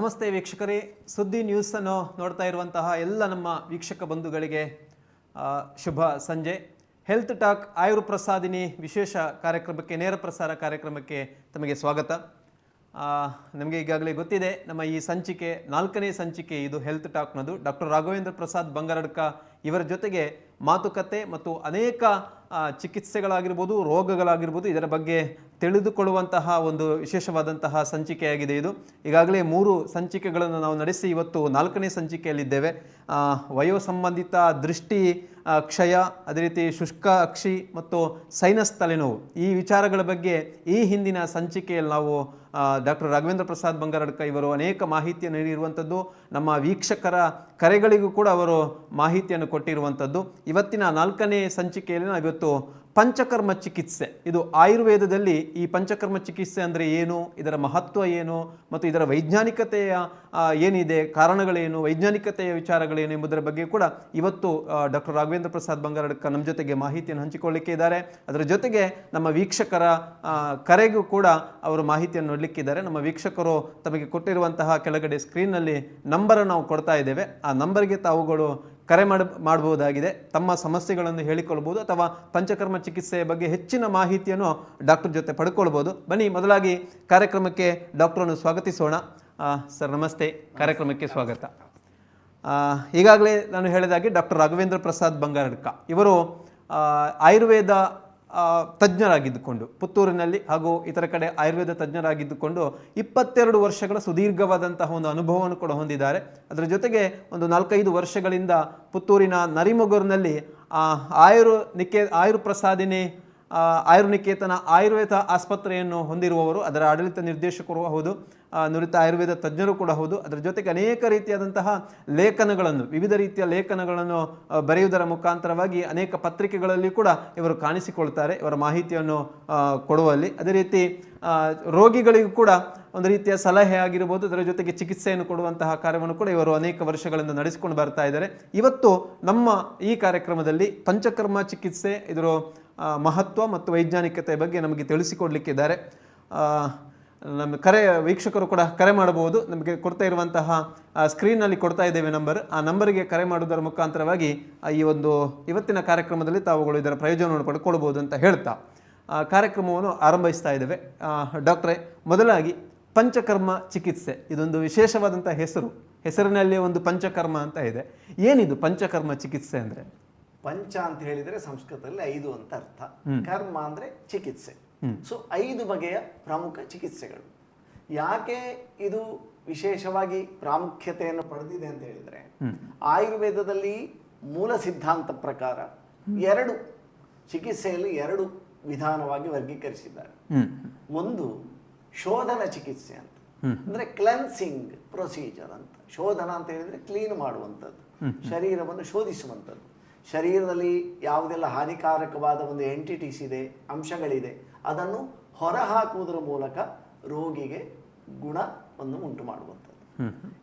ನಮಸ್ತೆ ವೀಕ್ಷಕರೇ, ಸುದ್ದಿ ನ್ಯೂಸ್ ಅನ್ನು ನೋಡ್ತಾ ಇರುವಂತಹ ಎಲ್ಲ ನಮ್ಮ ವೀಕ್ಷಕ ಬಂಧುಗಳಿಗೆ ಶುಭ ಸಂಜೆ. ಹೆಲ್ತ್ ಟಾಕ್ ಆಯುರ್ ಪ್ರಸಾದಿನಿ ವಿಶೇಷ ಕಾರ್ಯಕ್ರಮಕ್ಕೆ, ನೇರ ಪ್ರಸಾರ ಕಾರ್ಯಕ್ರಮಕ್ಕೆ ತಮಗೆ ಸ್ವಾಗತ. ನಮಗೆ ಈಗಾಗಲೇ ಗೊತ್ತಿದೆ, ನಮ್ಮ ಈ ಸಂಚಿಕೆ 4ನೇ ಸಂಚಿಕೆ ಇದು ಹೆಲ್ತ್ ಟಾಕ್ನದು. ಡಾಕ್ಟರ್ ರಾಘವೇಂದ್ರ ಪ್ರಸಾದ್ ಬಂಗಾರಡ್ಕ ಇವರ ಜೊತೆಗೆ ಮಾತುಕತೆ ಮತ್ತು ಅನೇಕ ಚಿಕಿತ್ಸೆಗಳಾಗಿರ್ಬೋದು, ರೋಗಗಳಾಗಿರ್ಬೋದು, ಇದರ ಬಗ್ಗೆ ತಿಳಿದುಕೊಳ್ಳುವಂತಹ ಒಂದು ವಿಶೇಷವಾದಂತಹ ಸಂಚಿಕೆಯಾಗಿದೆ ಇದು. ಈಗಾಗಲೇ 3 ಸಂಚಿಕೆಗಳನ್ನು ನಾವು ನಡೆಸಿ ಇವತ್ತು 4ನೇ ಸಂಚಿಕೆಯಲ್ಲಿದ್ದೇವೆ. ವಯೋಸಂಬಂಧಿತ ದೃಷ್ಟಿ ಕ್ಷಯ, ಅದೇ ರೀತಿ ಶುಷ್ಕ ಅಕ್ಷಿ ಮತ್ತು ಸೈನಸ್ ತಲೆನೋವು, ಈ ವಿಚಾರಗಳ ಬಗ್ಗೆ ಈ ಹಿಂದಿನ ಸಂಚಿಕೆಯಲ್ಲಿ ನಾವು ಡಾಕ್ಟರ್ ರಾಘವೇಂದ್ರ ಪ್ರಸಾದ್ ಬಂಗಾರಡ್ಕ ಇವರು ಅನೇಕ ಮಾಹಿತಿಯನ್ನು ನೀಡಿರುವಂಥದ್ದು. ನಮ್ಮ ವೀಕ್ಷಕರ ಕರೆಗಳಿಗೂ ಕೂಡ ಅವರು ಮಾಹಿತಿಯನ್ನು ಕೊಟ್ಟಿರುವಂಥದ್ದು. ಇವತ್ತಿನ 4ನೇ ಸಂಚಿಕೆಯಲ್ಲಿ ನಾವು ಇವತ್ತು ಪಂಚಕರ್ಮ ಚಿಕಿತ್ಸೆ, ಇದು ಆಯುರ್ವೇದದಲ್ಲಿ ಈ ಪಂಚಕರ್ಮ ಚಿಕಿತ್ಸೆ ಅಂದರೆ ಏನು, ಇದರ ಮಹತ್ವ ಏನು ಮತ್ತು ಇದರ ವೈಜ್ಞಾನಿಕತೆಯ ಏನಿದೆ, ಕಾರಣಗಳೇನು, ವೈಜ್ಞಾನಿಕತೆಯ ವಿಚಾರಗಳೇನು ಎಂಬುದರ ಬಗ್ಗೆ ಕೂಡ ಇವತ್ತು ಡಾಕ್ಟರ್ ರಾಘವೇಂದ್ರ ಪ್ರಸಾದ್ ಬಂಗಾರಡ್ಕ ನಮ್ಮ ಜೊತೆಗೆ ಮಾಹಿತಿಯನ್ನು ಹಂಚಿಕೊಳ್ಳಲಿಕ್ಕೆ ಇದ್ದಾರೆ. ಅದರ ಜೊತೆಗೆ ನಮ್ಮ ವೀಕ್ಷಕರ ಕರೆಗೂ ಕೂಡ ಅವರು ಮಾಹಿತಿಯನ್ನು ನೋಡಲಿಕ್ಕಿದ್ದಾರೆ. ನಮ್ಮ ವೀಕ್ಷಕರು ತಮಗೆ ಕೊಟ್ಟಿರುವಂತಹ ಕೆಳಗಡೆ ಸ್ಕ್ರೀನ್ನಲ್ಲಿ ನಂಬರನ್ನು ನಾವು ಕೊಡ್ತಾ ಇದ್ದೇವೆ. ಆ ನಂಬರ್ಗೆ ತಾವುಗಳು ಕರೆ ಮಾಡಬಹುದಾಗಿದೆ. ತಮ್ಮ ಸಮಸ್ಯೆಗಳನ್ನು ಹೇಳಿಕೊಳ್ಬೋದು ಅಥವಾ ಪಂಚಕರ್ಮ ಚಿಕಿತ್ಸೆಯ ಬಗ್ಗೆ ಹೆಚ್ಚಿನ ಮಾಹಿತಿಯನ್ನು ಡಾಕ್ಟರ್ ಜೊತೆ ಪಡ್ಕೊಳ್ಬೋದು. ಬನ್ನಿ, ಮೊದಲಾಗಿ ಕಾರ್ಯಕ್ರಮಕ್ಕೆ ಡಾಕ್ಟರನ್ನು ಸ್ವಾಗತಿಸೋಣ. ಸರ್ ನಮಸ್ತೆ, ಕಾರ್ಯಕ್ರಮಕ್ಕೆ ಸ್ವಾಗತ. ಈಗಾಗಲೇ ನಾನು ಹೇಳಿದಾಗೆ ಡಾಕ್ಟರ್ ರಾಘವೇಂದ್ರ ಪ್ರಸಾದ್ ಬಂಗಾರಡ್ಕ ಇವರು ಆಯುರ್ವೇದ ತಜ್ಞರಾಗಿದ್ದುಕೊಂಡು ಪುತ್ತೂರಿನಲ್ಲಿ ಹಾಗೂ ಇತರ ಕಡೆ ಆಯುರ್ವೇದ ತಜ್ಞರಾಗಿದ್ದುಕೊಂಡು 22 ವರ್ಷಗಳ ಸುದೀರ್ಘವಾದಂತಹ ಒಂದು ಅನುಭವವನ್ನು ಕೂಡ ಹೊಂದಿದ್ದಾರೆ. ಅದರ ಜೊತೆಗೆ ಒಂದು 4-5 ವರ್ಷಗಳಿಂದ ಪುತ್ತೂರಿನ ನರಿಮೊಗೂರಿನಲ್ಲಿ ಆಯುರ್ ಪ್ರಸಾದಿನಿ ಆಯುರ್ನಿಕೇತನ ಆಯುರ್ವೇದ ಆಸ್ಪತ್ರೆಯನ್ನು ಹೊಂದಿರುವವರು, ಅದರ ಆಡಳಿತ ನಿರ್ದೇಶಕರು ಹೌದು, ನುರಿತ ಆಯುರ್ವೇದ ತಜ್ಞರು ಕೂಡ ಹೌದು. ಅದರ ಜೊತೆಗೆ ಅನೇಕ ರೀತಿಯಾದಂತಹ ಲೇಖನಗಳನ್ನು, ವಿವಿಧ ರೀತಿಯ ಲೇಖನಗಳನ್ನು ಬರೆಯುವುದರ ಮುಖಾಂತರವಾಗಿ ಅನೇಕ ಪತ್ರಿಕೆಗಳಲ್ಲಿ ಕೂಡ ಇವರು ಕಾಣಿಸಿಕೊಳ್ತಾರೆ, ಇವರ ಮಾಹಿತಿಯನ್ನು ಕೊಡುವಲ್ಲಿ. ಅದೇ ರೀತಿ ರೋಗಿಗಳಿಗೂ ಕೂಡ ಒಂದು ರೀತಿಯ ಸಲಹೆ ಆಗಿರ್ಬೋದು, ಅದರ ಜೊತೆಗೆ ಚಿಕಿತ್ಸೆಯನ್ನು ಕೊಡುವಂತಹ ಕಾರ್ಯವನ್ನು ಕೂಡ ಇವರು ಅನೇಕ ವರ್ಷಗಳಿಂದ ನಡೆಸಿಕೊಂಡು ಬರ್ತಾ ಇದ್ದಾರೆ. ಇವತ್ತು ನಮ್ಮ ಈ ಕಾರ್ಯಕ್ರಮದಲ್ಲಿ ಪಂಚಕರ್ಮ ಚಿಕಿತ್ಸೆ, ಇದರ ಮಹತ್ವ ಮತ್ತು ವೈಜ್ಞಾನಿಕತೆ ಬಗ್ಗೆ ನಮಗೆ ತಿಳಿಸಿಕೊಡ್ಲಿಕ್ಕಿದ್ದಾರೆ. ನಮ್ಮ ವೀಕ್ಷಕರು ಕೂಡ ಕರೆ ಮಾಡಬಹುದು. ನಮಗೆ ಕೊಡ್ತಾ ಇರುವಂತಹ ಸ್ಕ್ರೀನ್ನಲ್ಲಿ ಕೊಡ್ತಾ ಇದ್ದೇವೆ ನಂಬರ್. ಆ ನಂಬರಿಗೆ ಕರೆ ಮಾಡುವುದರ ಮುಖಾಂತರವಾಗಿ ಇವತ್ತಿನ ಕಾರ್ಯಕ್ರಮದಲ್ಲಿ ತಾವುಗಳು ಇದರ ಪ್ರಯೋಜನವನ್ನು ಪಡ್ಕೊಳ್ಬೋದು ಅಂತ ಹೇಳ್ತಾ ಕಾರ್ಯಕ್ರಮವನ್ನು ಆರಂಭಿಸ್ತಾ ಇದ್ದೇವೆ. ಡಾಕ್ಟ್ರೇ, ಮೊದಲಾಗಿ ಪಂಚಕರ್ಮ ಚಿಕಿತ್ಸೆ, ಇದೊಂದು ವಿಶೇಷವಾದಂಥ ಹೆಸರಿನಲ್ಲಿ ಒಂದು ಪಂಚಕರ್ಮ ಅಂತ ಇದೆ. ಏನಿದು ಪಂಚಕರ್ಮ ಚಿಕಿತ್ಸೆ ಅಂದರೆ? ಪಂಚ ಅಂತ ಹೇಳಿದರೆ ಸಂಸ್ಕೃತದಲ್ಲಿ 5 ಅಂತ ಅರ್ಥ, ಕರ್ಮ ಅಂದರೆ ಚಿಕಿತ್ಸೆ. ಸೊ 5 ಬಗೆಯ ಪ್ರಮುಖ ಚಿಕಿತ್ಸೆಗಳು. ಯಾಕೆ ಇದು ವಿಶೇಷವಾಗಿ ಪ್ರಾಮುಖ್ಯತೆಯನ್ನು ಪಡೆದಿದೆ ಅಂತ ಹೇಳಿದರೆ, ಆಯುರ್ವೇದದಲ್ಲಿ ಮೂಲ ಸಿದ್ಧಾಂತ ಪ್ರಕಾರ 2 ಚಿಕಿತ್ಸೆಯಲ್ಲಿ 2 ವಿಧಾನವಾಗಿ ವರ್ಗೀಕರಿಸಿದ್ದಾರೆ. ಒಂದು ಶೋಧನ ಚಿಕಿತ್ಸೆ ಅಂತ, ಅಂದ್ರೆ ಕ್ಲೆನ್ಸಿಂಗ್ ಪ್ರೊಸೀಜರ್ ಅಂತ. ಶೋಧನ ಅಂತ ಹೇಳಿದ್ರೆ ಕ್ಲೀನ್ ಮಾಡುವಂಥದ್ದು, ಶರೀರವನ್ನು ಶೋಧಿಸುವಂಥದ್ದು. ಶರೀರದಲ್ಲಿ ಯಾವುದೆಲ್ಲ ಹಾನಿಕಾರಕವಾದ ಒಂದು ಎಂಟಿಟೀಸ್ ಇದೆ, ಅಂಶಗಳಿದೆ, ಅದನ್ನು ಹೊರಹಾಕುವುದರ ಮೂಲಕ ರೋಗಿಗೆ ಗುಣವನ್ನು ಉಂಟು ಮಾಡುವಂಥದ್ದು.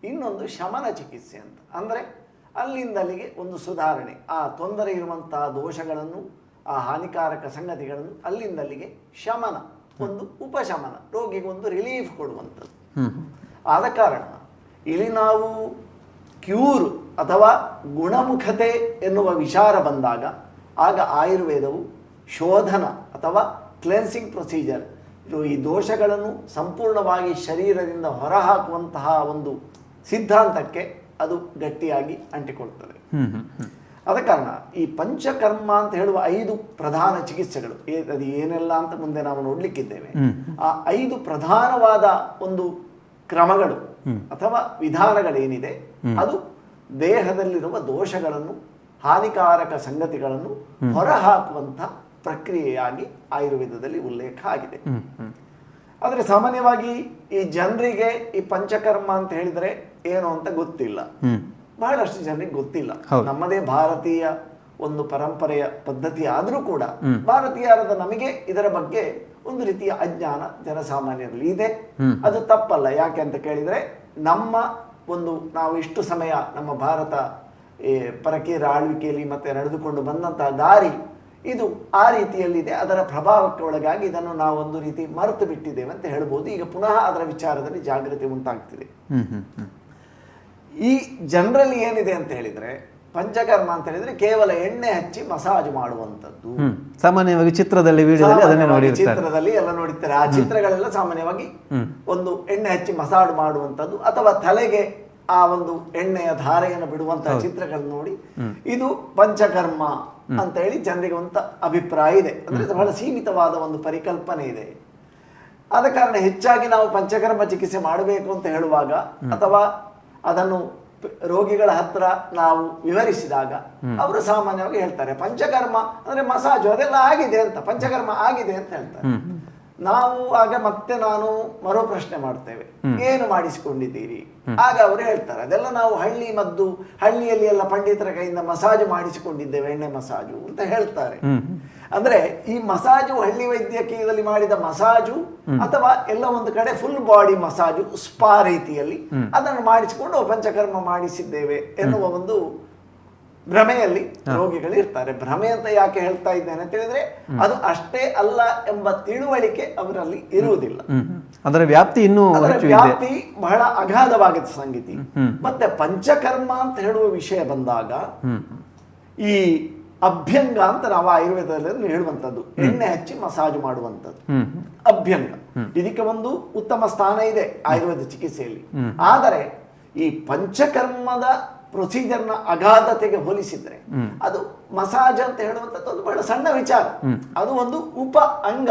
ಇನ್ನೊಂದು ಶಮನ ಚಿಕಿತ್ಸೆ ಅಂತ, ಅಂದರೆ ಅಲ್ಲಿಂದಲ್ಲಿಗೆ ಒಂದು ಸುಧಾರಣೆ, ಆ ತೊಂದರೆ ಇರುವಂತಹ ದೋಷಗಳನ್ನು, ಆ ಹಾನಿಕಾರಕ ಸಂಗತಿಗಳನ್ನು ಅಲ್ಲಿಂದಲ್ಲಿಗೆ ಶಮನ, ಒಂದು ಉಪಶಮನ, ರೋಗಿಗೆ ಒಂದು ರಿಲೀಫ್ ಕೊಡುವಂಥದ್ದು. ಆದ ಕಾರಣ ಇಲ್ಲಿ ನಾವು ಕ್ಯೂರ್ ಅಥವಾ ಗುಣಮುಖತೆ ಎನ್ನುವ ವಿಚಾರ ಬಂದಾಗ ಆಗ ಆಯುರ್ವೇದವು ಶೋಧನ ಅಥವಾ ಕ್ಲೆನ್ಸಿಂಗ್ ಪ್ರೊಸೀಜರ್, ಈ ದೋಷಗಳನ್ನು ಸಂಪೂರ್ಣವಾಗಿ ಶರೀರದಿಂದ ಹೊರಹಾಕುವಂತಹ ಒಂದು ಸಿದ್ಧಾಂತಕ್ಕೆ ಅದು ಗಟ್ಟಿಯಾಗಿ ಅಂಟಿಕೊಳ್ಳುತ್ತದೆ. ಆದ ಕಾರಣ ಈ ಪಂಚಕರ್ಮ ಅಂತ ಹೇಳುವ 5 ಪ್ರಧಾನ ಚಿಕಿತ್ಸೆಗಳು, ಅದು ಏನೆಲ್ಲ ಅಂತ ಮುಂದೆ ನಾವು ನೋಡ್ಲಿಕ್ಕಿದ್ದೇವೆ. ಆ 5 ಪ್ರಧಾನವಾದ ಒಂದು ಕ್ರಮಗಳು ಅಥವಾ ವಿಧಾನಗಳೇನಿದೆ, ಅದು ದೇಹದಲ್ಲಿರುವ ದೋಷಗಳನ್ನು, ಹಾನಿಕಾರಕ ಸಂಗತಿಗಳನ್ನು ಹೊರಹಾಕುವಂಥ ಪ್ರಕ್ರಿಯೆಯಾಗಿ ಆಯುರ್ವೇದದಲ್ಲಿ ಉಲ್ಲೇಖ ಆಗಿದೆ. ಆದರೆ ಸಾಮಾನ್ಯವಾಗಿ ಈ ಜನರಿಗೆ ಈ ಪಂಚಕರ್ಮ ಅಂತ ಹೇಳಿದರೆ ಏನು ಅಂತ ಗೊತ್ತಿಲ್ಲ, ಬಹಳಷ್ಟು ಜನರಿಗೆ ಗೊತ್ತಿಲ್ಲ. ನಮ್ಮದೇ ಭಾರತೀಯ ಒಂದು ಪರಂಪರೆಯ ಪದ್ಧತಿ ಆದರೂ ಕೂಡ ಭಾರತೀಯರಾದ ನಮಗೆ ಇದರ ಬಗ್ಗೆ ಒಂದು ರೀತಿಯ ಅಜ್ಞಾನ ಜನಸಾಮಾನ್ಯರಲ್ಲಿ ಇದೆ. ಅದು ತಪ್ಪಲ್ಲ. ಯಾಕೆ ಅಂತ ಕೇಳಿದರೆ, ನಾವು ಇಷ್ಟು ಸಮಯ ನಮ್ಮ ಭಾರತ ಪರಕೀಯರ ಆಳ್ವಿಕೆಯಲ್ಲಿ ಮತ್ತೆ ನಡೆದುಕೊಂಡು ಬಂದಂತಹ ದಾರಿ ಇದು ಆ ರೀತಿಯಲ್ಲಿದೆ. ಅದರ ಪ್ರಭಾವಕ್ಕೆ ಒಳಗಾಗಿ ಇದನ್ನು ನಾವು ಒಂದು ರೀತಿ ಮರೆತು ಬಿಟ್ಟಿದ್ದೇವೆ ಅಂತ ಹೇಳ್ಬೋದು. ಈಗ ಪುನಃ ಅದರ ವಿಚಾರದಲ್ಲಿ ಜಾಗೃತಿ ಉಂಟಾಗ್ತಿದೆ. ಈ ಜನರಲಿ ಏನಿದೆ ಅಂತ ಹೇಳಿದ್ರೆ, ಪಂಚಕರ್ಮ ಅಂತ ಹೇಳಿದ್ರೆ ಕೇವಲ ಎಣ್ಣೆ ಹಚ್ಚಿ ಮಸಾಜ್ ಮಾಡುವಂಥದ್ದು. ಸಾಮಾನ್ಯವಾಗಿ ಚಿತ್ರದಲ್ಲಿ ಚಿತ್ರದಲ್ಲಿ ಎಲ್ಲ ನೋಡಿರ್ತಾರೆ. ಆ ಚಿತ್ರಗಳೆಲ್ಲ ಸಾಮಾನ್ಯವಾಗಿ ಒಂದು ಎಣ್ಣೆ ಹಚ್ಚಿ ಮಸಾಜ್ ಮಾಡುವಂಥದ್ದು, ಅಥವಾ ತಲೆಗೆ ಆ ಒಂದು ಎಣ್ಣೆಯ ಧಾರೆಯನ್ನು ಬಿಡುವಂತಹ ಚಿತ್ರಗಳನ್ನು ನೋಡಿ ಇದು ಪಂಚಕರ್ಮ ಅಂತ ಹೇಳಿ ಜನರಿಗೆ ಒಂದು ಅಭಿಪ್ರಾಯ ಇದೆ. ಅಂದ್ರೆ ಬಹಳ ಸೀಮಿತವಾದ ಒಂದು ಪರಿಕಲ್ಪನೆ ಇದೆ. ಆದ ಕಾರಣ ಹೆಚ್ಚಾಗಿ ನಾವು ಪಂಚಕರ್ಮ ಚಿಕಿತ್ಸೆ ಮಾಡಬೇಕು ಅಂತ ಹೇಳುವಾಗ, ಅಥವಾ ಅದನ್ನು ರೋಗಿಗಳ ಹತ್ರ ನಾವು ವಿವರಿಸಿದಾಗ ಅವರು ಸಾಮಾನ್ಯವಾಗಿ ಹೇಳ್ತಾರೆ ಪಂಚಕರ್ಮ ಅಂದ್ರೆ ಮಸಾಜು ಅದೆಲ್ಲ ಆಗಿದೆ ಅಂತ, ಪಂಚಕರ್ಮ ಆಗಿದೆ ಅಂತ ಹೇಳ್ತಾರೆ. ನಾವು ಆಗ ಮತ್ತೆ ನಾನು ಮರೋ ಪ್ರಶ್ನೆ ಮಾಡ್ತೇವೆ, ಏನು ಮಾಡಿಸಿಕೊಂಡಿದ್ದೀರಿ? ಆಗ ಅವರು ಹೇಳ್ತಾರೆ ಅದೆಲ್ಲ ನಾವು ಹಳ್ಳಿಯಲ್ಲಿ ಎಲ್ಲ ಪಂಡಿತರ ಕೈಯಿಂದ ಮಸಾಜು ಮಾಡಿಸಿಕೊಂಡಿದ್ದೇವೆ, ಎಣ್ಣೆ ಮಸಾಜು ಅಂತ ಹೇಳ್ತಾರೆ. ಅಂದ್ರೆ ಈ ಮಸಾಜು ಹಳ್ಳಿ ವೈದ್ಯಕೀಯದಲ್ಲಿ ಮಾಡಿದ ಮಸಾಜು, ಅಥವಾ ಎಲ್ಲ ಒಂದು ಕಡೆ ಫುಲ್ ಬಾಡಿ ಮಸಾಜು ಸ್ಪಾ ರೀತಿಯಲ್ಲಿ ಅದನ್ನು ಮಾಡಿಸಿಕೊಂಡು ಪಂಚಕರ್ಮ ಮಾಡಿಸಿದ್ದೇವೆ ಎನ್ನುವ ಒಂದು ಭ್ರಮೆಯಲ್ಲಿ ರೋಗಿಗಳು ಇರ್ತಾರೆ. ಭ್ರಮೆ ಅಂತ ಯಾಕೆ ಹೇಳ್ತಾ ಇದ್ದೇನೆ ಅಂತ ಹೇಳಿದ್ರೆ, ಅದು ಅಷ್ಟೇ ಅಲ್ಲ ಎಂಬ ತಿಳುವಳಿಕೆ ಅವರಲ್ಲಿ ಇರುವುದಿಲ್ಲ. ಅದರ ವ್ಯಾಪ್ತಿ ಬಹಳ ಅಗಾಧವಾದ ಸಂಗತಿ. ಮತ್ತೆ ಪಂಚಕರ್ಮ ಅಂತ ಹೇಳುವ ವಿಷಯ ಬಂದಾಗ, ಈ ಅಭ್ಯಂಗ ಅಂತ ನಾವು ಆಯುರ್ವೇದದಲ್ಲಿ ಹೇಳುವಂಥದ್ದು, ಎಣ್ಣೆ ಹಚ್ಚಿ ಮಸಾಜು ಮಾಡುವಂಥದ್ದು ಅಭ್ಯಂಗ. ಇದಕ್ಕೆ ಒಂದು ಉತ್ತಮ ಸ್ಥಾನ ಇದೆ ಆಯುರ್ವೇದ ಚಿಕಿತ್ಸೆಯಲ್ಲಿ. ಆದರೆ ಈ ಪಂಚಕರ್ಮದ ಪ್ರೊಸೀಜರ್ನ ಅಗಾಧತೆಗೆ ಹೋಲಿಸಿದ್ರೆ ಅದು ಮಸಾಜ್ ಅಂತ ಹೇಳುವಂಥದ್ದು ಒಂದು ಬಹಳ ಸಣ್ಣ ವಿಚಾರ. ಅದು ಒಂದು ಉಪ ಅಂಗ,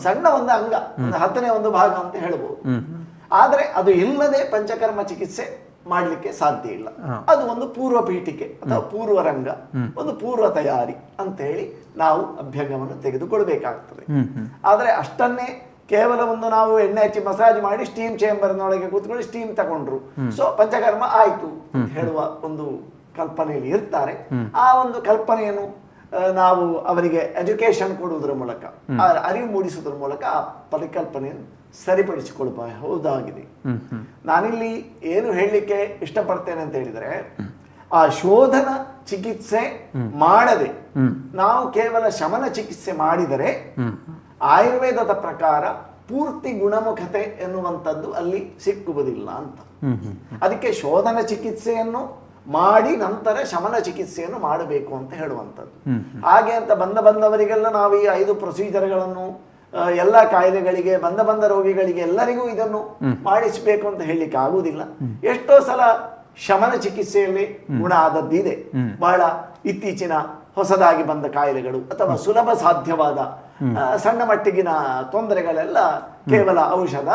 ಸಣ್ಣ ಒಂದು ಅಂಗ, ಒಂದು 10ನೇ ಒಂದು ಭಾಗ ಅಂತ ಹೇಳ್ಬೋದು. ಆದ್ರೆ ಅದು ಇಲ್ಲದೆ ಪಂಚಕರ್ಮ ಚಿಕಿತ್ಸೆ ಮಾಡ್ಲಿಕ್ಕೆ ಸಾಧ್ಯ ಇಲ್ಲ. ಅದು ಒಂದು ಪೂರ್ವ ಪೀಠಿಕೆ ಅಥವಾ ಪೂರ್ವ ರಂಗ, ಒಂದು ಪೂರ್ವ ತಯಾರಿ ಅಂತ ಹೇಳಿ ನಾವು ಅಭ್ಯಂಗವನ್ನು ತೆಗೆದುಕೊಳ್ಬೇಕಾಗ್ತದೆ. ಆದ್ರೆ ಅಷ್ಟನ್ನೇ ಕೇವಲ ಒಂದು ನಾವು ಎಣ್ಣೆ ಹಚ್ಚಿ ಮಸಾಜ್ ಮಾಡಿ ಸ್ಟೀಮ್ ಚೇಂಬರ್ನೊಳಗೆ ಕೂತ್ಕೊಂಡು ಸ್ಟೀಮ್ ತಗೊಂಡ್ರು, ಸೊ ಪಂಚಕರ್ಮ ಆಯ್ತು ಅಂತ ಹೇಳುವ ಒಂದು ಕಲ್ಪನೆಯಲ್ಲಿ ಇರ್ತಾರೆ. ಆ ಒಂದು ಕಲ್ಪನೆಯನ್ನು ನಾವು ಅವರಿಗೆ ಎಜುಕೇಶನ್ ಕೊಡುವುದರ ಮೂಲಕ, ಅರಿವು ಮೂಡಿಸುವುದರ ಮೂಲಕ ಆ ಪರಿಕಲ್ಪನೆಯನ್ನು ಸರಿಪಡಿಸಿಕೊಳ್ಳಬಹುದಾಗಿದೆ. ನಾನಿಲ್ಲಿ ಏನು ಹೇಳಲಿಕ್ಕೆ ಇಷ್ಟಪಡ್ತೇನೆ ಅಂತ ಹೇಳಿದ್ರೆ, ಆ ಶೋಧನ ಚಿಕಿತ್ಸೆ ಮಾಡದೆ ನಾವು ಕೇವಲ ಶಮನ ಚಿಕಿತ್ಸೆ ಮಾಡಿದರೆ ಆಯುರ್ವೇದದ ಪ್ರಕಾರ ಪೂರ್ತಿ ಗುಣಮುಖತೆ ಎನ್ನುವಂಥದ್ದು ಅಲ್ಲಿ ಸಿಕ್ಕುವುದಿಲ್ಲ ಅಂತ. ಅದಕ್ಕೆ ಶೋಧನ ಚಿಕಿತ್ಸೆಯನ್ನು ಮಾಡಿ ನಂತರ ಶಮನ ಚಿಕಿತ್ಸೆಯನ್ನು ಮಾಡಬೇಕು ಅಂತ ಹೇಳುವಂಥದ್ದು. ಹಾಗೆ ಅಂತ ಬಂದವರಿಗೆಲ್ಲ ನಾವು ಈ 5 ಪ್ರೊಸೀಜರ್ಗಳನ್ನು ಎಲ್ಲ ಕಾಯಿಲೆಗಳಿಗೆ ಬಂದ ರೋಗಿಗಳಿಗೆ ಎಲ್ಲರಿಗೂ ಇದನ್ನು ಮಾಡಿಸಬೇಕು ಅಂತ ಹೇಳಲಿಕ್ಕೆ ಆಗುವುದಿಲ್ಲ. ಎಷ್ಟೋ ಸಲ ಶಮನ ಚಿಕಿತ್ಸೆಯಲ್ಲಿ ಗುಣ ಆದದ್ದಿದೆ. ಬಹಳ ಇತ್ತೀಚಿನ ಹೊಸದಾಗಿ ಬಂದ ಕಾಯಿಲೆಗಳು ಅಥವಾ ಸುಲಭ ಸಾಧ್ಯವಾದ ಸಣ್ಣ ಮಟ್ಟಿಗಿನ ತೊಂದರೆಗಳೆಲ್ಲ ಕೇವಲ ಔಷಧ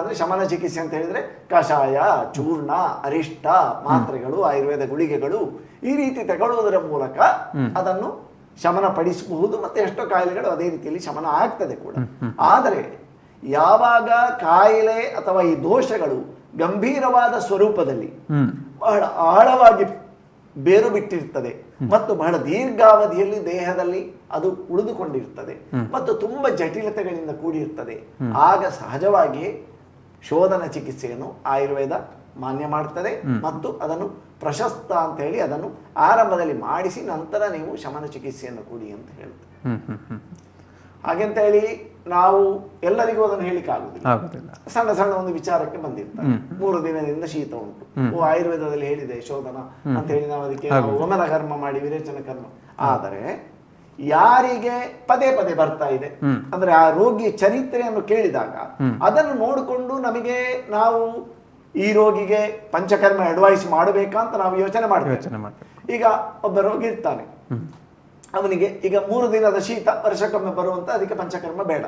ಅಂದ್ರೆ ಶಮನ ಚಿಕಿತ್ಸೆ ಅಂತ ಹೇಳಿದ್ರೆ ಕಷಾಯ, ಚೂರ್ಣ, ಅರಿಷ್ಟ, ಮಾತ್ರೆಗಳು, ಆಯುರ್ವೇದ ಗುಳಿಗೆಗಳು ಈ ರೀತಿ ತಗೊಳ್ಳುವುದರ ಮೂಲಕ ಅದನ್ನು ಶಮನ ಪಡಿಸಬಹುದು. ಮತ್ತೆ ಎಷ್ಟೋ ಕಾಯಿಲೆಗಳು ಅದೇ ರೀತಿಯಲ್ಲಿ ಶಮನ ಆಗ್ತದೆ ಕೂಡ. ಆದರೆ ಯಾವಾಗ ಕಾಯಿಲೆ ಅಥವಾ ಈ ದೋಷಗಳು ಗಂಭೀರವಾದ ಸ್ವರೂಪದಲ್ಲಿ ಬಹಳ ಆಳವಾಗಿ ಬೇರು ಬಿಟ್ಟಿರ್ತದೆ ಮತ್ತು ಬಹಳ ದೀರ್ಘಾವಧಿಯಲ್ಲಿ ದೇಹದಲ್ಲಿ ಅದು ಉಳಿದುಕೊಂಡಿರ್ತದೆ ಮತ್ತು ತುಂಬಾ ಜಟಿಲತೆಗಳಿಂದ ಕೂಡಿರ್ತದೆ, ಆಗ ಸಹಜವಾಗಿಯೇ ಶೋಧನ ಚಿಕಿತ್ಸೆಯನ್ನು ಆಯುರ್ವೇದ ಮಾನ್ಯ ಮಾಡ್ತದೆ ಮತ್ತು ಅದನ್ನು ಪ್ರಶಸ್ತ ಅಂತ ಹೇಳಿ ಅದನ್ನು ಆರಂಭದಲ್ಲಿ ಮಾಡಿಸಿ ನಂತರ ನೀವು ಶಮನ ಚಿಕಿತ್ಸೆಯನ್ನು ಕೊಡಿ ಅಂತ ಹೇಳ್ತೇವೆ. ಹಾಗೆಂತ ಹೇಳಿ ನಾವು ಎಲ್ಲರಿಗೂ ಅದನ್ನು ಹೇಳಿಕ್ಕೆ ಆಗುದಿಲ್ಲ. ಸಣ್ಣ ಒಂದು ವಿಚಾರಕ್ಕೆ ಬಂದಿರ್ತಾರೆ, 3 ದಿನದಿಂದ ಶೀತ ಉಂಟು, ಆಯುರ್ವೇದದಲ್ಲಿ ಹೇಳಿದೆ ಶೋಧನ ಅಂತ ಹೇಳಿ ನಾವು ಅದಕ್ಕೆ ವಮನ ಕರ್ಮ ಮಾಡಿ ವಿರೇಚನ ಕರ್ಮ. ಆದರೆ ಯಾರಿಗೆ ಪದೇ ಬರ್ತಾ ಇದೆ ಅಂದ್ರೆ ಆ ರೋಗಿಯ ಚರಿತ್ರೆಯನ್ನು ಕೇಳಿದಾಗ ಅದನ್ನು ನೋಡಿಕೊಂಡು ನಮಗೆ ನಾವು ಈ ರೋಗಿಗೆ ಪಂಚಕರ್ಮ ಅಡ್ವೈಸ್ ಮಾಡಬೇಕಾ ಅಂತ ನಾವು ಯೋಚನೆ ಮಾಡ್ತೇವೆ. ಈಗ ಒಬ್ಬ ರೋಗಿ ಇರ್ತಾನೆ, ಅವನಿಗೆ ಈಗ 3 ದಿನದ ಶೀತ ವರ್ಷಕ್ಕೊಮ್ಮೆ ಬರುವಂತ, ಅದಕ್ಕೆ ಪಂಚಕರ್ಮ ಬೇಡ.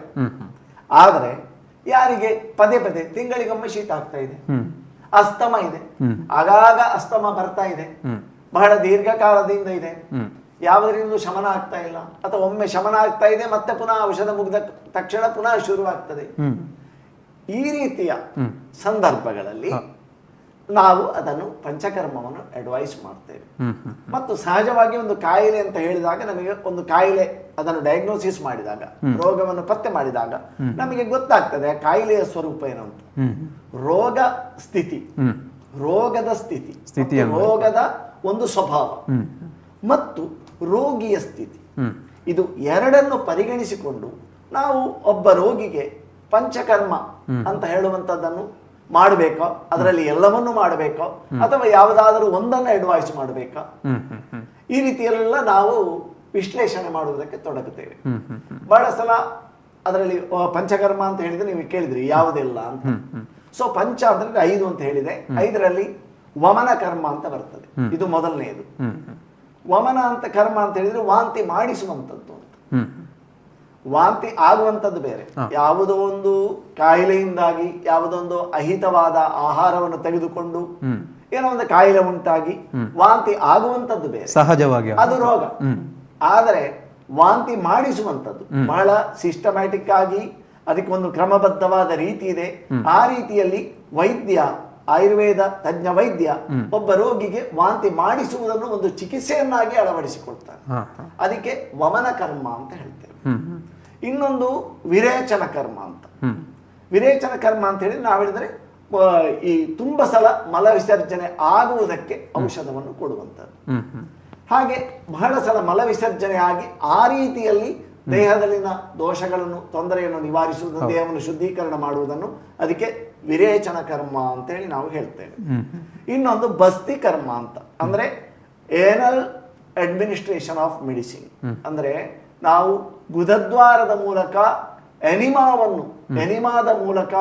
ಆದರೆ ಯಾರಿಗೆ ಪದೇ ತಿಂಗಳಿಗೊಮ್ಮೆ ಶೀತ ಆಗ್ತಾ ಇದೆ, ಅಸ್ತಮ ಇದೆ, ಆಗಾಗ ಅಸ್ತಮ ಬರ್ತಾ ಇದೆ, ಬಹಳ ದೀರ್ಘಕಾಲದಿಂದ ಇದೆ, ಯಾವುದರಿಂದ ಶಮನ ಆಗ್ತಾ ಇಲ್ಲ, ಅಥವಾ ಒಮ್ಮೆ ಶಮನ ಆಗ್ತಾ ಇದೆ ಮತ್ತೆ ಪುನಃ ಔಷಧ ಮುಗಿದ ತಕ್ಷಣ ಪುನಃ ಶುರುವಾಗ್ತದೆ, ಈ ರೀತಿಯ ಸಂದರ್ಭಗಳಲ್ಲಿ ನಾವು ಅದನ್ನು ಪಂಚಕರ್ಮವನ್ನು ಅಡ್ವೈಸ್ ಮಾಡ್ತೇವೆ. ಮತ್ತು ಸಹಜವಾಗಿ ಒಂದು ಕಾಯಿಲೆ ಅಂತ ಹೇಳಿದಾಗ ನಮಗೆ ಒಂದು ಕಾಯಿಲೆ ಅದನ್ನು ಡಯಾಗ್ನೋಸಿಸ್ ಮಾಡಿದಾಗ, ರೋಗವನ್ನು ಪತ್ತೆ ಮಾಡಿದಾಗ ನಮಗೆ ಗೊತ್ತಾಗ್ತದೆ ಕಾಯಿಲೆಯ ಸ್ವರೂಪ ಏನು ಅಂತ. ರೋಗ ಸ್ಥಿತಿ, ರೋಗದ ಸ್ಥಿತಿ, ರೋಗದ ಒಂದು ಸ್ವಭಾವ ಮತ್ತು ರೋಗಿಯ ಸ್ಥಿತಿ, ಇದು ಎರಡನ್ನು ಪರಿಗಣಿಸಿಕೊಂಡು ನಾವು ಒಬ್ಬ ರೋಗಿಗೆ ಪಂಚಕರ್ಮ ಅಂತ ಹೇಳುವಂಥದ್ದನ್ನು ಮಾಡಬೇಕೋ, ಅದರಲ್ಲಿ ಎಲ್ಲವನ್ನೂ ಮಾಡಬೇಕೋ, ಅಥವಾ ಯಾವುದಾದರೂ ಒಂದನ್ನು ಅಡ್ವೈಸ್ ಮಾಡಬೇಕಾ, ಈ ರೀತಿಯೆಲ್ಲ ನಾವು ವಿಶ್ಲೇಷಣೆ ಮಾಡುವುದಕ್ಕೆ ತೊಡಗುತ್ತೇವೆ. ಬಹಳ ಸಲ ಅದರಲ್ಲಿ ಪಂಚಕರ್ಮ ಅಂತ ಹೇಳಿದ್ರೆ ನೀವು ಕೇಳಿದ್ರಿ ಯಾವುದೆಲ್ಲ ಅಂತ. ಸೊ ಪಂಚ ಅಂದ್ರೆ 5 ಅಂತ ಹೇಳಿದೆ. 5ರಲ್ಲಿ ವಮನ ಕರ್ಮ ಅಂತ ಬರ್ತದೆ, ಇದು ಮೊದಲನೆಯದು. ವಮನ ಅಂತ ಕರ್ಮ ಅಂತ ಹೇಳಿದ್ರೆ ವಾಂತಿ ಮಾಡಿಸುವಂಥದ್ದು ಅಂತ. ವಾಂತಿ ಆಗುವಂಥದ್ದು ಬೇರೆ. ಯಾವುದೋ ಒಂದು ಕಾಯಿಲೆಯಿಂದಾಗಿ ಯಾವುದೊಂದು ಅಹಿತವಾದ ಆಹಾರವನ್ನು ತೆಗೆದುಕೊಂಡು ಏನೋ ಒಂದು ಕಾಯಿಲೆ ಉಂಟಾಗಿ ವಾಂತಿ ಆಗುವಂಥದ್ದು ಬೇರೆ, ಸಹಜವಾಗಿ ಅದು ರೋಗ. ಆದರೆ ವಾಂತಿ ಮಾಡಿಸುವಂಥದ್ದು ಬಹಳ ಸಿಸ್ಟಮ್ಯಾಟಿಕ್ ಆಗಿ ಅದಕ್ಕೆ ಒಂದು ಕ್ರಮಬದ್ಧವಾದ ರೀತಿ ಇದೆ. ಆ ರೀತಿಯಲ್ಲಿ ವೈದ್ಯ, ಆಯುರ್ವೇದ ತಜ್ಞ ವೈದ್ಯ ಒಬ್ಬ ರೋಗಿಗೆ ವಾಂತಿ ಮಾಡಿಸುವುದನ್ನು ಒಂದು ಚಿಕಿತ್ಸೆಯನ್ನಾಗಿ ಅಳವಡಿಸಿಕೊಳ್ತಾರೆ. ಅದಕ್ಕೆ ವಮನ ಕರ್ಮ ಅಂತ ಹೇಳ್ತೇವೆ. ಇನ್ನೊಂದು ವಿರೇಚನ ಕರ್ಮ ಅಂತ. ವಿರೇಚನ ಕರ್ಮ ಅಂತ ಹೇಳಿ ನಾವು ಹೇಳಿದ್ರೆ ಈ ತುಂಬ ಸಲ ಮಲ ವಿಸರ್ಜನೆ ಆಗುವುದಕ್ಕೆ ಔಷಧವನ್ನು ಕೊಡುವಂಥದ್ದು. ಹಾಗೆ ಬಹಳ ಸಲ ಮಲ ವಿಸರ್ಜನೆ ಆಗಿ ಆ ರೀತಿಯಲ್ಲಿ ದೇಹದಲ್ಲಿನ ದೋಷಗಳನ್ನು, ತೊಂದರೆಯನ್ನು ನಿವಾರಿಸುವುದನ್ನು, ದೇಹವನ್ನು ಶುದ್ಧೀಕರಣ ಮಾಡುವುದನ್ನು ಅದಕ್ಕೆ ವಿರೇಚನ ಕರ್ಮ ಅಂತ ಹೇಳಿ ನಾವು ಹೇಳ್ತೇವೆ. ಇನ್ನೊಂದು ಬಸ್ತಿ ಕರ್ಮ ಅಂತ, ಅಂದ್ರೆ ಏನಲ್ ಅಡ್ಮಿನಿಸ್ಟ್ರೇಷನ್ ಆಫ್ ಮೆಡಿಸಿನ್. ಅಂದ್ರೆ ನಾವು ಗುದದ್ವಾರದ ಮೂಲಕ ಎನಿಮಾದ ಮೂಲಕ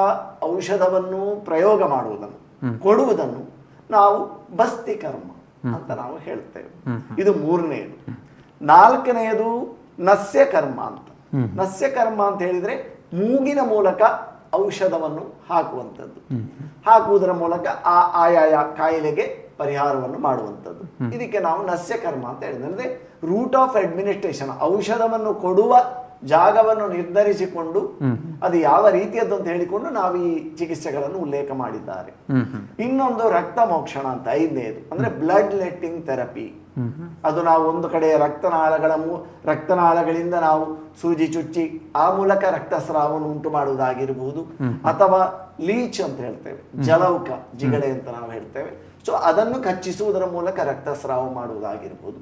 ಔಷಧವನ್ನು ಪ್ರಯೋಗ ಮಾಡುವುದನ್ನು, ಕೊಡುವುದನ್ನು ನಾವು ಬಸ್ತಿ ಕರ್ಮ ಅಂತ ನಾವು ಹೇಳ್ತೇವೆ. ಇದು 3ನೇದು. 4ನೇದು ನಸ್ಯ ಕರ್ಮ ಅಂತ. ನಸ್ಯ ಕರ್ಮ ಅಂತ ಹೇಳಿದ್ರೆ ಮೂಗಿನ ಮೂಲಕ ಔಷಧವನ್ನು ಹಾಕುವಂಥದ್ದು. ಹಾಕುವುದರ ಮೂಲಕ ಆಯಾಯ ಕಾಯಿಲೆಗೆ ಪರಿಹಾರವನ್ನು ಮಾಡುವಂಥದ್ದು. ಇದಕ್ಕೆ ನಾವು ನಸ್ಯ ಕರ್ಮ ಅಂತ ಹೇಳಿದ್ರೆ ಅಂದ್ರೆ ರೂಟ್ ಆಫ್ ಅಡ್ಮಿನಿಸ್ಟ್ರೇಷನ್, ಔಷಧವನ್ನು ಕೊಡುವ ಜಾಗವನ್ನು ನಿರ್ಧರಿಸಿಕೊಂಡು ಅದು ಯಾವ ರೀತಿಯದ್ದು ಅಂತ ಹೇಳಿಕೊಂಡು ನಾವು ಈ ಚಿಕಿತ್ಸೆಗಳನ್ನು ಉಲ್ಲೇಖ ಮಾಡಿದ್ದಾರೆ. ಇನ್ನೊಂದು ರಕ್ತ ಮೋಕ್ಷಣ ಅಂತ 5ನೇದು, ಅಂದ್ರೆ ಬ್ಲಡ್ ಲೆಟ್ಟಿಂಗ್ ಥೆರಪಿ. ಅದು ನಾವು ಒಂದು ಕಡೆ ರಕ್ತನಾಳಗಳಿಂದ ನಾವು ಸೂಜಿ ಚುಚ್ಚಿ ಆ ಮೂಲಕ ರಕ್ತಸ್ರಾವವನ್ನು ಉಂಟು ಮಾಡುವುದಾಗಿರಬಹುದು, ಅಥವಾ ಲೀಚ್ ಅಂತ ಹೇಳ್ತೇವೆ, ಜಲೌಕ, ಜಿಗಡೆ ಅಂತ ನಾವು ಹೇಳ್ತೇವೆ. ಸೊ ಅದನ್ನು ಕಚ್ಚಿಸುವುದರ ಮೂಲಕ ರಕ್ತಸ್ರಾವ ಮಾಡುವುದಾಗಿರ್ಬೋದು.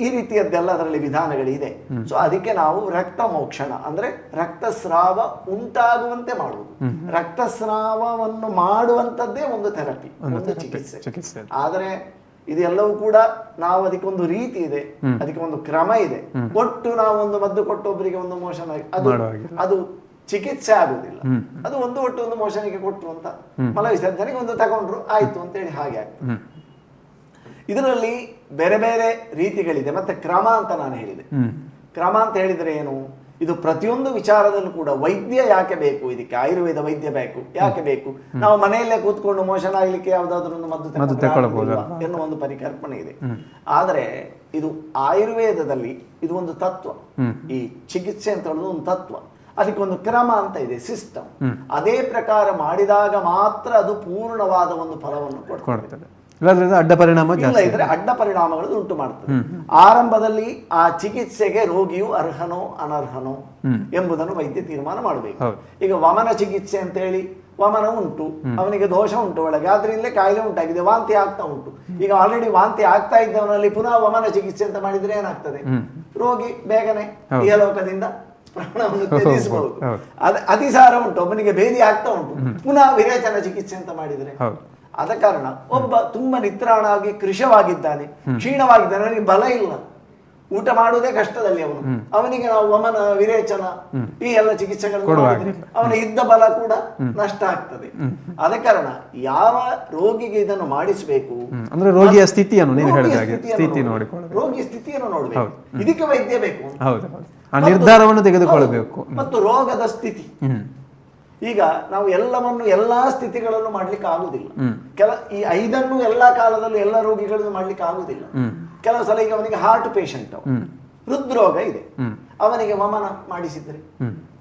ಈ ರೀತಿಯದ್ದೆಲ್ಲ ಅದರಲ್ಲಿ ವಿಧಾನಗಳಿದೆ. ಸೊ ಅದಕ್ಕೆ ನಾವು ರಕ್ತ ಮೋಕ್ಷಣ ಅಂದ್ರೆ ರಕ್ತಸ್ರಾವ ಉಂಟಾಗುವಂತೆ ಮಾಡುವುದು. ರಕ್ತಸ್ರಾವವನ್ನು ಮಾಡುವಂತದ್ದೇ ಒಂದು ಥೆರಪಿ, ಒಂದು ಚಿಕಿತ್ಸೆ. ಆದರೆ ಇದೆಲ್ಲವೂ ಕೂಡ ನಾವು ಅದಕ್ಕೊಂದು ರೀತಿ ಇದೆ, ಅದಕ್ಕೆ ಒಂದು ಕ್ರಮ ಇದೆ. ಒಟ್ಟು ನಾವು ಒಂದು ಮದ್ದು ಕೊಟ್ಟು ಒಬ್ಬರಿಗೆ ಒಂದು ಮೋಷನ್ ಅದು ಚಿಕಿತ್ಸೆ ಆಗುದಿಲ್ಲ. ಅದು ಒಂದು ಮೋಷನಿಗೆ ಕೊಟ್ಟರು ಅಂತ, ಮಲ ವಿಸರ್ಜನೆಗೆ ಒಂದು ತಗೊಂಡ್ರು ಆಯ್ತು ಅಂತೇಳಿ ಹಾಗೆ ಆಗ್ತದೆ. ಇದರಲ್ಲಿ ಬೇರೆ ಬೇರೆ ರೀತಿಗಳಿದೆ. ಮತ್ತೆ ಕ್ರಮ ಅಂತ ನಾನು ಹೇಳಿದೆ. ಕ್ರಮ ಅಂತ ಹೇಳಿದ್ರೆ ಏನು? ಇದು ಪ್ರತಿಯೊಂದು ವಿಚಾರದಲ್ಲೂ ಕೂಡ ವೈದ್ಯ ಯಾಕೆ ಬೇಕು, ಇದಕ್ಕೆ ಆಯುರ್ವೇದ ವೈದ್ಯ ಬೇಕು. ಯಾಕೆ ಬೇಕು? ನಾವು ಮನೆಯಲ್ಲೇ ಕೂತ್ಕೊಂಡು ಮೋಷನ್ ಆಗ್ಲಿಕ್ಕೆ ಯಾವ್ದಾದ್ರು ಒಂದು ಮದ್ದು ತಗೊಳ್ಳಬಹುದು ಎನ್ನುವ ಒಂದು ಪರಿಕಲ್ಪನೆ ಇದೆ. ಆದರೆ ಇದು ಆಯುರ್ವೇದದಲ್ಲಿ ಇದು ಒಂದು ತತ್ವ. ಈ ಚಿಕಿತ್ಸೆ ಅಂತ ಹೇಳೋದು ಒಂದು ತತ್ವ. ಅದಕ್ಕೊಂದು ಕ್ರಮ ಅಂತ ಇದೆ, ಸಿಸ್ಟಮ್. ಅದೇ ಪ್ರಕಾರ ಮಾಡಿದಾಗ ಮಾತ್ರ ಅದು ಪೂರ್ಣವಾದ ಒಂದು ಫಲವನ್ನು ಕೊಡ್ತದೆ. ಅಡ್ಡ ಪರಿಣಾಮ ಇಲ್ಲ ಇದ್ರೆ ಅಡ್ಡ ಪರಿಣಾಮಗಳು ಉಂಟು ಮಾಡ್ತದೆ. ಆರಂಭದಲ್ಲಿ ಆ ಚಿಕಿತ್ಸೆಗೆ ರೋಗಿಯು ಅರ್ಹನೋ ಅನರ್ಹನೋ ಎಂಬುದನ್ನು ವೈದ್ಯ ತೀರ್ಮಾನ ಮಾಡಬೇಕು. ಈಗ ವಮನ ಚಿಕಿತ್ಸೆ ಅಂತ ಹೇಳಿ ವಮನ ಉಂಟು, ಅವನಿಗೆ ದೋಷ ಉಂಟು ಒಳಗೆ, ಆದ್ರಿಂದಲೇ ಕಾಯಿಲೆ ಉಂಟಾಗಿದೆ, ವಾಂತಿ ಆಗ್ತಾ ಉಂಟು. ಈಗ ಆಲ್ರೆಡಿ ವಾಂತಿ ಆಗ್ತಾ ಇದ್ದವನಲ್ಲಿ ಪುನಃ ವಮನ ಚಿಕಿತ್ಸೆ ಅಂತ ಮಾಡಿದ್ರೆ ಏನಾಗ್ತದೆ? ರೋಗಿ ಬೇಗನೆ ಇಹಲೋಕದಿಂದ ಪ್ರಾಣವನ್ನು ತ್ಯಜಿಸಬಹುದು. ಅತಿಸಾರ ಉಂಟು, ಒಬ್ಬನಿಗೆ ಭೇದಿ ಆಗ್ತಾ ಉಂಟು, ಪುನಃ ವಿರೇಚನ ಚಿಕಿತ್ಸೆ ಅಂತ ಮಾಡಿದ್ರೆ. ಆದ ಕಾರಣ ಒಬ್ಬ ತುಂಬಾ ನಿತ್ರಾಣಾಗಿ ಕೃಶವಾಗಿದ್ದಾನೆ, ಕ್ಷೀಣವಾಗಿದ್ದಾನೆ, ಅವನಿಗೆ ಬಲ ಇಲ್ಲ, ಊಟ ಮಾಡುವುದೇ ಕಷ್ಟದಲ್ಲಿ ಅವನಿಗೆ ನಾವು ವಮನ ವಿರೇಚನ ಈ ಎಲ್ಲ ಚಿಕಿತ್ಸೆಗಳನ್ನು ಮಾಡಿದ್ರೆ ಅವನ ಇದ್ದ ಬಲ ಕೂಡ ನಷ್ಟ ಆಗ್ತದೆ. ಆದ ಕಾರಣ ಯಾವ ರೋಗಿಗೆ ಇದನ್ನು ಮಾಡಿಸಬೇಕು ಅಂದ್ರೆ ರೋಗಿಯ ಸ್ಥಿತಿಯನ್ನು ರೋಗಿಯ ಸ್ಥಿತಿಯನ್ನು ನೋಡ್ಬೇಕು. ಇದಕ್ಕೆ ವೈದ್ಯ ಬೇಕು, ನಿರ್ಧಾರವನ್ನು ತೆಗೆದುಕೊಳ್ಳಬೇಕು. ಮತ್ತು ರೋಗದ ಸ್ಥಿತಿ. ಈಗ ನಾವು ಎಲ್ಲಾ ಸ್ಥಿತಿಗಳನ್ನು ಮಾಡ್ಲಿಕ್ಕೆ ಆಗುದಿಲ್ಲ. ಈ 5 ಎಲ್ಲಾ ಕಾಲದಲ್ಲಿ ಎಲ್ಲ ರೋಗಿಗಳನ್ನು ಮಾಡ್ಲಿಕ್ಕೆ ಆಗುದಿಲ್ಲ. ಕೆಲವು ಸಲ ಈಗ ಅವನಿಗೆ ಹಾರ್ಟ್ ಪೇಷಂಟ್, ಹೃದ್ರೋಗ ಇದೆ, ಅವನಿಗೆ ವಮನ ಮಾಡಿಸಿದ್ರೆ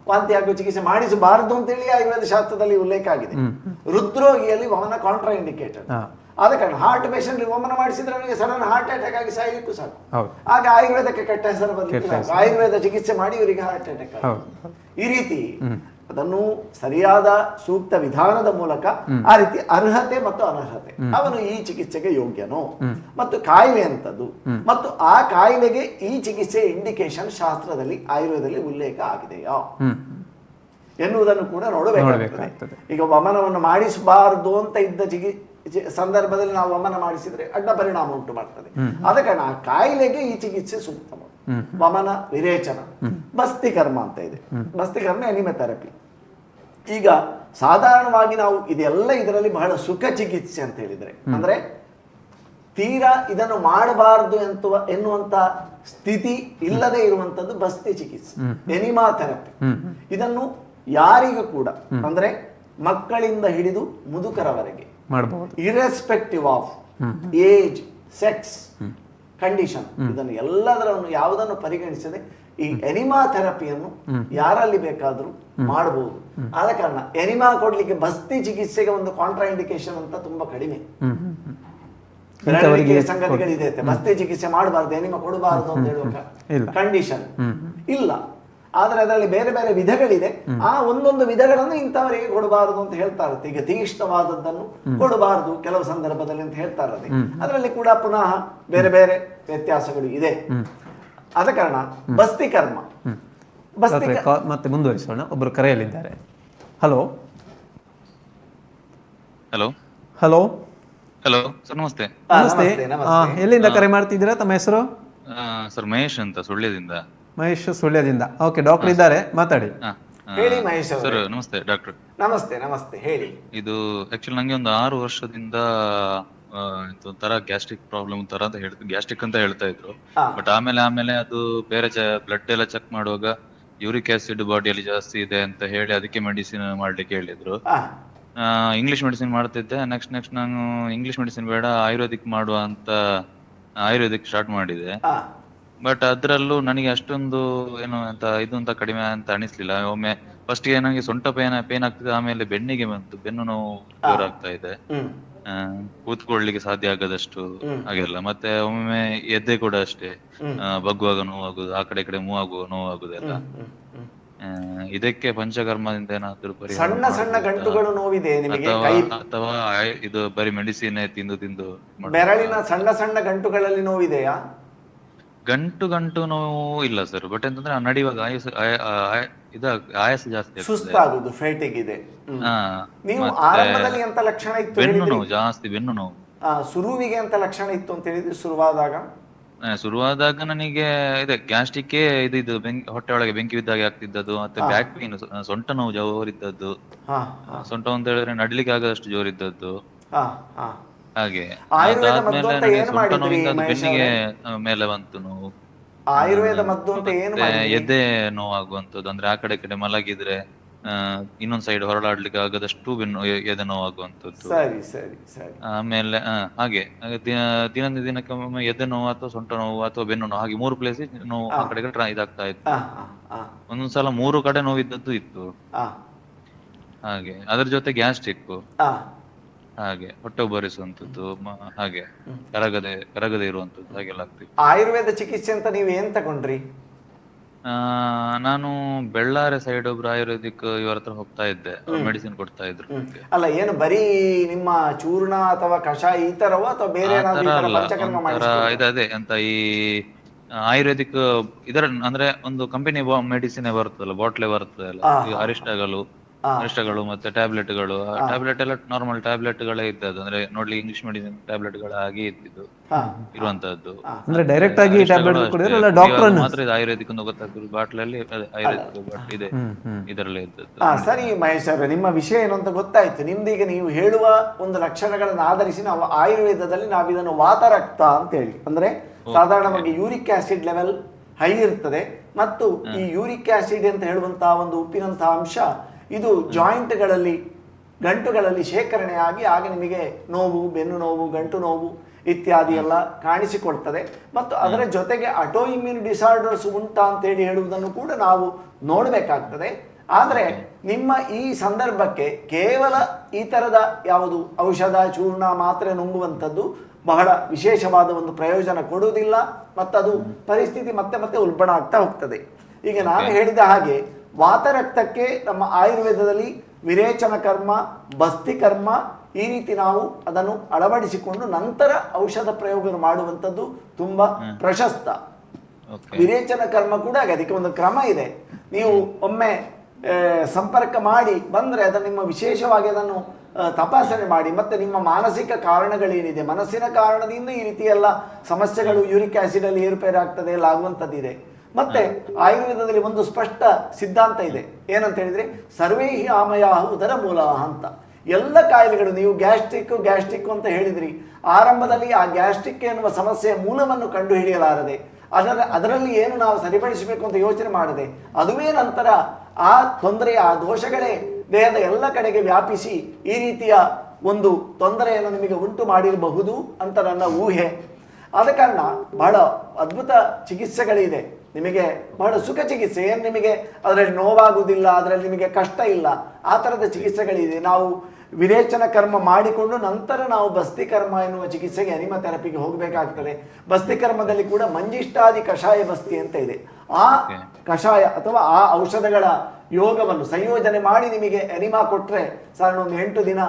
ವಾಂತಿ ಆಗುವ ಚಿಕಿತ್ಸೆ ಮಾಡಿಸಬಾರದು ಅಂತೇಳಿ ಆಯುರ್ವೇದ ಶಾಸ್ತ್ರದಲ್ಲಿ ಉಲ್ಲೇಖ ಆಗಿದೆ. ಹೃದ್ರೋಗಿಯಲ್ಲಿ ವಮನ ಕಾಂಟ್ರಾ ಇಂಡಿಕೇಟೆಡ್. ಆದ ಕಾರಣ ಹಾರ್ಟ್ ಪೇಷಂಟ್ ವಮನ ಮಾಡಿಸಿದ್ರೆ ಅವನಿಗೆ ಸಡನ್ ಹಾರ್ಟ್ ಅಟ್ಯಾಕ್ ಆಗಿ ಸಾಯಲಿಕ್ಕೂ ಸಾಕು. ಆಗ ಆಯುರ್ವೇದಕ್ಕೆ ಕೆಟ್ಟ ಹೆಸರು ಬರಲಿಕ್ಕೆ ಸಾಕು. ಆಯುರ್ವೇದ ಚಿಕಿತ್ಸೆ ಮಾಡಿ ಇವರಿಗೆ ಹಾರ್ಟ್ ಅಟ್ಯಾಕ್ ಆಗುತ್ತೆ. ಈ ರೀತಿ ಅದನ್ನು ಸರಿಯಾದ ಸೂಕ್ತ ವಿಧಾನದ ಮೂಲಕ ಆ ರೀತಿ ಅರ್ಹತೆ ಮತ್ತು ಅನರ್ಹತೆ, ಅವನು ಈ ಚಿಕಿತ್ಸೆಗೆ ಯೋಗ್ಯನೋ ಮತ್ತು ಕಾಯಿಲೆ ಅಂತದ್ದು ಮತ್ತು ಆ ಕಾಯಿಲೆಗೆ ಈ ಚಿಕಿತ್ಸೆ ಇಂಡಿಕೇಶನ್ ಶಾಸ್ತ್ರದಲ್ಲಿ ಆಯುರ್ವೇದದಲ್ಲಿ ಉಲ್ಲೇಖ ಆಗಿದೆಯಾ ಎನ್ನುವುದನ್ನು ಕೂಡ ನೋಡಬೇಕಾಗ್ತದೆ. ಈಗ ವಮನವನ್ನು ಮಾಡಿಸಬಾರದು ಅಂತ ಇದ್ದ ಸಂದರ್ಭದಲ್ಲಿ ನಾವು ವಮನ ಮಾಡಿಸಿದ್ರೆ ಅಡ್ಡ ಪರಿಣಾಮ ಉಂಟು ಮಾಡ್ತದೆ. ಆದ ಕಾರಣ ಆ ಕಾಯಿಲೆಗೆ ಈ ಚಿಕಿತ್ಸೆ ಸೂಕ್ತ. ವಮನ ವಿರೇಚನ, ಬಸ್ತಿ ಕರ್ಮ ಅಂತ ಇದೆ. ಬಸ್ತಿ ಕರ್ಮ ಎನಿಮೆಥೆರಪಿ. ಈಗ ಸಾಧಾರಣವಾಗಿ ನಾವು ಇದರಲ್ಲಿ ಬಹಳ ಸುಖ ಚಿಕಿತ್ಸೆ ಅಂತ ಹೇಳಿದ್ರೆ, ಅಂದ್ರೆ ತೀರಾ ಇದನ್ನು ಮಾಡಬಾರದು ಎನ್ನುವಂತ ಸ್ಥಿತಿ ಇಲ್ಲದೆ ಇರುವಂತದ್ದು ಬಸ್ತಿ ಚಿಕಿತ್ಸೆ, ಎನಿಮಾ ಥೆರಪಿ. ಇದನ್ನು ಯಾರಿಗೂ ಕೂಡ ಅಂದ್ರೆ ಮಕ್ಕಳಿಂದ ಹಿಡಿದು ಮುದುಕರವರೆಗೆ ಮಾಡಬಹುದು, irrespective of age, sex, condition, ಇದನ್ನು ಎಲ್ಲದರನ್ನು ಯಾವುದನ್ನು ಪರಿಗಣಿಸದೆ ಈ ಎನಿಮಾ ಥೆರಪಿಯನ್ನು ಯಾರಲ್ಲಿ ಬೇಕಾದ್ರೂ ಮಾಡಬಹುದು. ಆದ ಕಾರಣ ಎನಿಮಾ ಕೊಡ್ಲಿಕ್ಕೆ ಬಸ್ತಿ ಚಿಕಿತ್ಸೆಗೆ ಒಂದು ಕಾಂಟ್ರಾ ಇಂಡಿಕೇಶನ್ ಅಂತ ತುಂಬಾ ಕಡಿಮೆ ಸಂಗತಿಗಳಿದೆ. ಬಸ್ತಿ ಚಿಕಿತ್ಸೆ ಮಾಡಬಾರ್ದು, ಎನಿಮಾ ಕೊಡಬಾರದು ಅಂತ ಹೇಳುವ ಕಂಡೀಷನ್ ಇಲ್ಲ. ಆದ್ರೆ ಅದರಲ್ಲಿ ಬೇರೆ ಬೇರೆ ವಿಧಗಳಿದೆ. ಆ ಒಂದೊಂದು ವಿಧಗಳನ್ನು ಇಂಥವರಿಗೆ ಕೊಡಬಾರದು ಅಂತ ಹೇಳ್ತಾ ಇರುತ್ತೆ. ಈಗ ತೀಕ್ಷ್ಣವಾದದ್ದನ್ನು ಕೊಡಬಾರದು ಕೆಲವು ಸಂದರ್ಭದಲ್ಲಿ ಅಂತ ಹೇಳ್ತಾ ಇರುತ್ತೆ. ಅದರಲ್ಲಿ ಕೂಡ ಪುನಃ ಬೇರೆ ಬೇರೆ ವ್ಯತ್ಯಾಸಗಳು ಇದೆ. ಆದ ಕಾರಣ ಬಸ್ತಿ ಕರ್ಮ ಮತ್ತೆ ಮುಂದುವರಿಸೋಣ. ಒಬ್ಬರು ಕರೆಯಲ್ಲಿದ್ದಾರೆ. Hello hello hello hello sir, ನಮಸ್ತೆ. ನಮಸ್ತೆ. ಎಲ್ಲಿಂದ ಕರೆ ಮಾಡ್ತಿದ್ದೀರಾ? ತಮ್ಮ ಹೆಸರು? ಸರ್ ಮಹೇಶ್ ಅಂತ, ಸುಳ್ಯದಿಂದ. ಮಹೇಶ್ ಸುಳ್ಯದಿಂದ. ಓಕೆ, ಡಾಕ್ಟರ್ ಇದ್ದಾರೆ, ಮಾತಾಡಿ. ಹೇಳಿ ಮಹೇಶ್ ಸರ್ ನಮಸ್ತೆ ಡಾಕ್ಟರ್. ನಮಸ್ತೆ ನಮಸ್ತೆ, ಹೇಳಿ. ಇದು ಆಕ್ಚುಲಿ ನಂಗೆ ಒಂದು 6 ವರ್ಷದಿಂದ ಒಂಥರ ಗ್ಯಾಸ್ಟ್ರಿಕ್ ಪ್ರಾಬ್ಲಮ್ ತರ ಅಂತ ಗ್ಯಾಸ್ಟ್ರಿಕ್ ಅಂತ ಹೇಳ್ತಾ ಇದ್ರು. ಬಟ್ ಆಮೇಲೆ ಅದು ಬೇರೆ ಬ್ಲಡ್ ಎಲ್ಲ ಚೆಕ್ ಮಾಡುವಾಗ ಯೂರಿಕ್ ಆಸಿಡ್ ಬಾಡಿಯಲ್ಲಿ ಜಾಸ್ತಿ ಇದೆ ಅಂತ ಹೇಳಿ ಅದಕ್ಕೆ ಮೆಡಿಸಿನ್ ಮಾಡ್ಲಿಕ್ಕೆ ಹೇಳಿದ್ರು. ಇಂಗ್ಲಿಷ್ ಮೆಡಿಸಿನ್ ಮಾಡ್ತಿದ್ದೆ. ನೆಕ್ಸ್ಟ್ ನಾನು ಇಂಗ್ಲಿಷ್ ಮೆಡಿಸಿನ್ ಬೇಡ ಆಯುರ್ವೇದಿಕ್ ಮಾಡುವ ಅಂತ ಆಯುರ್ವೇದಿಕ್ ಸ್ಟಾರ್ಟ್ ಮಾಡಿದೆ. ಬಟ್ ಅದ್ರಲ್ಲೂ ನನಗೆ ಅಷ್ಟೊಂದು ಏನು ಇದು ಅಂತ ಕಡಿಮೆ ಅಂತ ಅನಿಸ್ಲಿಲ್ಲ. ಒಮ್ಮೆ ಫಸ್ಟ್ ಗೆ ನನಗೆ ಸೊಂಟ ಪೇನ್ ಆಗ್ತಿದೆ, ಆಮೇಲೆ ಬೆನ್ನಿಗೆ ಬಂತು, ಬೆನ್ನು ನೋವು ಜೋರ್ ಆಗ್ತಾ ಇದೆ, ಕೂತ್ಕೊಳ್ಳಿಕ್ಕೆ ಸಾಧ್ಯ ಆಗದಷ್ಟು ಹಾಗೆಲ್ಲ. ಮತ್ತೆ ಒಮ್ಮೆ ಎದೆ ಕೂಡ ಅಷ್ಟೇ, ಬಗ್ಗುವಾಗ ನೋವಾಗುದು, ಆ ಕಡೆ ಮೂವ್ ಆಗುವ ನೋವಾಗುದೆಲ್ಲ. ಇದಕ್ಕೆ ಪಂಚಕರ್ಮದಿಂದ ಏನಾದ್ರು ಸಣ್ಣ ಸಣ್ಣ ಗಂಟುಗಳು ನೋವಿದೆ ನಿಮಗೆ, ಅಥವಾ ಇದು ಬರೀ ಮೆಡಿಸಿನ್ ತಿಂದು ಬೆರಳಿನ ಸಣ್ಣ ಸಣ್ಣ ಗಂಟುಗಳಲ್ಲಿ ನೋವಿದೆಯಾ? ಗಂಟು ನೋವು ಇಲ್ಲ ಸರ್. ಬಟ್ ಅಂತಂದ್ರೆ ನಡೆಯುವಾಗ ಆಯಾಸ ಜಾಸ್ತಿ, ಸುಸ್ತಾಗುದು, ಫೇಟಿಗ್ ಇದೆ. ನೀವು ಆರಂಭದಲ್ಲಿ ಅಂತ ಲಕ್ಷಣ ಇತ್ತು? ಬೆನ್ನು ನೋವು ಜಾಸ್ತಿ, ಬೆನ್ನು ನೋವು. ಶುರುವಿಗೆ ಅಂತ ಲಕ್ಷಣ ಇತ್ತು ಅಂತ ಹೇಳಿದ್ರೆ ಶುರುವಾದಾಗ ನನಗೆ ಇದೆ ಗ್ಯಾಸ್ಟ್ರಿಕ್, ಇದು ಹೊಟ್ಟೆ ಒಳಗೆ ಬೆಂಕಿ ಬಿದ್ದಾಗೆ ಆಗ್ತಿದ್ದದ್ದು. ಮತ್ತೆ ಬ್ಯಾಕ್ ಪೇನ್, ಸೊಂಟ ನೋವು ಜೋರಿದ್ದದ್ದು. ಸೊಂಟ ಅಂತ ಹೇಳಿದ್ರೆ ನಡ್ಲಿಕ್ಕೆ ಆಗದಷ್ಟು ಜೋರಿದ್ದದ್ದು. ಹಾಗೆ ಸೊಂಟ ನೋವಿಂದ ಬೆನ್ನಿಗೆ ಮೇಲೆ ಬಂತು ನೋವು. ಆಯುರ್ವೇದ ಮದ್ದು ಅಂತ ಏನು ಎದೆ ನೋವಾಗುವಂತದ್ದು, ಅಂದ್ರೆ ಆ ಕಡೆ ಮಲಗಿದ್ರೆ ಇನ್ನೊಂದ್ ಸೈಡ್ ಹೊರಡಾಡ್ಲಿಕ್ಕೆ ಆಗದಷ್ಟು ಬೆನ್ನು ಎದೆ ನೋವಾಗುವಂತದ್ದು. ಆಮೇಲೆ ಹಾಗೆ ದಿನಕ್ಕೆ ಒಮ್ಮೆ ಎದೆ ನೋವು ಅಥವಾ ಸೊಂಟ ನೋವು ಅಥವಾ ಬೆನ್ನು ನೋವು, ಹಾಗೆ 3 ಪ್ಲೇಸ್ ನೋವು ಆ ಕಡೆ ಇದಾಗ್ತಾ ಇತ್ತು. ಒಂದೊಂದ್ಸಲ 3 ಕಡೆ ನೋವಿದ್ದದ್ದು ಇತ್ತು. ಹಾಗೆ ಅದ್ರ ಜೊತೆ ಗ್ಯಾಸ್ಟ್ರಿಕ್, ಹಾಗೆ ಹೊಟ್ಟೆ ಉಬ್ಬರಿಸುವಂತದ್ದು, ಹಾಗೆ ಕರಗದೆ ಇರುವಂತದ್ದು, ಹಾಗೆಲ್ಲ ಆಗ್ತಿತ್ತು. ಆಯುರ್ವೇದ ಚಿಕಿತ್ಸೆ ಅಂತ ನೀವು ಏನ್ ತಗೊಂಡ್ರಿ? ನಾನು ಬೆಳ್ಳಾರೆ ಸೈಡ್ ಒಬ್ರು ಆಯುರ್ವೇದಿಕ್ ಇವರ ಹತ್ರ ಹೋಗ್ತಾ ಇದ್ದೆ, ಮೆಡಿಸಿನ್ ಕೊಡ್ತಾ ಇದ್ರು. ಅಲ್ಲ, ಏನು ಬರೀ ನಿಮ್ಮ ಚೂರ್ಣ ಅಥವಾ ಕಷಾಯ ಈ ತರವ ಅಥವಾ ಬೇರೆ ಅದೇ ಅಂತ ಈ ಆಯುರ್ವೇದಿಕ್ ಇದರ ಅಂದ್ರೆ ಒಂದು ಕಂಪನಿ ಮೆಡಿಸಿನ್ ಬರ್ತದಲ್ಲ, ಬಾಟ್ಲೆ ಬರ್ತದಲ್ಲ, ಅರಿಷ್ಟಗಳು ಮತ್ತೆ ಟ್ಯಾಬ್ಲೆಟ್ಗಳು. ಟ್ಯಾಬ್ಲೆಟ್ ಎಲ್ಲ ನಾರ್ಮಲ್ ಟ್ಯಾಬ್ಲೆಟ್ಗಳೇ ಇದ್ದದ್ದು, ಅಂದ್ರೆ ನೋಡ್ಲಿ ಇಂಗ್ಲಿಷ್ ಮೆಡಿಸಿನ್ ಟ್ಯಾಬ್ಲೆಟ್ಗಳ ಹಾಗೆ ಇದ್ದಿದ್ದು ಇರುವಂತದ್ದು. ಅಂದ್ರೆ ಡೈರೆಕ್ಟ್ ಆಗಿ ಟ್ಯಾಬ್ಲೆಟ್ ಕೊಡಿರಲ್ಲ, ಡಾಕ್ಟರ್ ಮಾತ್ರ ಇದು ಆಯುರ್ವೇದಿಕ್ ಅಂತ ಗೊತ್ತಾಗ್ತದೆ. ಬಾಟ್ಲಲ್ಲಿ ಆಯುರ್ವೇದಿಕ್ ಇದೆ, ಇದರಲ್ಲೇ ಇದ್ದದ್ದು. ಸರಿ ಮಹೇಶ್ ಅವರೇ, ನಿಮ್ಮ ವಿಷಯ ಏನು ಅಂತ ಗೊತ್ತಾಯ್ತು. ನಿಮ್ದೀಗ ನೀವು ಹೇಳುವ ಒಂದು ಲಕ್ಷಣಗಳನ್ನು ಆಧರಿಸಿ ನಾವು ಆಯುರ್ವೇದದಲ್ಲಿ ನಾವು ಇದನ್ನು ವಾತರಕ್ತ ಅಂತ ಹೇಳಿ, ಅಂದ್ರೆ ಸಾಧಾರಣವಾಗಿ ಯೂರಿಕ್ ಆಸಿಡ್ ಲೆವೆಲ್ ಹೈ ಇರ್ತದೆ ಮತ್ತು ಈ ಯೂರಿಕ್ ಆಸಿಡ್ ಅಂತ ಹೇಳುವಂತಹ ಒಂದು ಉಪ್ಪಿನಂತಹ ಅಂಶ ಇದು ಜಾಯಿಂಟ್ಗಳಲ್ಲಿ, ಗಂಟುಗಳಲ್ಲಿ ಶೇಖರಣೆಯಾಗಿ ಆಗ ನಿಮಗೆ ನೋವು, ಬೆನ್ನು ನೋವು, ಗಂಟು ನೋವು ಇತ್ಯಾದಿ ಎಲ್ಲ ಕಾಣಿಸಿಕೊಳ್ತದೆ. ಮತ್ತು ಅದರ ಜೊತೆಗೆ ಅಟೋ ಇಮ್ಯೂನ್ ಡಿಸಾರ್ಡರ್ಸ್ ಉಂಟಾ ಅಂತೇಳಿ ಹೇಳುವುದನ್ನು ಕೂಡ ನಾವು ನೋಡಬೇಕಾಗ್ತದೆ. ಆದರೆ ನಿಮ್ಮ ಈ ಸಂದರ್ಭಕ್ಕೆ ಕೇವಲ ಈ ಥರದ ಯಾವುದು ಔಷಧ, ಚೂರ್ಣ, ಮಾತ್ರೆ ನುಂಗುವಂಥದ್ದು ಬಹಳ ವಿಶೇಷವಾದ ಒಂದು ಪ್ರಯೋಜನ ಕೊಡುವುದಿಲ್ಲ, ಮತ್ತದು ಪರಿಸ್ಥಿತಿ ಮತ್ತೆ ಉಲ್ಬಣ ಆಗ್ತಾ ಹೋಗ್ತದೆ. ಈಗ ನಾನು ಹೇಳಿದ ಹಾಗೆ ವಾತರಕ್ತಕ್ಕೆ ನಮ್ಮ ಆಯುರ್ವೇದದಲ್ಲಿ ವಿರೇಚನ ಕರ್ಮ, ಬಸ್ತಿ ಕರ್ಮ, ಈ ರೀತಿ ನಾವು ಅದನ್ನು ಅಳವಡಿಸಿಕೊಂಡು ನಂತರ ಔಷಧ ಪ್ರಯೋಗ ಮಾಡುವಂಥದ್ದು ತುಂಬಾ ಪ್ರಶಸ್ತ. ವಿರೇಚನ ಕರ್ಮ ಕೂಡ ಹಾಗೆ, ಅದಕ್ಕೆ ಒಂದು ಕ್ರಮ ಇದೆ. ನೀವು ಒಮ್ಮೆ ಸಂಪರ್ಕ ಮಾಡಿ ಬಂದ್ರೆ ಅದನ್ನು ನಿಮ್ಮ ವಿಶೇಷವಾಗಿ ಅದನ್ನು ತಪಾಸಣೆ ಮಾಡಿ, ಮತ್ತೆ ನಿಮ್ಮ ಮಾನಸಿಕ ಕಾರಣಗಳೇನಿದೆ, ಮನಸ್ಸಿನ ಕಾರಣದಿಂದ ಈ ರೀತಿ ಎಲ್ಲ ಸಮಸ್ಯೆಗಳು, ಯೂರಿಕ್ ಆಸಿಡ್ ಅಲ್ಲಿ ಏರುಪೇರು ಆಗ್ತದೆ ಎಲ್ಲ ಆಗುವಂಥದ್ದಿದೆ. ಮತ್ತೆ ಆಯುರ್ವೇದದಲ್ಲಿ ಒಂದು ಸ್ಪಷ್ಟ ಸಿದ್ಧಾಂತ ಇದೆ, ಏನಂತ ಹೇಳಿದ್ರೆ ಸರ್ವೇಹಿ ಆಮಯಾಹ ಉದರ ಮೂಲ ಅಂತ. ಎಲ್ಲ ಕಾಯಿಲೆಗಳು, ನೀವು ಗ್ಯಾಸ್ಟ್ರಿಕ್ ಅಂತ ಹೇಳಿದ್ರಿ, ಆರಂಭದಲ್ಲಿ ಆ ಗ್ಯಾಸ್ಟ್ರಿಕ್ ಎನ್ನುವ ಸಮಸ್ಯೆಯ ಮೂಲವನ್ನು ಕಂಡು ಹಿಡಿಯಲಾರದೆ ಅದರಲ್ಲಿ ಏನು ನಾವು ಸರಿಪಡಿಸಬೇಕು ಅಂತ ಯೋಚನೆ ಮಾಡದೆ, ಅದುವೇ ನಂತರ ಆ ತೊಂದರೆಯ ಆ ದೋಷಗಳೇ ದೇಹದ ಎಲ್ಲ ಕಡೆಗೆ ವ್ಯಾಪಿಸಿ ಈ ರೀತಿಯ ಒಂದು ತೊಂದರೆಯನ್ನು ನಿಮಗೆ ಉಂಟು ಮಾಡಿರಬಹುದು ಅಂತ ನನ್ನ ಊಹೆ. ಆದ ಕಾರಣ ಬಹಳ ಅದ್ಭುತ ಚಿಕಿತ್ಸೆಗಳಿದೆ, ನಿಮಗೆ ಬಹಳ ಸುಖ ಚಿಕಿತ್ಸೆ, ಏನು ನಿಮಗೆ ಅದರಲ್ಲಿ ನೋವಾಗುವುದಿಲ್ಲ, ಅದರಲ್ಲಿ ನಿಮಗೆ ಕಷ್ಟ ಇಲ್ಲ, ಆ ಥರದ ಚಿಕಿತ್ಸೆಗಳಿದೆ. ನಾವು ವಿರೇಚನ ಕರ್ಮ ಮಾಡಿಕೊಂಡು ನಂತರ ನಾವು ಬಸ್ತಿ ಕರ್ಮ ಎನ್ನುವ ಚಿಕಿತ್ಸೆಗೆ ಅನಿಮ ಥೆರಪಿಗೆ ಹೋಗಬೇಕಾಗ್ತದೆ. ಬಸ್ತಿ ಕರ್ಮದಲ್ಲಿ ಕೂಡ ಮಂಜಿಷ್ಟಾದಿ ಕಷಾಯ ಬಸ್ತಿ ಅಂತ ಇದೆ. ಆ ಕಷಾಯ ಅಥವಾ ಆ ಔಷಧಗಳ ಯೋಗವನ್ನು ಸಂಯೋಜನೆ ಮಾಡಿ ನಿಮಗೆ ಎನಿಮಾ ಕೊಟ್ಟರೆ ಸಾಧಾರಣ ಒಂದು 8 ದಿನ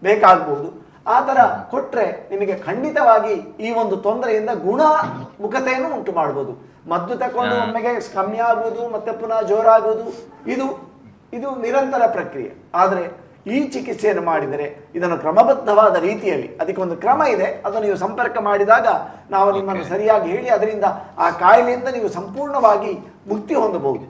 ಬೇಕಾಗ್ಬೋದು. ಆ ಥರ ಕೊಟ್ಟರೆ ನಿಮಗೆ ಖಂಡಿತವಾಗಿ ಈ ಒಂದು ತೊಂದರೆಯಿಂದ ಗುಣಮುಖತೆಯನ್ನು ಉಂಟು ಮಾಡ್ಬೋದು. ಮದ್ದು ತಕೊಂಡು ಒಮ್ಮೆಗೆ ಕಮ್ಮಿ ಆಗುವುದು ಮತ್ತೆ ಪುನಃ ಜೋರಾಗುವುದು ಇದು ನಿರಂತರ ಪ್ರಕ್ರಿಯೆ. ಆದರೆ ಈ ಚಿಕಿತ್ಸೆಯನ್ನು ಮಾಡಿದರೆ ಇದನ್ನು ಕ್ರಮಬದ್ಧವಾದ ರೀತಿಯಲ್ಲಿ, ಅದಕ್ಕೆ ಒಂದು ಕ್ರಮ ಇದೆ, ಅದನ್ನು ನೀವು ಸಂಪರ್ಕ ಮಾಡಿದಾಗ ನಾವು ನಿಮ್ಮನ್ನು ಸರಿಯಾಗಿ ಹೇಳಿ ಅದರಿಂದ ಆ ಕಾಯಿಲೆಯಿಂದ ನೀವು ಸಂಪೂರ್ಣವಾಗಿ ಮುಕ್ತಿ ಹೊಂದಬಹುದು.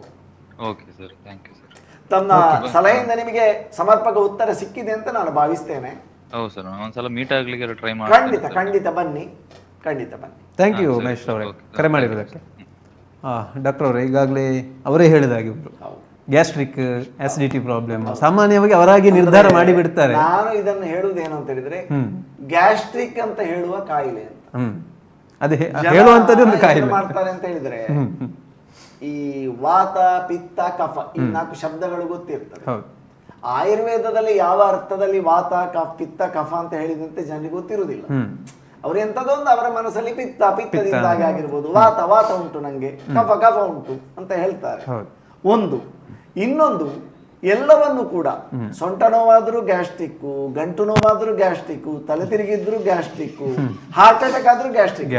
ತನ್ನ ಸಲಹೆಯಿಂದ ನಿಮಗೆ ಸಮರ್ಪಕ ಉತ್ತರ ಸಿಕ್ಕಿದೆ ಅಂತ ನಾನು ಭಾವಿಸ್ತೇನೆ. ಹೌದು ಸರ್, ಒಂದ್ಸಲ ಮೀಟ್ ಆಗ್ಲಿಕ್ಕೆ ಟ್ರೈ ಮಾಡಿ. ಖಂಡಿತ ಬನ್ನಿ. ಥ್ಯಾಂಕ್ ಯು ಮಹೇಶ್ ಅವರೇ ಕರೆ ಮಾಡಿರೋದಕ್ಕೆ. ಡಾಕ್ಟರ್ ಅವರೇ, ಈಗಾಗಲೇ ಅವರೇ ಹೇಳಿದಾಗೆ ಗ್ಯಾಸ್ಟ್ರಿಕ್ ಆಸಿಡಿಟಿ ಪ್ರಾಬ್ಲಮ್ ಸಾಮಾನ್ಯವಾಗಿ ಅವರಾಗಿ ನಿರ್ಧಾರ ಮಾಡಿ ಬಿಡ್ತಾರೆ. ನಾನು ಇದನ್ನು ಹೇಳುವುದೇನು ಅಂತ ಹೇಳಿದ್ರೆ, ಗ್ಯಾಸ್ಟ್ರಿಕ್ ಅಂತ ಹೇಳುವ ಕಾಯಿಲೆ ಅಂತ ಅದೇ ಹೇಳುವಂತದ್ದು ಒಂದು ಕಾಯಿಲೆ ಮಾಡ್ತಾರೆ ಅಂತ ಹೇಳಿದ್ರೆ, ಈ ವಾತ, ಪಿತ್ತ, ಕಫ ಈ 4 ಶಬ್ದಗಳು ಗೊತ್ತಿರ್ತದೆ. ಆಯುರ್ವೇದದಲ್ಲಿ ಯಾವ ಅರ್ಥದಲ್ಲಿ ವಾತ, ಪಿತ್ತ, ಕಫ ಅಂತ ಹೇಳಿದಂತೆ ಜನರಿಗೆ ಗೊತ್ತಿರುವುದಿಲ್ಲ. ಅವ್ರು ಎಂತದೊಂದು ಅವರ ಮನಸ್ಸಲ್ಲಿ ಪಿತ್ತದಿಂದಾಗಿ ಆಗಿರ್ಬೋದು, ವಾತ ಉಂಟು ನಂಗೆ, ಕಫ ಉಂಟು ಅಂತ ಹೇಳ್ತಾರೆ. ಒಂದು ಇನ್ನೊಂದು, ಎಲ್ಲವನ್ನು ಕೂಡ ಸೊಂಟ ನೋವಾದ್ರೂ ಗ್ಯಾಸ್ಟ್ರಿಕ್ಕು, ಗಂಟು ನೋವಾದ್ರೂ ಗ್ಯಾಸ್ಟ್ರಿಕ್ಕು, ತಲೆ ತಿರುಗಿದ್ರು ಗ್ಯಾಸ್ಟ್ರಿಕ್ಕು, ಹಾರ್ಟ್ ಅಟ್ಯಾಕ್ ಆದ್ರೂ ಗ್ಯಾಸ್ಟ್ರಿಕ್,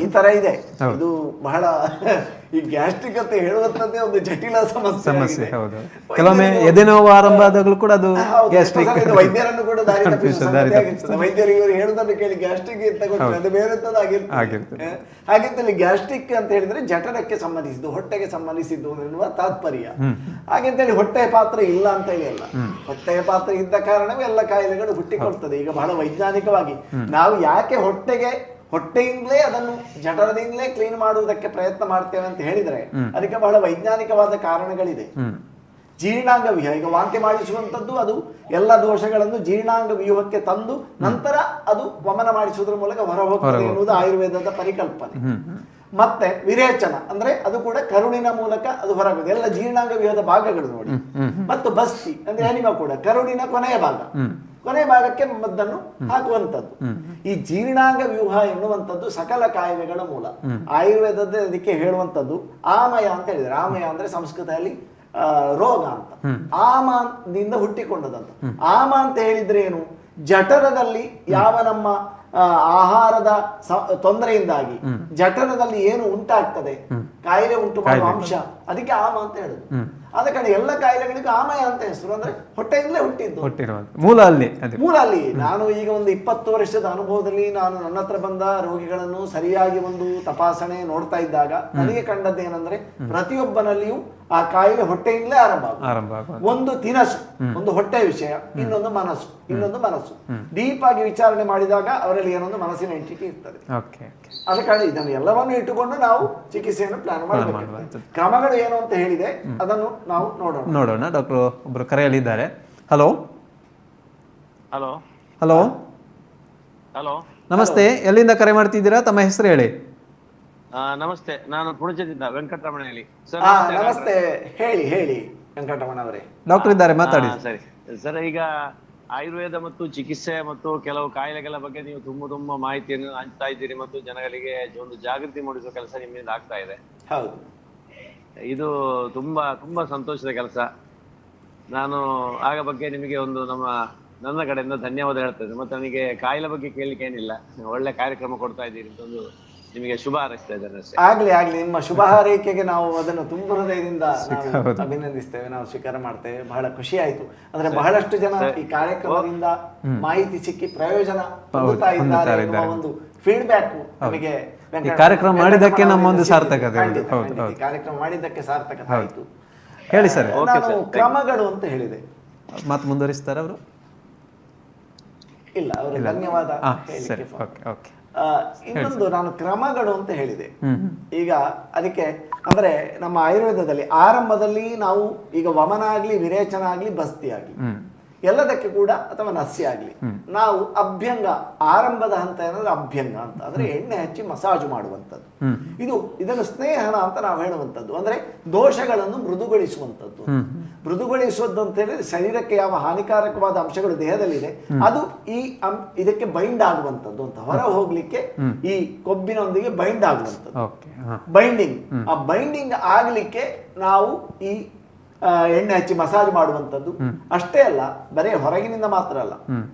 ಈ ತರ ಇದೆ. ಇದು ಬಹಳ ಈ ಗ್ಯಾಸ್ಟ್ರಿಕ್ ಅಂತ ಹೇಳುವಂತದ್ದೇ ಒಂದು ಜಟಿಲ ಸಮಸ್ಯೆ. ಕೆಲವೊಮ್ಮೆ ಎದೆ ನೋವು ಆರಂಭ ಆದಾಗಲೂ ಕೂಡ ಅದು ಗ್ಯಾಸ್ಟ್ರಿಕ್. ವೈದ್ಯರನ್ನು ಕೂಡ ದಾರಿ ತಪ್ಪಿಸುತ್ತದೆ. ವೈದ್ಯರು ಇವರು ಹೇಳುದನ್ನು ಕೇಳಿ ಗ್ಯಾಸ್ಟ್ರಿಕ್ ಅಂತ ಕೊಟ್ಟರೆ ಅದು ಬೇರೆಂತದಾಗಿರ್ತದೆ. ಹಾಗೆಂತಲ್ಲಿ ಗ್ಯಾಸ್ಟ್ರಿಕ್ ಅಂತ ಹೇಳಿದ್ರೆ ಜಠರಕ್ಕೆ ಸಂಬಂಧಿಸಿದ್ದು, ಹೊಟ್ಟೆಗೆ ಸಂಬಂಧಿಸಿದ್ದು ಎನ್ನುವ ತಾತ್ಪರ್ಯ. ಹಾಗೆಂತೇಳಿ ಹೊಟ್ಟೆಯ ಪಾತ್ರ ಇಲ್ಲ ಅಂತ ಹೇಳಿ ಅಲ್ಲ, ಹೊಟ್ಟೆಯ ಪಾತ್ರ ಇದ್ದ ಕಾರಣವೇ ಎಲ್ಲ ಕಾಯಿಲೆಗಳು ಹುಟ್ಟಿಕೊಳ್ತದೆ. ಈಗ ಬಹಳ ವೈಜ್ಞಾನಿಕವಾಗಿ ನಾವು ಯಾಕೆ ಹೊಟ್ಟೆಯಿಂದಲೇ ಅದನ್ನು ಜಠರದಿಂದಲೇ ಕ್ಲೀನ್ ಮಾಡುವುದಕ್ಕೆ ಪ್ರಯತ್ನ ಮಾಡ್ತೇವೆ ಅಂತ ಹೇಳಿದ್ರೆ ಅದಕ್ಕೆ ಬಹಳ ವೈಜ್ಞಾನಿಕವಾದ ಕಾರಣಗಳಿದೆ. ಜೀರ್ಣಾಂಗ ವ್ಯೂಹ, ಈಗ ವಾಂತಿ ಮಾಡಿಸುವಂತದ್ದು ಅದು ಎಲ್ಲ ದೋಷಗಳನ್ನು ಜೀರ್ಣಾಂಗ ವ್ಯೂಹಕ್ಕೆ ತಂದು ನಂತರ ಅದು ವಮನ ಮಾಡಿಸುವುದರ ಮೂಲಕ ಹೊರ ಹೋಗ್ತದೆ ಎನ್ನುವುದು ಆಯುರ್ವೇದದ ಪರಿಕಲ್ಪನೆ. ಮತ್ತೆ ವಿರೇಚನ ಅಂದ್ರೆ ಅದು ಕೂಡ ಕರುಣಿನ ಮೂಲಕ ಅದು ಹೊರಗುತ್ತೆ, ಎಲ್ಲ ಜೀರ್ಣಾಂಗ ವ್ಯೂಹದ ಭಾಗಗಳು ನೋಡಿ. ಮತ್ತು ಬಸ್ತಿ ಅಂದ್ರೆ ಅನಿಮ ಕೂಡ ಕರುಣಿನ ಕೊನೆಯ ಭಾಗಕ್ಕೆ ಮದ್ದನ್ನು ಹಾಕುವಂಥದ್ದು. ಈ ಜೀರ್ಣಾಂಗ ವ್ಯೂಹ ಎನ್ನುವಂಥದ್ದು ಸಕಲ ಕಾಯಿಲೆಗಳ ಮೂಲ. ಆಯುರ್ವೇದದ ಅದಕ್ಕೆ ಹೇಳುವಂಥದ್ದು ಆಮಯ ಅಂತ ಹೇಳಿದ್ರೆ, ಆಮಯ ಅಂದ್ರೆ ಸಂಸ್ಕೃತದಲ್ಲಿ ರೋಗ ಅಂತ, ಆಮದಿಂದ ಹುಟ್ಟಿಕೊಂಡದಂತ. ಆಮ ಅಂತ ಹೇಳಿದ್ರೆ ಏನು, ಜಠರದಲ್ಲಿ ಯಾವ ನಮ್ಮ ಆಹಾರದ ತೊಂದರೆಯಿಂದಾಗಿ ಜಠರದಲ್ಲಿ ಏನು ಉಂಟಾಗ್ತದೆ, ಕಾಯಿಲೆ ಉಂಟು ಮಾಡುವ ಅಂಶ, ಅದಕ್ಕೆ ಆಮ ಅಂತ ಹೇಳುದು. ಆದ ಕಾರಣ ಎಲ್ಲ ಕಾಯಿಲೆಗಳಿಗೂ ಆಮಯ ಅಂತ ಹೆಸರು. ಅಂದ್ರೆ ಹೊಟ್ಟೆಯಿಂದಲೇ ಹುಟ್ಟಿದ್ದು, ಮೂಲ ಅಲ್ಲಿ. ನಾನು ಈಗ ಒಂದು 20 ವರ್ಷದ ಅನುಭವದಲ್ಲಿ ನಾನು ನನ್ನ ಹತ್ರ ಬಂದ ರೋಗಿಗಳನ್ನು ಸರಿಯಾಗಿ ಒಂದು ತಪಾಸಣೆ ನೋಡ್ತಾ ಇದ್ದಾಗ ನನಗೆ ಕಂಡದ್ದೇನೆಂದ್ರೆ ಪ್ರತಿಯೊಬ್ಬನಲ್ಲಿಯೂ ಆ ಕಾಯಿಲೆ ಹೊಟ್ಟೆಯಿಂದಲೇ ಆರಂಭ. ಒಂದು ತಿನಸು, ಒಂದು ಹೊಟ್ಟೆ ವಿಷಯ, ಇನ್ನೊಂದು ಮನಸ್ಸು. ಡೀಪ್ ಆಗಿ ವಿಚಾರಣೆ ಮಾಡಿದಾಗ ಅವರಲ್ಲಿ ಏನೊಂದು ಮನಸ್ಸಿನ ಎಂಟಿಟಿ ಇರ್ತದೆ. ಆದ ಕಾರಣ ಇದನ್ನು ಎಲ್ಲವನ್ನು ಇಟ್ಟುಕೊಂಡು ನಾವು ಚಿಕಿತ್ಸೆಯನ್ನು ಪ್ಲಾನ್ ಮಾಡಬೇಕು. ಕ್ರಮಗಳು ಏನು ಅಂತ ಹೇಳಿದೆ, ಅದನ್ನು ನಾವು ನೋಡೋಣ. ಡಾಕ್ಟರ್ ಒಬ್ರು ಕರೆಯಲ್ಲಿದ್ದಾರೆ. ಹಲೋ, ನಮಸ್ತೆ. ಎಲ್ಲಿಂದ ಕರೆ ಮಾಡ್ತಿದ್ದೀರಾ? ತಮ್ಮ ಹೆಸರು ಹೇಳಿ. ನಮಸ್ತೆ, ನಾನು ಪುಣಚದಿಂದ ವೆಂಕಟರಮಣಲ್ಲಿ. ನಮಸ್ತೆ, ಹೇಳಿ ವೆಂಕಟರಮಣ ಅವರೇ. ಡಾಕ್ಟರ್ ಇದ್ದಾರೆ, ಮಾತಾಡಿ. ಸರಿ ಸರ್, ಈಗ ಆಯುರ್ವೇದ ಮತ್ತು ಚಿಕಿತ್ಸೆ ಮತ್ತು ಕೆಲವು ಕಾಯಿಲೆಗಳ ಬಗ್ಗೆ ನೀವು ತುಂಬಾ ಮಾಹಿತಿಯನ್ನು ಹಂಚ್ತಾ ಇದ್ದೀರಿ ಮತ್ತು ಜನಗಳಿಗೆ ಒಂದು ಜಾಗೃತಿ ಮೂಡಿಸುವ ಕೆಲಸ ನಿಮ್ಮಿಂದ ಆಗ್ತಾ ಇದೆ. ಹೌದು. ಇದು ತುಂಬಾ ತುಂಬಾ ಸಂತೋಷದ ಕೆಲಸ. ನಾನು ಆಗ ಬಗ್ಗೆ ನಿಮಗೆ ಒಂದು ನನ್ನ ಕಡೆಯಿಂದ ಧನ್ಯವಾದ ಹೇಳ್ತೇನೆ. ಮತ್ತೆ ನನಗೆ ಕಾಯಿಲೆ ಬಗ್ಗೆ ಕೇಳಲಿಕ್ಕೆ ಏನಿಲ್ಲ, ಒಳ್ಳೆ ಕಾರ್ಯಕ್ರಮ ಕೊಡ್ತಾ ಇದ್ದೀರಿ ಅಂತ ಒಂದು ನಿಮಗೆ ಶುಭ ಹಾರೈಸ್ತಾ ಇದ್ದೇನೆ ಅಷ್ಟೇ. ಆಗ್ಲಿ ನಿಮ್ಮ ಶುಭ ಹಾರೈಕೆಗೆ ನಾವು ಅದನ್ನು ತುಂಬ ಹೃದಯದಿಂದ ನಾವು ಅಭಿನಂದಿಸ್ತೇವೆ, ನಾವು ಸ್ವೀಕಾರ ಮಾಡ್ತೇವೆ. ಬಹಳ ಖುಷಿ ಆಯ್ತು. ಅಂದ್ರೆ ಬಹಳಷ್ಟು ಜನ ಈ ಕಾರ್ಯಕ್ರಮದಿಂದ ಮಾಹಿತಿ ಸಿಕ್ಕಿ ಪ್ರಯೋಜನ ಹೊಂದುತ್ತಾ ಇದ್ದಾರೆ ಎನ್ನುವ ಒಂದು ಫೀಡ್ಬ್ಯಾಕ್ ನಮಗೆ ಕಾರ್ಯಕ್ರಮ ಮಾಡಿದ್ದಕ್ಕೆ ನಮ್ಮೊಂದು ಸಾರ್ಥಕತೆ. ಕಾರ್ಯಕ್ರಮ ಮಾಡಿದ್ದಕ್ಕೆ ಸಾರ್ಥಕತೆ ಆಯ್ತು. ಹೇಳಿ ಸರ್. ನಾನು ಕ್ರಮಗಳು ಅಂತ ಹೇಳಿದೆ, ಮತ್ತೆ ಮುಂದುವರಿಸ್ತಾರೆ ಅವರು? ಇಲ್ಲ, ಅವರು ಧನ್ಯವಾದ ಹೇಳಿಕೆ. ಇನ್ನೊಂದು ನಾನು ಕ್ರಮಗಳು ಅಂತ ಹೇಳಿದೆ. ಈಗ ಅದಕ್ಕೆ ಅಂದ್ರೆ ನಮ್ಮ ಆಯುರ್ವೇದದಲ್ಲಿ ಆರಂಭದಲ್ಲಿ ನಾವು ಈಗ ವಮನ ಆಗ್ಲಿ, ವಿರೇಚನ ಆಗ್ಲಿ, ಬಸ್ತಿ ಆಗ್ಲಿ, ಎಲ್ಲದಕ್ಕೆ ಕೂಡ ಅಥವಾ ನಸ್ಯ ಆಗ್ಲಿ, ನಾವು ಅಭ್ಯಂಗ, ಆರಂಭದ ಹಂತ ಏನಂದ್ರೆ ಅಭ್ಯಂಗ ಅಂತ, ಅಂದ್ರೆ ಎಣ್ಣೆ ಹಚ್ಚಿ ಮಸಾಜ್ ಮಾಡುವಂಥದ್ದು. ಇದನ್ನು ಸ್ನೇಹನ ಅಂತ ನಾವು ಹೇಳುವಂಥದ್ದು, ಅಂದ್ರೆ ದೋಷಗಳನ್ನು ಮೃದುಗೊಳಿಸುವಂಥದ್ದು. ಮೃದುಗೊಳಿಸುವುದು ಅಂತ ಹೇಳಿದ್ರೆ ಶರೀರಕ್ಕೆ ಯಾವ ಹಾನಿಕಾರಕವಾದ ಅಂಶಗಳು ದೇಹದಲ್ಲಿದೆ ಅದು ಇದಕ್ಕೆ ಬೈಂಡ್ ಆಗುವಂಥದ್ದು ಅಂತ, ಹೊರ ಹೋಗ್ಲಿಕ್ಕೆ ಈ ಕೊಬ್ಬಿನೊಂದಿಗೆ ಬೈಂಡ್ ಆಗುವಂಥದ್ದು, ಬೈಂಡಿಂಗ್. ಆ ಬೈಂಡಿಂಗ್ ಆಗ್ಲಿಕ್ಕೆ ನಾವು ಈ ಎಣ್ಣೆ ಹಚ್ಚಿ ಮಸಾಜ್ ಮಾಡುವಂಥದ್ದು. ಅಷ್ಟೇ ಅಲ್ಲ, ಬರೀ ಹೊರಗಿನಿಂದ ಮಾತ್ರ ಅಲ್ಲ,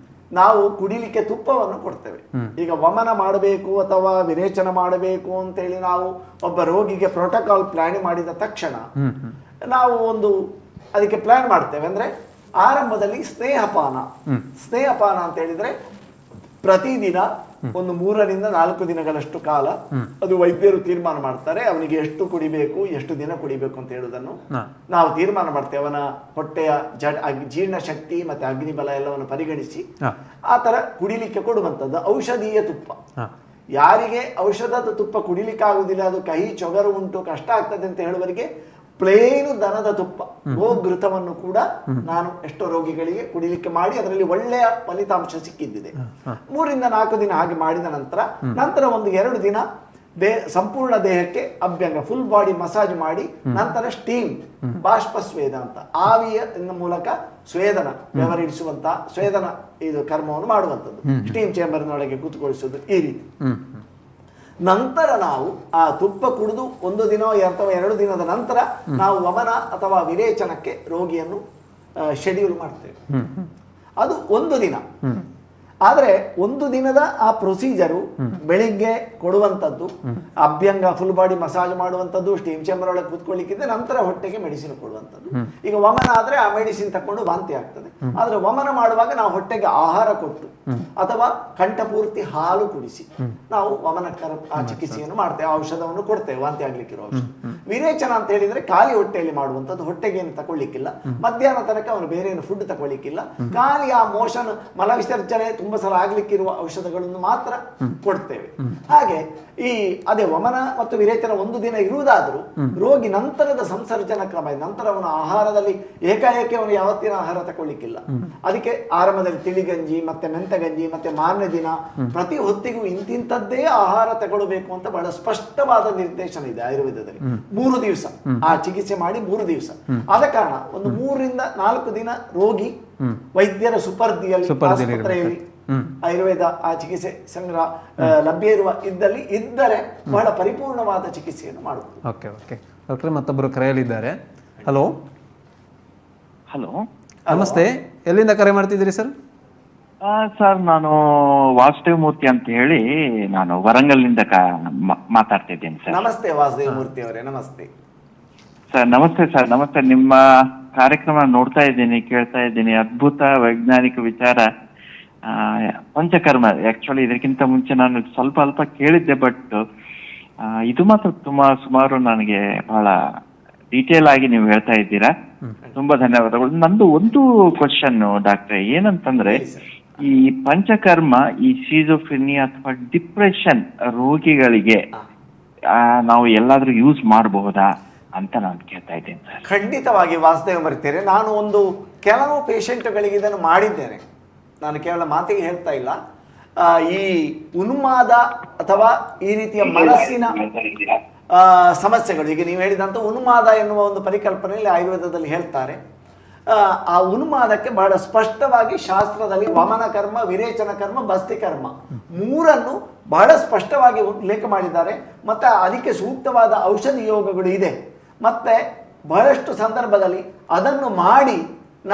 ನಾವು ಕುಡಿಲಿಕ್ಕೆ ತುಪ್ಪವನ್ನು ಕೊಡ್ತೇವೆ. ಈಗ ವಮನ ಮಾಡಬೇಕು ಅಥವಾ ವಿರೇಚನ ಮಾಡಬೇಕು ಅಂತೇಳಿ ನಾವು ಒಬ್ಬ ರೋಗಿಗೆ ಪ್ರೋಟೋಕಾಲ್ ಪ್ಲಾನ್ ಮಾಡಿದ ತಕ್ಷಣ ನಾವು ಒಂದು ಅದಕ್ಕೆ ಪ್ಲಾನ್ ಮಾಡ್ತೇವೆ. ಅಂದ್ರೆ ಆರಂಭದಲ್ಲಿ ಸ್ನೇಹಪಾನ ಅಂತ ಹೇಳಿದ್ರೆ ಪ್ರತಿದಿನ ಒಂದು 3 ರಿಂದ 4 ದಿನಗಳಷ್ಟು ಕಾಲ ಅದು ವೈದ್ಯರು ತೀರ್ಮಾನ ಮಾಡ್ತಾರೆ. ಅವನಿಗೆ ಎಷ್ಟು ಕುಡಿಬೇಕು, ಎಷ್ಟು ದಿನ ಕುಡಿಬೇಕು ಅಂತ ಹೇಳುವುದನ್ನು ನಾವು ತೀರ್ಮಾನ ಮಾಡ್ತೇವೆ. ಅವನ ಹೊಟ್ಟೆಯ ಜೀರ್ಣ ಶಕ್ತಿ ಮತ್ತೆ ಅಗ್ನಿಬಲ ಎಲ್ಲವನ್ನು ಪರಿಗಣಿಸಿ ಆ ತರ ಕುಡಿಲಿಕ್ಕೆ ಕೊಡುವಂಥದ್ದು. ಔಷಧೀಯ ತುಪ್ಪ, ಯಾರಿಗೆ ಔಷಧದ ತುಪ್ಪ ಕುಡಿಲಿಕ್ಕೆ ಆಗುದಿಲ್ಲ, ಅದು ಕಹಿ ಚೊಗರು ಉಂಟು, ಕಷ್ಟ ಆಗ್ತದೆ ಅಂತ ಹೇಳುವವರಿಗೆ ಪ್ಲೇನು ದನದ ತುಪ್ಪ, ಗೋಘೃತವನ್ನು ಕೂಡ ನಾನು ಎಷ್ಟೋ ರೋಗಿಗಳಿಗೆ ಕುಡಿಲಿಕ್ಕೆ ಮಾಡಿ ಅದರಲ್ಲಿ ಒಳ್ಳೆಯ ಫಲಿತಾಂಶ ಸಿಕ್ಕಿದ್ದಿದೆ. 3 ರಿಂದ 4 ದಿನ ಹಾಗೆ ಮಾಡಿದ ನಂತರ ಒಂದು 2 ದಿನ ಸಂಪೂರ್ಣ ದೇಹಕ್ಕೆ ಅಭ್ಯಂಗ, ಫುಲ್ ಬಾಡಿ ಮಸಾಜ್ ಮಾಡಿ ನಂತರ ಸ್ಟೀಮ್, ಬಾಷ್ಪ ಸ್ವೇದ ಅಂತ ಆವಿಯ ಮೂಲಕ ಸ್ವೇದನ, ಬೆವರಿಡಿಸುವಂತ ಸ್ವೇದನ ಇದು ಕರ್ಮವನ್ನು ಮಾಡುವಂಥದ್ದು. ಸ್ಟೀಮ್ ಚೇಂಬರ್ನೊಳಗೆ ಕೂತ್ಕೊಳಿಸುವುದು ಈ ರೀತಿ. ನಂತರ ನಾವು ಆ ತುಪ್ಪ ಕುಡಿದು 1 ದಿನ ಅಥವಾ 2 ದಿನದ ನಂತರ ನಾವು ವಮನ ಅಥವಾ ವಿರೇಚನಕ್ಕೆ ರೋಗಿಯನ್ನು ಶೆಡ್ಯೂಲ್ ಮಾಡ್ತೇವೆ. ಅದು 1 ದಿನ. ಆದ್ರೆ 1 ದಿನದ ಆ ಪ್ರೊಸೀಜರು ಬೆಳಿಗ್ಗೆ ಕೊಡುವಂಥದ್ದು, ಅಭ್ಯಂಗ ಫುಲ್ ಬಾಡಿ ಮಸಾಜ್ ಮಾಡುವಂಥದ್ದು, ಸ್ಟೀಮ್ ಚೇಂಬರ್ ಒಳಗೆ ಕೂತ್ಕೊಳ್ಳಿಕ್ಕಿದೆ, ನಂತರ ಹೊಟ್ಟೆಗೆ ಮೆಡಿಸಿನ್ ಕೊಡುವಂಥದ್ದು. ಈಗ ವಮನ ಆದ್ರೆ ಆ ಮೆಡಿಸಿನ್ ತಕೊಂಡು ವಾಂತಿ ಆಗ್ತದೆ. ಆದ್ರೆ ವಮನ ಮಾಡುವಾಗ ನಾವು ಹೊಟ್ಟೆಗೆ ಆಹಾರ ಕೊಟ್ಟು ಅಥವಾ ಕಂಠಪೂರ್ತಿ ಹಾಲು ಕುಡಿಸಿ ನಾವು ವಮನಕ್ಕರ ಆ ಚಿಕಿತ್ಸೆಯನ್ನು ಮಾಡ್ತೇವೆ, ಔಷಧವನ್ನು ಕೊಡ್ತೇವೆ, ವಾಂತಿ ಆಗ್ಲಿಕ್ಕಿರೋ ಔಷಧ. ವಿರೇಚನ ಅಂತ ಹೇಳಿದ್ರೆ ಖಾಲಿ ಹೊಟ್ಟೆಯಲ್ಲಿ ಮಾಡುವಂಥದ್ದು, ಹೊಟ್ಟೆಗೆ ಏನು ತಗೊಳ್ಳಿಕ್ಕಿಲ್ಲ, ಮಧ್ಯಾಹ್ನ ತನಕ ಅವನು ಬೇರೆ ಏನು ಫುಡ್ ತಗೊಳ್ಳಿಕ್ಕಿಲ್ಲ, ಖಾಲಿ ಆ ಮೋಷನ್ ಮಲ ವಿಸರ್ಜನೆ ತುಂಬಾ ಸಲ ಆಗ್ಲಿಕ್ಕಿರುವ ಔಷಧಗಳನ್ನು ಮಾತ್ರ ಕೊಡ್ತೇವೆ. ಹಾಗೆ ಅದೇ ವಮನ ಮತ್ತು ವಿರೇಚನ 1 ದಿನ ಇರುವುದಾದರೂ ರೋಗಿ ನಂತರದ ಸಂಸರ್ಜನ ಕ್ರಮ, ನಂತರ ಅವನ ಆಹಾರದಲ್ಲಿ ಏಕಾಏಕಿ ಅವನು ಯಾವತ್ತಿನ ಆಹಾರ ತಗೊಳ್ಳಿಕ್ಕಿಲ್ಲ. ಅದಕ್ಕೆ ಆರಂಭದಲ್ಲಿ ತಿಳಿಗಂಜಿ ಮತ್ತೆ ಮೆಂತಗಂಜಿ ಮತ್ತೆ ಮಾರನೇ ದಿನ ಪ್ರತಿ ಹೊತ್ತಿಗೂ ಇಂತಿಂತದ್ದೇ ಆಹಾರ ತಗೊಳ್ಬೇಕು ಅಂತ ಬಹಳ ಸ್ಪಷ್ಟವಾದ ನಿರ್ದೇಶನ ಇದೆ ಆಯುರ್ವೇದದಲ್ಲಿ. 3 ದಿವಸ ಆ ಚಿಕಿತ್ಸೆ ಮಾಡಿ 3 ದಿವಸ. ಆದ ಕಾರಣ ಒಂದು 3 ರಿಂದ 4 ದಿನ ರೋಗಿ ವೈದ್ಯರ ಸುಪರ್ದಿಯಲ್ಲಿ ಆಸ್ಪತ್ರೆಯಲ್ಲಿ ಆಯುರ್ವೇದ ಆ ಚಿಕಿತ್ಸೆ ಸಂಗ್ರಹ ಲಭ್ಯ ಇದ್ದರೆ ಬಹಳ ಪರಿಪೂರ್ಣವಾದ ಚಿಕಿತ್ಸೆಯನ್ನು ಮಾಡುವುದು. ಓಕೆ ಡಾಕ್ಟರ್, ಮತ್ತೊಬ್ಬರು ಕರೆಯಲಿದ್ದಾರೆ. ಹಲೋ ನಮಸ್ತೆ, ಎಲ್ಲಿಂದ ಕರೆ ಮಾಡ್ತಿದ್ದೀರಿ ಸರ್? ಸರ್, ನಾನು ವಾಸುದೇವ ಮೂರ್ತಿ ಅಂತ ಹೇಳಿ ನಾನು ವರಂಗಲ್ನಿಂದ ಮಾತಾಡ್ತಿದ್ದೇನೆ ಸರ್. ನಮಸ್ತೆ ವಾಸುದೇವ ಮೂರ್ತಿ ಅವರೇ. ನಮಸ್ತೆ ಸರ್. ನಮಸ್ತೆ ಸರ್. ನಮಸ್ತೆ. ನಿಮ್ಮ ಕಾರ್ಯಕ್ರಮ ನೋಡ್ತಾ ಇದ್ದೀನಿ, ಕೇಳ್ತಾ ಇದ್ದೀನಿ. ಅದ್ಭುತ ವೈಜ್ಞಾನಿಕ ವಿಚಾರ. ಪಂಚಕರ್ಮ, ಆಕ್ಚುಲಿ ಇದಕ್ಕಿಂತ ಮುಂಚೆ ನಾನು ಸ್ವಲ್ಪ ಅಲ್ಪ ಕೇಳಿದ್ದೆ, ಬಟ್ ಇದು ಮಾತ್ರ ಸುಮಾರು ನನಗೆ ಬಹಳ ಡೀಟೇಲ್ ಆಗಿ ನೀವು ಹೇಳ್ತಾ ಇದ್ದೀರಾ. ತುಂಬಾ ಧನ್ಯವಾದಗಳು. ನಂದು ಒಂದು ಕ್ವಶನ್ ಡಾಕ್ಟ್ರೆ, ಏನಂತಂದ್ರೆ ಈ ಪಂಚಕರ್ಮ ಈ ಸಿಜೋಫ್ರೆನಿಯಾ ಅಥವಾ ಡಿಪ್ರೆಷನ್ ರೋಗಿಗಳಿಗೆ ನಾವು ಎಲ್ಲಾದ್ರೂ ಯೂಸ್ ಮಾಡಬಹುದಾ ಅಂತ ನಾನು ಕೇಳ್ತಾ ಇದ್ದೇನೆ ಸರ್. ಖಂಡಿತವಾಗಿ ವಾಸುದೇವ ಬರ್ತೀರಿ. ನಾನು ಕೆಲವು ಪೇಷಂಟ್ಗಳಿಗೆ ಇದನ್ನು ಮಾಡಿದ್ದೇನೆ. ನಾನು ಕೇವಲ ಮಾತಿಗೆ ಹೇಳ್ತಾ ಇಲ್ಲ. ಈ ಉನ್ಮಾದ ಅಥವಾ ಈ ರೀತಿಯ ಮನಸ್ಸಿನ ಸಮಸ್ಯೆಗಳು, ಈಗ ನೀವು ಹೇಳಿದಂತ ಉನ್ಮಾದ ಎನ್ನುವ ಒಂದು ಪರಿಕಲ್ಪನೆಯಲ್ಲಿ ಆಯುರ್ವೇದದಲ್ಲಿ ಹೇಳ್ತಾರೆ. ಆ ಉನ್ಮಾದಕ್ಕೆ ಬಹಳ ಸ್ಪಷ್ಟವಾಗಿ ಶಾಸ್ತ್ರದಲ್ಲಿ ವಮನ ಕರ್ಮ, ವಿರೇಚನ ಕರ್ಮ, ಬಸ್ತಿ ಕರ್ಮ 3 ಬಹಳ ಸ್ಪಷ್ಟವಾಗಿ ಉಲ್ಲೇಖ ಮಾಡಿದ್ದಾರೆ. ಮತ್ತೆ ಅದಕ್ಕೆ ಸೂಕ್ತವಾದ ಔಷಧಿ ಯೋಗಗಳು ಇದೆ. ಮತ್ತೆ ಬಹಳಷ್ಟು ಸಂದರ್ಭದಲ್ಲಿ ಅದನ್ನು ಮಾಡಿ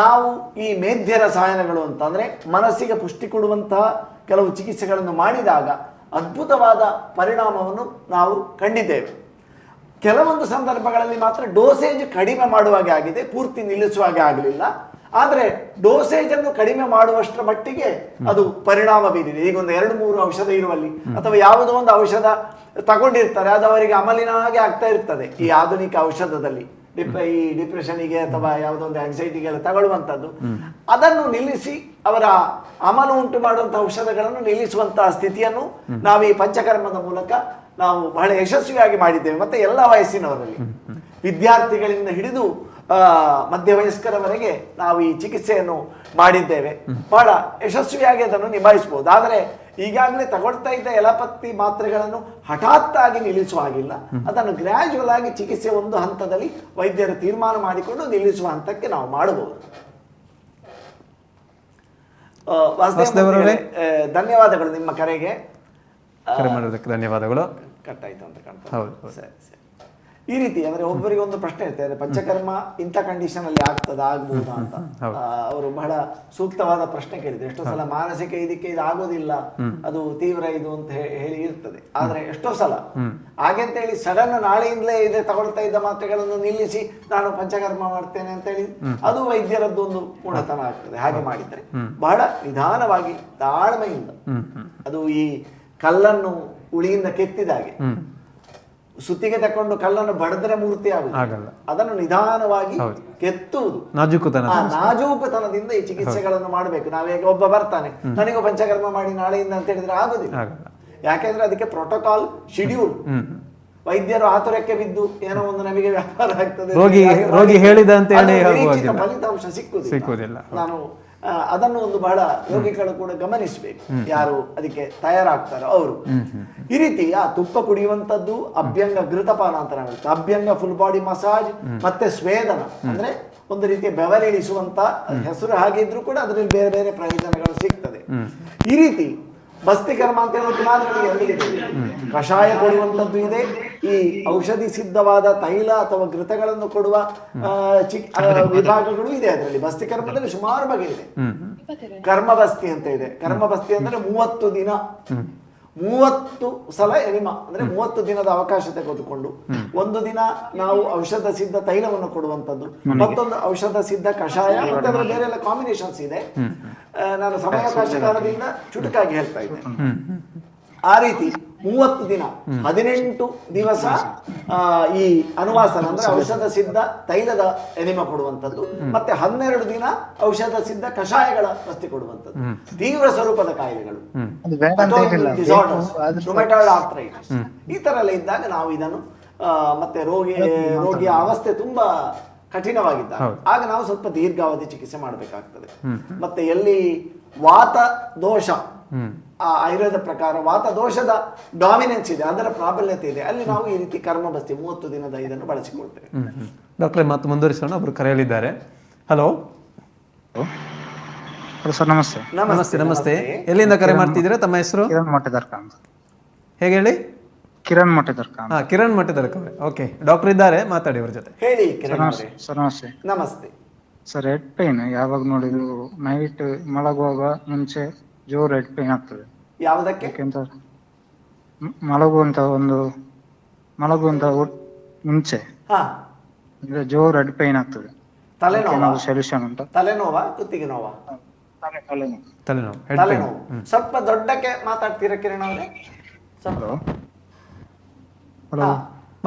ನಾವು ಈ ಮೇಧ್ಯ ರಸಾಯನಗಳು ಅಂತಂದ್ರೆ ಮನಸ್ಸಿಗೆ ಪುಷ್ಟಿ ಕೊಡುವಂತಹ ಕೆಲವು ಚಿಕಿತ್ಸೆಗಳನ್ನು ಮಾಡಿದಾಗ ಅದ್ಭುತವಾದ ಪರಿಣಾಮವನ್ನು ನಾವು ಕಂಡಿದ್ದೇವೆ. ಕೆಲವೊಂದು ಸಂದರ್ಭಗಳಲ್ಲಿ ಮಾತ್ರ ಡೋಸೇಜ್ ಕಡಿಮೆ ಮಾಡುವಾಗೆ ಆಗಿದೆ, ಪೂರ್ತಿ ನಿಲ್ಲಿಸುವಾಗೆ ಆಗಲಿಲ್ಲ. ಆದರೆ ಡೋಸೇಜನ್ನು ಕಡಿಮೆ ಮಾಡುವಷ್ಟರ ಮಟ್ಟಿಗೆ ಅದು ಪರಿಣಾಮ ಬೀರಿದೆ. ಈಗ ಒಂದು 2-3 ಔಷಧ ಇರುವಲ್ಲಿ ಅಥವಾ ಯಾವುದೋ ಒಂದು ಔಷಧ ತಗೊಂಡಿರ್ತಾರೆ, ಅದು ಅವರಿಗೆ ಅಮಲಿನ ಹಾಗೆ ಆಗ್ತಾ ಇರ್ತದೆ. ಈ ಆಧುನಿಕ ಔಷಧದಲ್ಲಿ ಈ ಡಿಪ್ರೆಷನ್ಗೆ ಅಥವಾ ಯಾವುದೋ ಒಂದು ಆಂಗ್ಸೈಟಿಗೆಲ್ಲ ತಗೊಳ್ಳುವಂಥದ್ದು, ಅದನ್ನು ನಿಲ್ಲಿಸಿ ಅವರ ಅಮಲು ಉಂಟು ಮಾಡುವಂತಹ ಔಷಧಗಳನ್ನು ನಿಲ್ಲಿಸುವಂತಹ ಸ್ಥಿತಿಯನ್ನು ನಾವು ಈ ಪಂಚಕರ್ಮದ ಮೂಲಕ ನಾವು ಬಹಳ ಯಶಸ್ವಿಯಾಗಿ ಮಾಡಿದ್ದೇವೆ. ಮತ್ತೆ ಎಲ್ಲ ವಯಸ್ಸಿನವರಲ್ಲಿ, ವಿದ್ಯಾರ್ಥಿಗಳಿಂದ ಹಿಡಿದು ಮಧ್ಯವಯಸ್ಕರವರೆಗೆ ನಾವು ಈ ಚಿಕಿತ್ಸೆಯನ್ನು ಮಾಡಿದ್ದೇವೆ. ಬಹಳ ಯಶಸ್ವಿಯಾಗಿ ಅದನ್ನು ನಿಭಾಯಿಸಬಹುದು. ಆದರೆ ಈಗಾಗಲೇ ತಗೊಳ್ತಾ ಇದ್ದ ಎಲಪತಿ ಮಾತ್ರೆಗಳನ್ನು ಹಠಾತ್ ಆಗಿ ನಿಲ್ಲಿಸುವ ಹಾಗಿಲ್ಲ. ಅದನ್ನು ಗ್ರ್ಯಾಜುವಲ್ ಆಗಿ ಚಿಕಿತ್ಸೆ ಒಂದು ಹಂತದಲ್ಲಿ ವೈದ್ಯರು ತೀರ್ಮಾನ ಮಾಡಿಕೊಂಡು ನಿಲ್ಲಿಸುವ ಹಂತಕ್ಕೆ ನಾವು ಮಾಡಬಹುದು. ಧನ್ಯವಾದಗಳು ನಿಮ್ಮ ಕರೆಗೆ. ಕರೆ ಮಾಡೋದಕ್ಕೆ ಧನ್ಯವಾದಗಳು. ಕಟ್ಟಾಯ್ತು ಅಂತ ಕಾಣ್ತದೆ. ಸರಿ ಸರಿ. ಈ ರೀತಿ ಅಂದ್ರೆ ಒಬ್ಬರಿಗೆ ಒಂದು ಪ್ರಶ್ನೆ ಇರ್ತದೆ, ಪಂಚಕರ್ಮ ಇಂಥ ಕಂಡೀಷನ್ ಅಲ್ಲಿ ಆಗ್ಬಹುದಾ ಅಂತ. ಅವರು ಬಹಳ ಸೂಕ್ತವಾದ ಪ್ರಶ್ನೆ ಕೇಳಿದ್ರು. ಎಷ್ಟೋ ಸಲ ಮಾನಸಿಕ ಇದಕ್ಕೆ ಇದು ಆಗೋದಿಲ್ಲ, ಅದು ತೀವ್ರ ಇದು ಅಂತ ಹೇಳಿ ಇರ್ತದೆ. ಆದ್ರೆ ಎಷ್ಟೋ ಸಲ ಹಾಗೆ ಅಂತ ಹೇಳಿ ಸಡನ್ ನಾಳೆಯಿಂದಲೇ ಇದೆ ತಗೊಳ್ತಾ ಇದ್ದ ಮಾತ್ರೆಗಳನ್ನು ನಿಲ್ಲಿಸಿ ನಾನು ಪಂಚಕರ್ಮ ಮಾಡ್ತೇನೆ ಅಂತ ಹೇಳಿ ಅದು ವೈದ್ಯರದ್ದು ಒಂದು ಗುಣತನ ಆಗ್ತದೆ. ಹಾಗೆ ಮಾಡಿದ್ರೆ ಬಹಳ ನಿಧಾನವಾಗಿ ತಾಳ್ಮೆಯಿಂದ, ಅದು ಈ ಕಲ್ಲನ್ನು ಉಳಿಯಿಂದ ಕೆತ್ತಿದಾಗೆ, ಸುತ್ತಿಗೆ ತಕೊಂಡು ಕಲ್ಲನ್ನು ಬಡದ್ರೆ ಮೂರ್ತಿ ಆಗಲ್ಲ, ಅದನ್ನು ನಿಧಾನವಾಗಿ ಕೆತ್ತುವುದು, ನಾಜೂಕುತನದಿಂದ ಈ ಚಿಕಿತ್ಸೆಗಳನ್ನು ಮಾಡಬೇಕು. ನಾವೀಗ ಒಬ್ಬ ಬರ್ತಾನೆ ನನಗೂ ಪಂಚಕರ್ಮ ಮಾಡಿ ನಾಳೆಯಿಂದ ಅಂತ ಹೇಳಿದ್ರೆ ಆಗುದಿಲ್ಲ. ಯಾಕೆಂದ್ರೆ ಅದಕ್ಕೆ ಪ್ರೋಟೋಕಾಲ್, ಶೆಡ್ಯೂಲ್. ವೈದ್ಯರು ಆತುರಕ್ಕೆ ಬಿದ್ದು ಏನೋ ಒಂದು ನಮಗೆ ವ್ಯಾಪಾರ ಆಗ್ತದೆ, ರೋಗಿ ಹೇಳಿದ ಅಂತ ಫಲಿತಾಂಶ ಸಿಕ್ಕುವುದಿಲ್ಲ. ನಾನು ಅದನ್ನು ಒಂದು ಬಹಳ ರೋಗಿಗಳು ಕೂಡ ಗಮನಿಸಬೇಕು, ಯಾರು ಅದಕ್ಕೆ ತಯಾರಾಗ್ತಾರೋ ಅವರು. ಈ ರೀತಿ ಆ ತುಪ್ಪ ಕುಡಿಯುವಂತದ್ದು, ಅಭ್ಯಂಗ ಘೃತಪಾನ ಅಂತ ಹೇಳುತ್ತೆ, ಅಭ್ಯಂಗ ಫುಲ್ ಬಾಡಿ ಮಸಾಜ್, ಮತ್ತೆ ಸ್ವೇದನ ಅಂದ್ರೆ ಒಂದು ರೀತಿಯ ಬೆವರಿಳಿಸುವಂತ ಹೆಸರು ಹಾಗಿದ್ರು ಕೂಡ ಅದರಲ್ಲಿ ಬೇರೆ ಬೇರೆ ಪ್ರಯೋಜನಗಳು ಸಿಗ್ತದೆ. ಈ ರೀತಿ ಬಸ್ತಿಕರ್ಮ ಅಂತ ಹೇಳುವಂತೆ ಕಷಾಯ ಕೊಡುವಂಥದ್ದು ಇದೆ. ಈ ಔಷಧಿ ಸಿದ್ಧವಾದ ತೈಲ ಅಥವಾ ಘೃತಗಳನ್ನು ಕೊಡುವ ವಿಭಾಗಗಳು ಇದೆ. ಅದರಲ್ಲಿ ಬಸ್ತಿಕರ್ಮದಲ್ಲಿ ಸುಮಾರು ಬಗೆ ಇದೆ. ಕರ್ಮಬಸ್ತಿ ಅಂತ ಇದೆ. ಕರ್ಮಬಸ್ತಿ ಅಂದ್ರೆ 30 ದಿನ 30 ಸಲ ಎನಿಮ ಅಂದ್ರೆ 30 ದಿನದ ಅವಕಾಶ ತೆಗೆದುಕೊಂಡು ಒಂದು ದಿನ ನಾವು ಔಷಧ ಸಿದ್ಧ ತೈಲವನ್ನು ಕೊಡುವಂಥದ್ದು, ಮತ್ತೊಂದು ಔಷಧ ಸಿದ್ಧ ಕಷಾಯ, ಮತ್ತೆ ಅದರ ಬೇರೆ ಎಲ್ಲ ಕಾಂಬಿನೇಷನ್ಸ್ ಇದೆ. ನಾನು ಸಮಯಾವಕಾಶಕಾಲದಿಂದ ಚುಟುಕಾಗಿ ಹೇಳ್ತಾ ಇದ್ದೆ. ಆ ರೀತಿ 30 ದಿನ 18 ದಿವಸ ಈ ಅನುವಾಸನ ಅಂದ್ರೆ ಔಷಧ ಸಿದ್ಧ ತೈಲದ ಎನಿಮ ಕೊಡುವಂಥದ್ದು, ಮತ್ತೆ 12 ದಿನ ಔಷಧ ಸಿದ್ಧ ಕಷಾಯಗಳ ವಸ್ತಿ ಕೊಡುವಂಥದ್ದು. ತೀವ್ರ ಸ್ವರೂಪದ ಕಾಯಿಲೆಗಳು, ರುಮೆಟಾಯ್ಡ್ ಆರ್ಥರೈಟಿಸ್, ಈ ತರ ಎಲ್ಲ ಇದ್ದಾಗ ನಾವು ಇದನ್ನು ಮತ್ತೆ ರೋಗಿಯ ಅವಸ್ಥೆ ತುಂಬಾ ಕಠಿಣವಾಗಿದ್ದ ಆಗ ನಾವು ಸ್ವಲ್ಪ ದೀರ್ಘಾವಧಿ ಚಿಕಿತ್ಸೆ ಮಾಡಬೇಕಾಗ್ತದೆ. ಮತ್ತೆ ಎಲ್ಲಿ ವಾತ ದೋಷ, ಆಯುರ್ವೇದ ಪ್ರಕಾರ ವಾತ ದೋಷದ ಡಾಮಿನೆನ್ಸ್ ಇದೆ, ಅದರ ಪ್ರಾಬಲ್ಯತೆ ಇದೆ, ಅಲ್ಲಿ ನಾವು ಈ ರೀತಿ ಕರ್ಮಬಸ್ತಿ 30 ದಿನದ ಇದನ್ನು ಬಳಸಿಕೊಳ್ತೇವೆ. ಡಾಕ್ಟ್ರೆ, ಮತ್ತೆ ಮುಂದುವರಿಸೋಣ. ಒಬ್ರು ಕರೆಯಲಿದ್ದಾರೆ. ಹಲೋ ಸರ್, ನಮಸ್ತೆ. ನಮಸ್ತೆ. ನಮಸ್ತೆ. ಎಲ್ಲಿಂದ ಕರೆ ಮಾಡ್ತಿದ್ದೀರಾ? ತಮ್ಮ ಹೆಸರು? ಕಿರಣ್ ಮೊಟ್ಟೆದರ್ಕ. ಹೇಗೆ ಹೇಳಿ? ಕಿರಣ್ ಮೊಟ್ಟೆದರ್ಕ. ಕಿರಣ್ ಮೊಟ್ಟೆದರ್ಕ. ಓಕೆ, ಡಾಕ್ಟರ್ ಇದ್ದಾರೆ, ಮಾತಾಡಿ ಅವ್ರ ಜೊತೆ. ಹೇಳಿ. ಸರ್ ನಮಸ್ತೆ. ನಮಸ್ತೆ ಸರ್, ಹೆಡ್ ಪೈನ್ ಯಾವಾಗ ನೋಡಿದ್ರು ನೈಟ್ ಮಲಗುವಾಗ ಮುಂಚೆ ಜೋರ್ ಹೆಡ್ ಪೈನ್ ಆಗ್ತದೆ. ಯಾವುದಕ್ಕೆ? ಯಾಕೆಂತ ಮಲಗುವಂತ ಮುಂಚೆ ಅಂದ್ರೆ ಜೋರ್ ಹೆಡ್ ಪೈನ್ ಆಗ್ತದೆ. ತಲೆನೋವು? ಸೊಲ್ಯೂಷನ್ ಉಂಟಾ? ತಲೆನೋವಾ ಕುತ್ತಿಗೆ ನೋವಾ? ತಲೆನೋವು. ಸ್ವಲ್ಪ ದೊಡ್ಡಕ್ಕೆ ಮಾತಾಡ್ತೀರಾ ಕಿರಣ್ ಅವರೇ?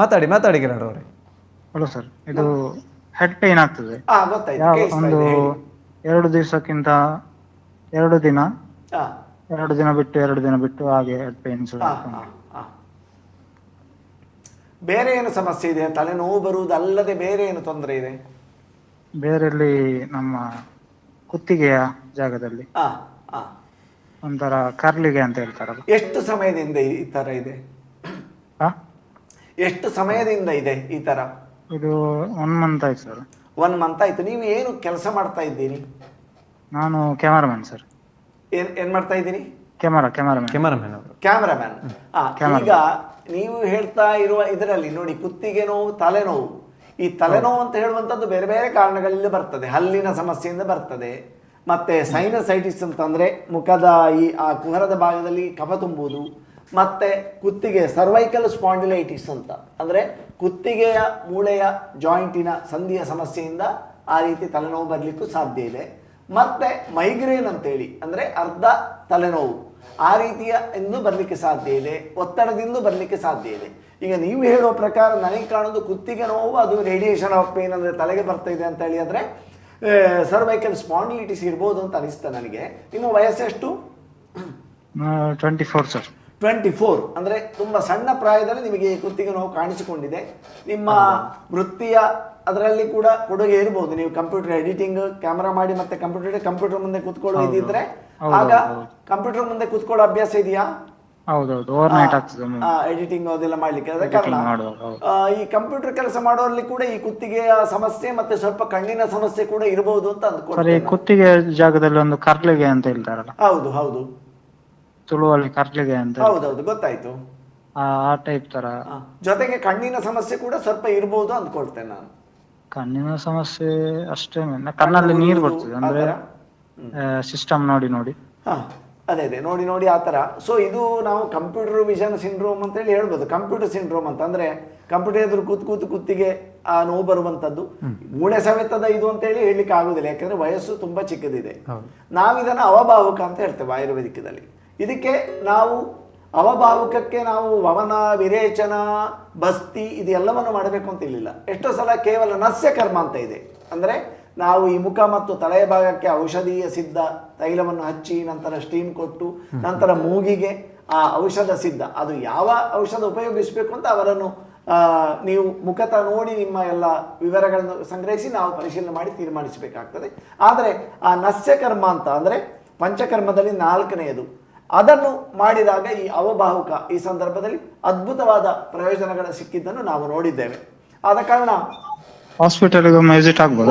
ಮಾತಾಡಿ ಕಿರಣ್ ಅವರೇ. ಹಲೋ ಸರ್, ಇದು ಹೆಡ್ ಪೈನ್ ಆಗ್ತದೆ ಒಂದು 2 ದಿವಸಕ್ಕಿಂತ 2 ದಿನ ಬಿಟ್ಟು 2 ದಿನ ಬಿಟ್ಟು ಹಾಗೆ ಹೆಡ್ ಪೈನ್ಸ್. ಬೇರೆ ಏನು ಸಮಸ್ಯೆ ಇದೆ? ತಲೆನೋವು ಬರುವುದಲ್ಲದೆ ಬೇರೆ ಏನು ತೊಂದರೆ ಇದೆ? ಬೇರೆಲ್ಲಿ ನಮ್ಮ ಕುತ್ತಿಗೆಯ ಜಾಗದಲ್ಲಿ ಒಂಥರ ಕರ್ಲಿಗೆ ಅಂತ ಹೇಳ್ತಾರಲ್ಲ. ಎಷ್ಟು ಸಮಯದಿಂದ ಈ ತರ ಇದೆ? ಎಷ್ಟು ಸಮಯದಿಂದ ಇದೆ ಈ ತರ? ಇದು 1 ಮಂತ್ ಆಯ್ತು ಸರ್. 1 ಮಂತ್ ಆಯ್ತು. ನೀವು ಏನು ಕೆಲಸ ಮಾಡ್ತಾ ಇದ್ದೀರಿ? ನಾನು ಕ್ಯಾಮರಾಮನ್ ಸರ್. ಏನ್ ಮಾಡ್ತಾ ಇದ್ದೀರಿ? ಕ್ಯಾಮರಾಮನ್. ಈಗ ನೀವು ಹೇಳ್ತಾ ಇರುವ ಇದರಲ್ಲಿ ನೋಡಿ, ಕುತ್ತಿಗೆ ನೋವು, ತಲೆನೋವು ಈ ತಲೆನೋವು ಅಂತ ಹೇಳುವಂಥದ್ದು ಬೇರೆ ಬೇರೆ ಕಾರಣಗಳಿಂದ ಬರ್ತದೆ. ಹಲ್ಲಿನ ಸಮಸ್ಯೆಯಿಂದ ಬರ್ತದೆ, ಮತ್ತೆ ಸೈನಸೈಟಿಸ್ ಅಂತಂದ್ರೆ ಮುಖದ ಆ ಕುಹರದ ಭಾಗದಲ್ಲಿ ಕಫ ತುಂಬುವುದು, ಮತ್ತೆ ಕುತ್ತಿಗೆ ಸರ್ವೈಕಲ್ ಸ್ಪಾಂಡಿಲೈಟಿಸ್ ಅಂತ ಅಂದ್ರೆ ಕುತ್ತಿಗೆಯ ಮೂಳೆಯ ಜಾಯಿಂಟಿನ ಸಂಧಿಯ ಸಮಸ್ಯೆಯಿಂದ ಆ ರೀತಿ ತಲೆನೋವು ಬರಲಿಕ್ಕೂ ಸಾಧ್ಯ ಇದೆ. ಮತ್ತೆ ಮೈಗ್ರೇನ್ ಅಂತೇಳಿ ಅಂದ್ರೆ ಅರ್ಧ ತಲೆನೋವು ಆ ರೀತಿಯ ಇಂದು ಬರಲಿಕ್ಕೆ ಸಾಧ್ಯ ಇದೆ, ಒತ್ತಡದಿಂದ ಬರಲಿಕ್ಕೆ ಸಾಧ್ಯ ಇದೆ. ಈಗ ನೀವು ಹೇಳೋ ಪ್ರಕಾರ ನನಗೆ ಕಾಣೋದು ಕುತ್ತಿಗೆ ನೋವು ಅದು ರೇಡಿಯೇಷನ್ ಆಫ್ ಪೇನ್ ಅಂದರೆ ತಲೆಗೆ ಬರ್ತಾ ಇದೆ ಅಂತ ಹೇಳಿ ಆದರೆ ಸರ್ವೈಕಲ್ ಸ್ಪಾಂಡಿಲಿಟಿಸ್ ಇರ್ಬೋದು ಅಂತ ಅನಿಸ್ತಾ ನನಗೆ. ನಿಮ್ಮ ವಯಸ್ಸೆಷ್ಟು? 24 ಸರ್. 24 ಅಂದರೆ ತುಂಬ ಸಣ್ಣ ಪ್ರಾಯದಲ್ಲಿ ನಿಮಗೆ ಕುತ್ತಿಗೆ ನೋವು ಕಾಣಿಸಿಕೊಂಡಿದೆ. ನಿಮ್ಮ ವೃತ್ತಿಯ ಅದರಲ್ಲಿ ಕೂಡ ಕೊಡುಗೆ ಇರಬಹುದು. ನೀವು ಕಂಪ್ಯೂಟರ್ ಎಡಿಟಿಂಗ್ ಕ್ಯಾಮ್ರಾ ಮಾಡಿ ಮತ್ತೆ ಕಂಪ್ಯೂಟರ್ ಮುಂದೆ ಕೂತ್ಕೊಳ್ಳೋ ಇದ್ದಿದ್ರೆ ಆಗ ಕಂಪ್ಯೂಟರ್ ಮುಂದೆ ಕೂತ್ಕೊಳ್ಳೋ ಅಭ್ಯಾಸ ಇದೆಯಾ? ಹೌದೌದು, ಓವರ್ನೈಟ್ ಆಗ್ತದೆ ಎಡಿಟಿಂಗ್ ಅದೆಲ್ಲ ಮಾಡ್ಲಿಕ್ಕೆ. ಅದ ಕಾರಣ ಈ ಕಂಪ್ಯೂಟರ್ ಕೆಲಸ ಮಾಡೋರಲ್ಲಿ ಕೂಡ ಈ ಕುತ್ತಿಗೆಯ ಸಮಸ್ಯೆ ಮತ್ತೆ ಸ್ವಲ್ಪ ಕಣ್ಣಿನ ಸಮಸ್ಯೆ ಕೂಡ ಇರಬಹುದು ಅಂತ ಅಂದ್ಕೊಳ್ತೀನಿ. ಕುತ್ತಿಗೆ ಜಾಗದಲ್ಲಿ ಒಂದು ಕರ್ಲಿಗೆ ಅಂತ ಹೇಳ್ತಾರಲ್ಲ. ಹೌದು ಹೌದು, ತುಳುವಲ್ಲಿ ಕರ್ಲಿಗೆ ಅಂತ. ಹೌದೌದು, ಗೊತ್ತಾಯ್ತು. ಆ ಟೈಪ್ ತರ. ಜೊತೆಗೆ ಕಣ್ಣಿನ ಸಮಸ್ಯೆ ಕೂಡ ಸ್ವಲ್ಪ ಇರಬಹುದು ಅಂದ್ಕೊಳ್ತೇನೆ ನಾನು. ಕಣ್ಣಿನ ಸಮಸ್ಯೆ ಅಷ್ಟೇ, ಕಣ್ಣಲ್ಲಿ ನೀರು ಬರ್ತದೆ ಅಂದ್ರೆ ಸಿಸ್ಟಮ್ ನೋಡಿ ನೋಡಿ. ಅದೇ ನೋಡಿ ನೋಡಿ ಆ ಥರ. ಸೊ ಇದು ನಾವು ಕಂಪ್ಯೂಟರ್ ವಿಷನ್ ಸಿಂಡ್ರೋಮ್ ಅಂತ ಹೇಳಿ ಹೇಳ್ಬೋದು. ಕಂಪ್ಯೂಟರ್ ಸಿಂಡ್ರೋಮ್ ಅಂತ ಅಂದ್ರೆ ಕಂಪ್ಯೂಟರ್ ಎದುರು ಕುತ್ತಿಗೆ ಆ ನೋವು ಬರುವಂಥದ್ದು. ಮೂಳೆ ಸವೆತದ ಇದು ಅಂತ ಹೇಳಿ ಹೇಳಲಿಕ್ಕೆ ಆಗುದಿಲ್ಲ, ಯಾಕಂದ್ರೆ ವಯಸ್ಸು ತುಂಬಾ ಚಿಕ್ಕದಿದೆ. ನಾವಿದನ್ನು ಅವಭಾವುಕ ಅಂತ ಹೇಳ್ತೇವೆ ಆಯುರ್ವೇದಿಕದಲ್ಲಿ. ಇದಕ್ಕೆ ನಾವು ಅವಭಾವುಕಕ್ಕೆ ನಾವು ವಮನ, ವಿರೇಚನ, ಬಸ್ತಿ ಇದೆಲ್ಲವನ್ನು ಮಾಡಬೇಕು ಅಂತ ಇರಲಿಲ್ಲ. ಎಷ್ಟೋ ಸಲ ಕೇವಲ ನಸ್ಯ ಕರ್ಮ ಅಂತ ಇದೆ. ಅಂದರೆ ನಾವು ಈ ಮುಖ ಮತ್ತು ತಲೆಯ ಭಾಗಕ್ಕೆ ಔಷಧೀಯ ಸಿದ್ಧ ತೈಲವನ್ನು ಹಚ್ಚಿ ನಂತರ ಸ್ಟೀಮ್ ಕೊಟ್ಟು ನಂತರ ಮೂಗಿಗೆ ಆ ಔಷಧ ಸಿದ್ಧ, ಅದು ಯಾವ ಔಷಧ ಉಪಯೋಗಿಸಬೇಕು ಅಂತ ಅವರನ್ನು ನೀವು ಮುಖತ ನೋಡಿ ನಿಮ್ಮ ಎಲ್ಲ ವಿವರಗಳನ್ನು ಸಂಗ್ರಹಿಸಿ ನಾವು ಪರಿಶೀಲನೆ ಮಾಡಿ ತೀರ್ಮಾನಿಸಬೇಕಾಗ್ತದೆ. ಆದರೆ ಆ ನಸ್ಯಕರ್ಮ ಅಂತ ಅಂದರೆ ಪಂಚಕರ್ಮದಲ್ಲಿ 4ನೆಯದು, ಅದನ್ನು ಮಾಡಿದಾಗ ಈ ಅವಭಾವುಕ ಈ ಸಂದರ್ಭದಲ್ಲಿ ಅದ್ಭುತವಾದ ಪ್ರಯೋಜನಗಳು ಸಿಕ್ಕಿದ್ದನ್ನು ನಾವು ನೋಡಿದ್ದೇವೆ. ಆದ ಕಾರಣ ಹಾಸ್ಪಿಟಲ್ಗೆ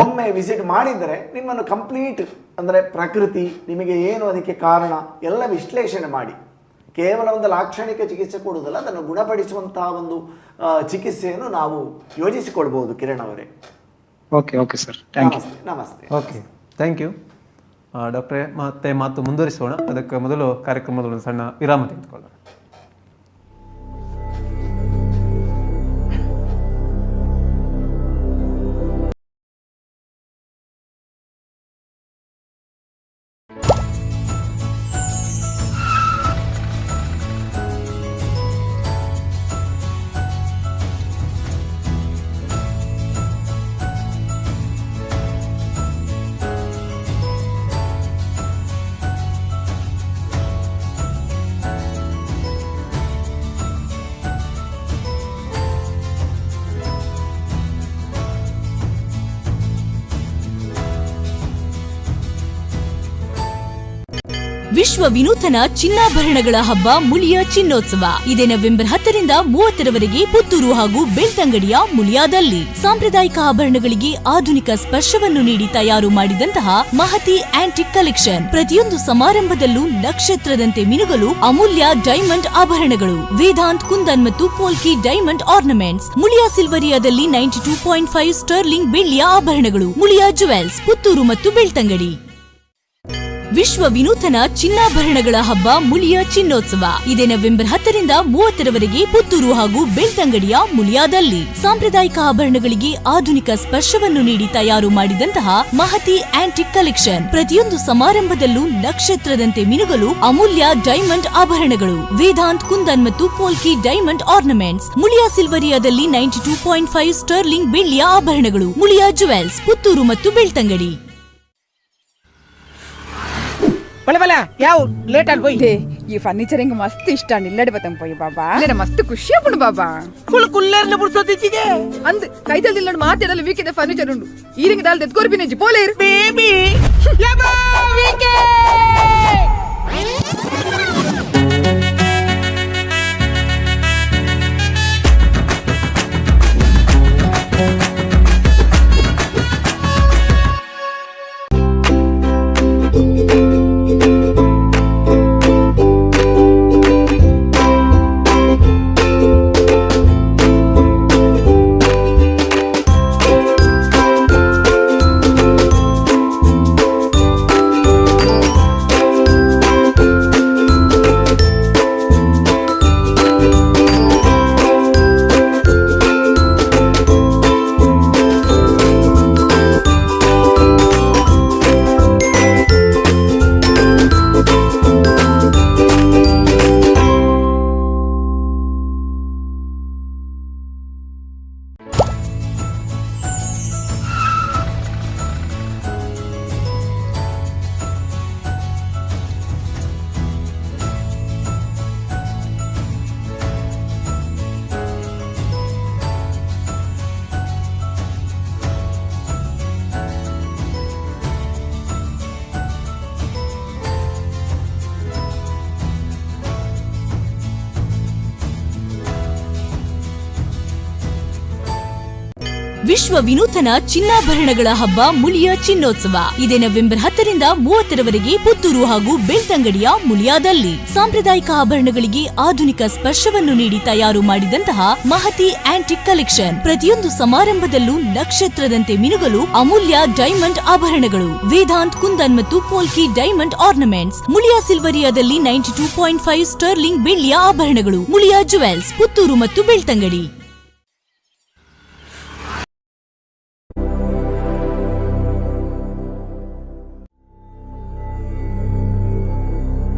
ಒಮ್ಮೆ ವಿಸಿಟ್ ಮಾಡಿದರೆ ನಿಮ್ಮನ್ನು ಕಂಪ್ಲೀಟ್ ಅಂದರೆ ಪ್ರಕೃತಿ ನಿಮಗೆ ಏನು ಅದಕ್ಕೆ ಕಾರಣ ಎಲ್ಲ ವಿಶ್ಲೇಷಣೆ ಮಾಡಿ ಕೇವಲ ಒಂದು ಲಾಕ್ಷಣಿಕ ಚಿಕಿತ್ಸೆ ಕೊಡುವುದಲ್ಲ, ಅದನ್ನು ಗುಣಪಡಿಸುವಂತಹ ಒಂದು ಚಿಕಿತ್ಸೆಯನ್ನು ನಾವು ಯೋಜಿಸಿಕೊಳ್ಬಹುದು. ಕಿರಣ್ ಅವರೇ, ಓಕೆ ಸರ್, ಥ್ಯಾಂಕ್ ಯು. ನಮಸ್ತೆ. ಓಕೆ, ಥ್ಯಾಂಕ್ ಯು ಡಾಕ್ಟ್ರೇ. ಮತ್ತೆ ಮಾತು ಮುಂದುವರಿಸೋಣ. ಅದಕ್ಕೆ ಮೊದಲು ಕಾರ್ಯಕ್ರಮದಲ್ಲಿ ಒಂದು ಸಣ್ಣ ವಿರಾಮ ತೆಗೆದುಕೊಳ್ಳೋಣ. ವಿಶ್ವ ವಿನೂತನ ಚಿನ್ನಾಭರಣಗಳ ಹಬ್ಬ ಮುಳಿಯ ಚಿನ್ನೋತ್ಸವ ಇದೇ ನವೆಂಬರ್ 10ರಿಂದ 30ರವರೆಗೆ ಪುತ್ತೂರು ಹಾಗೂ ಬೆಳ್ತಂಗಡಿಯ ಮುಳಿಯಾದಲ್ಲಿ. ಸಾಂಪ್ರದಾಯಿಕ ಆಭರಣಗಳಿಗೆ ಆಧುನಿಕ ಸ್ಪರ್ಶವನ್ನು ನೀಡಿ ತಯಾರು ಮಾಡಿದಂತಹ ಮಹತಿ ಆಂಟಿಕ್ ಕಲೆಕ್ಷನ್. ಪ್ರತಿಯೊಂದು ಸಮಾರಂಭದಲ್ಲೂ ನಕ್ಷತ್ರದಂತೆ ಮಿನುಗಲು ಅಮೂಲ್ಯ ಡೈಮಂಡ್ ಆಭರಣಗಳು. ವೇದಾಂತ್, ಕುಂದನ್ ಮತ್ತು ಪೋಲ್ಕಿ ಡೈಮಂಡ್ ಆರ್ನಮೆಂಟ್ಸ್. ಮುಳಿಯಾ ಸಿಲ್ವರಿಯಾದಲ್ಲಿ 92.5 ಸ್ಟರ್ಲಿಂಗ್ ಬೆಳ್ಳಿಯ ಆಭರಣಗಳು. ಮುಳಿಯಾ ಜುವೆಲ್ಸ್, ಪುತ್ತೂರು ಮತ್ತು ಬೆಳ್ತಂಗಡಿ. ವಿಶ್ವ ವಿನೂತನ ಚಿನ್ನಾಭರಣಗಳ ಹಬ್ಬ ಮುಳಿಯ ಚಿನ್ನೋತ್ಸವ ಇದೇ ನವೆಂಬರ್ 10ರಿಂದ 30ರವರೆಗೆ ಪುತ್ತೂರು ಹಾಗೂ ಬೆಳ್ತಂಗಡಿಯ ಮುಳಿಯಾದಲ್ಲಿ. ಸಾಂಪ್ರದಾಯಿಕ ಆಭರಣಗಳಿಗೆ ಆಧುನಿಕ ಸ್ಪರ್ಶವನ್ನು ನೀಡಿ ತಯಾರು ಮಾಡಿದಂತಹ ಮಹತಿ ಆಂಟಿಕ್ ಕಲೆಕ್ಷನ್. ಪ್ರತಿಯೊಂದು ಸಮಾರಂಭದಲ್ಲೂ ನಕ್ಷತ್ರದಂತೆ ಮಿನುಗಲು ಅಮೂಲ್ಯ ಡೈಮಂಡ್ ಆಭರಣಗಳು. ವೇದಾಂತ್, ಕುಂದನ್ ಮತ್ತು ಪೋಲ್ಕಿ ಡೈಮಂಡ್ ಆರ್ನಮೆಂಟ್ಸ್. ಮುಳಿಯಾ ಸಿಲ್ವರಿಯಾದಲ್ಲಿ 92.5 ಸ್ಟರ್ಲಿಂಗ್ ಬೆಳ್ಳಿಯ ಆಭರಣಗಳು. ಮುಳಿಯಾ ಜುವೆಲ್ಸ್, ಪುತ್ತೂರು ಮತ್ತು ಬೆಳ್ತಂಗಡಿ. ಬಲೆ ಬಲೆ ಯಾವ ಲೇಟ್ ಆಗಿ పోయి ఈ ఫర్నిచర్ ఇంక మస్తు ఇష్టం ఇల్లడి పోతాం పోయి బాబా నేను మస్తు ఖుషి అప్పుడు బాబా ఫుల్ కుల్లర్ల బుర్సొద్దిచిಗೆ ಅಂದ್ ಕೈದಲ್ಲಿ ಇಲ್ಲಡ ಮಾತಾಡಲ್ಲ ವೀಕಿದೆ ಫರ್ನಿಚರ್ ಉಂಡು ಈರಿಂಗ ದಾಲ್ ತೆತ್ಕೊರ್ಪಿ ನೆಂಜಿ ಪೋಲೇರ್ ಬೇಬಿ ಯಬಾ ವೀಕೆ ವಿಶ್ವ ವಿನೂತನ ಚಿನ್ನಾಭರಣಗಳ ಹಬ್ಬ ಮುಳಿಯ ಚಿನ್ನೋತ್ಸವ ಇದೇ ನವೆಂಬರ್ 10ರಿಂದ 30ರವರೆಗೆ ಪುತ್ತೂರು ಹಾಗೂ ಬೆಳ್ತಂಗಡಿಯ ಮುಳಿಯಾದಲ್ಲಿ. ಸಾಂಪ್ರದಾಯಿಕ ಆಭರಣಗಳಿಗೆ ಆಧುನಿಕ ಸ್ಪರ್ಶವನ್ನು ನೀಡಿ ತಯಾರು ಮಾಡಿದಂತಹ ಮಹತಿ ಆಂಟಿಕ್ ಕಲೆಕ್ಷನ್. ಪ್ರತಿಯೊಂದು ಸಮಾರಂಭದಲ್ಲೂ ನಕ್ಷತ್ರದಂತೆ ಮಿನುಗಲು ಅಮೂಲ್ಯ ಡೈಮಂಡ್ ಆಭರಣಗಳು. ವೇದಾಂತ್, ಕುಂದನ್ ಮತ್ತು ಪೋಲ್ಕಿ ಡೈಮಂಡ್ ಆರ್ನಮೆಂಟ್ಸ್. ಮುಳಿಯಾ ಸಿಲ್ವರಿಯಾದಲ್ಲಿ 92.5 ಸ್ಟರ್ಲಿಂಗ್ ಬೆಳ್ಳಿಯ ಆಭರಣಗಳು. ಮುಳಿಯಾ ಜುವೆಲ್ಸ್, ಪುತ್ತೂರು ಮತ್ತು ಬೆಳ್ತಂಗಡಿ.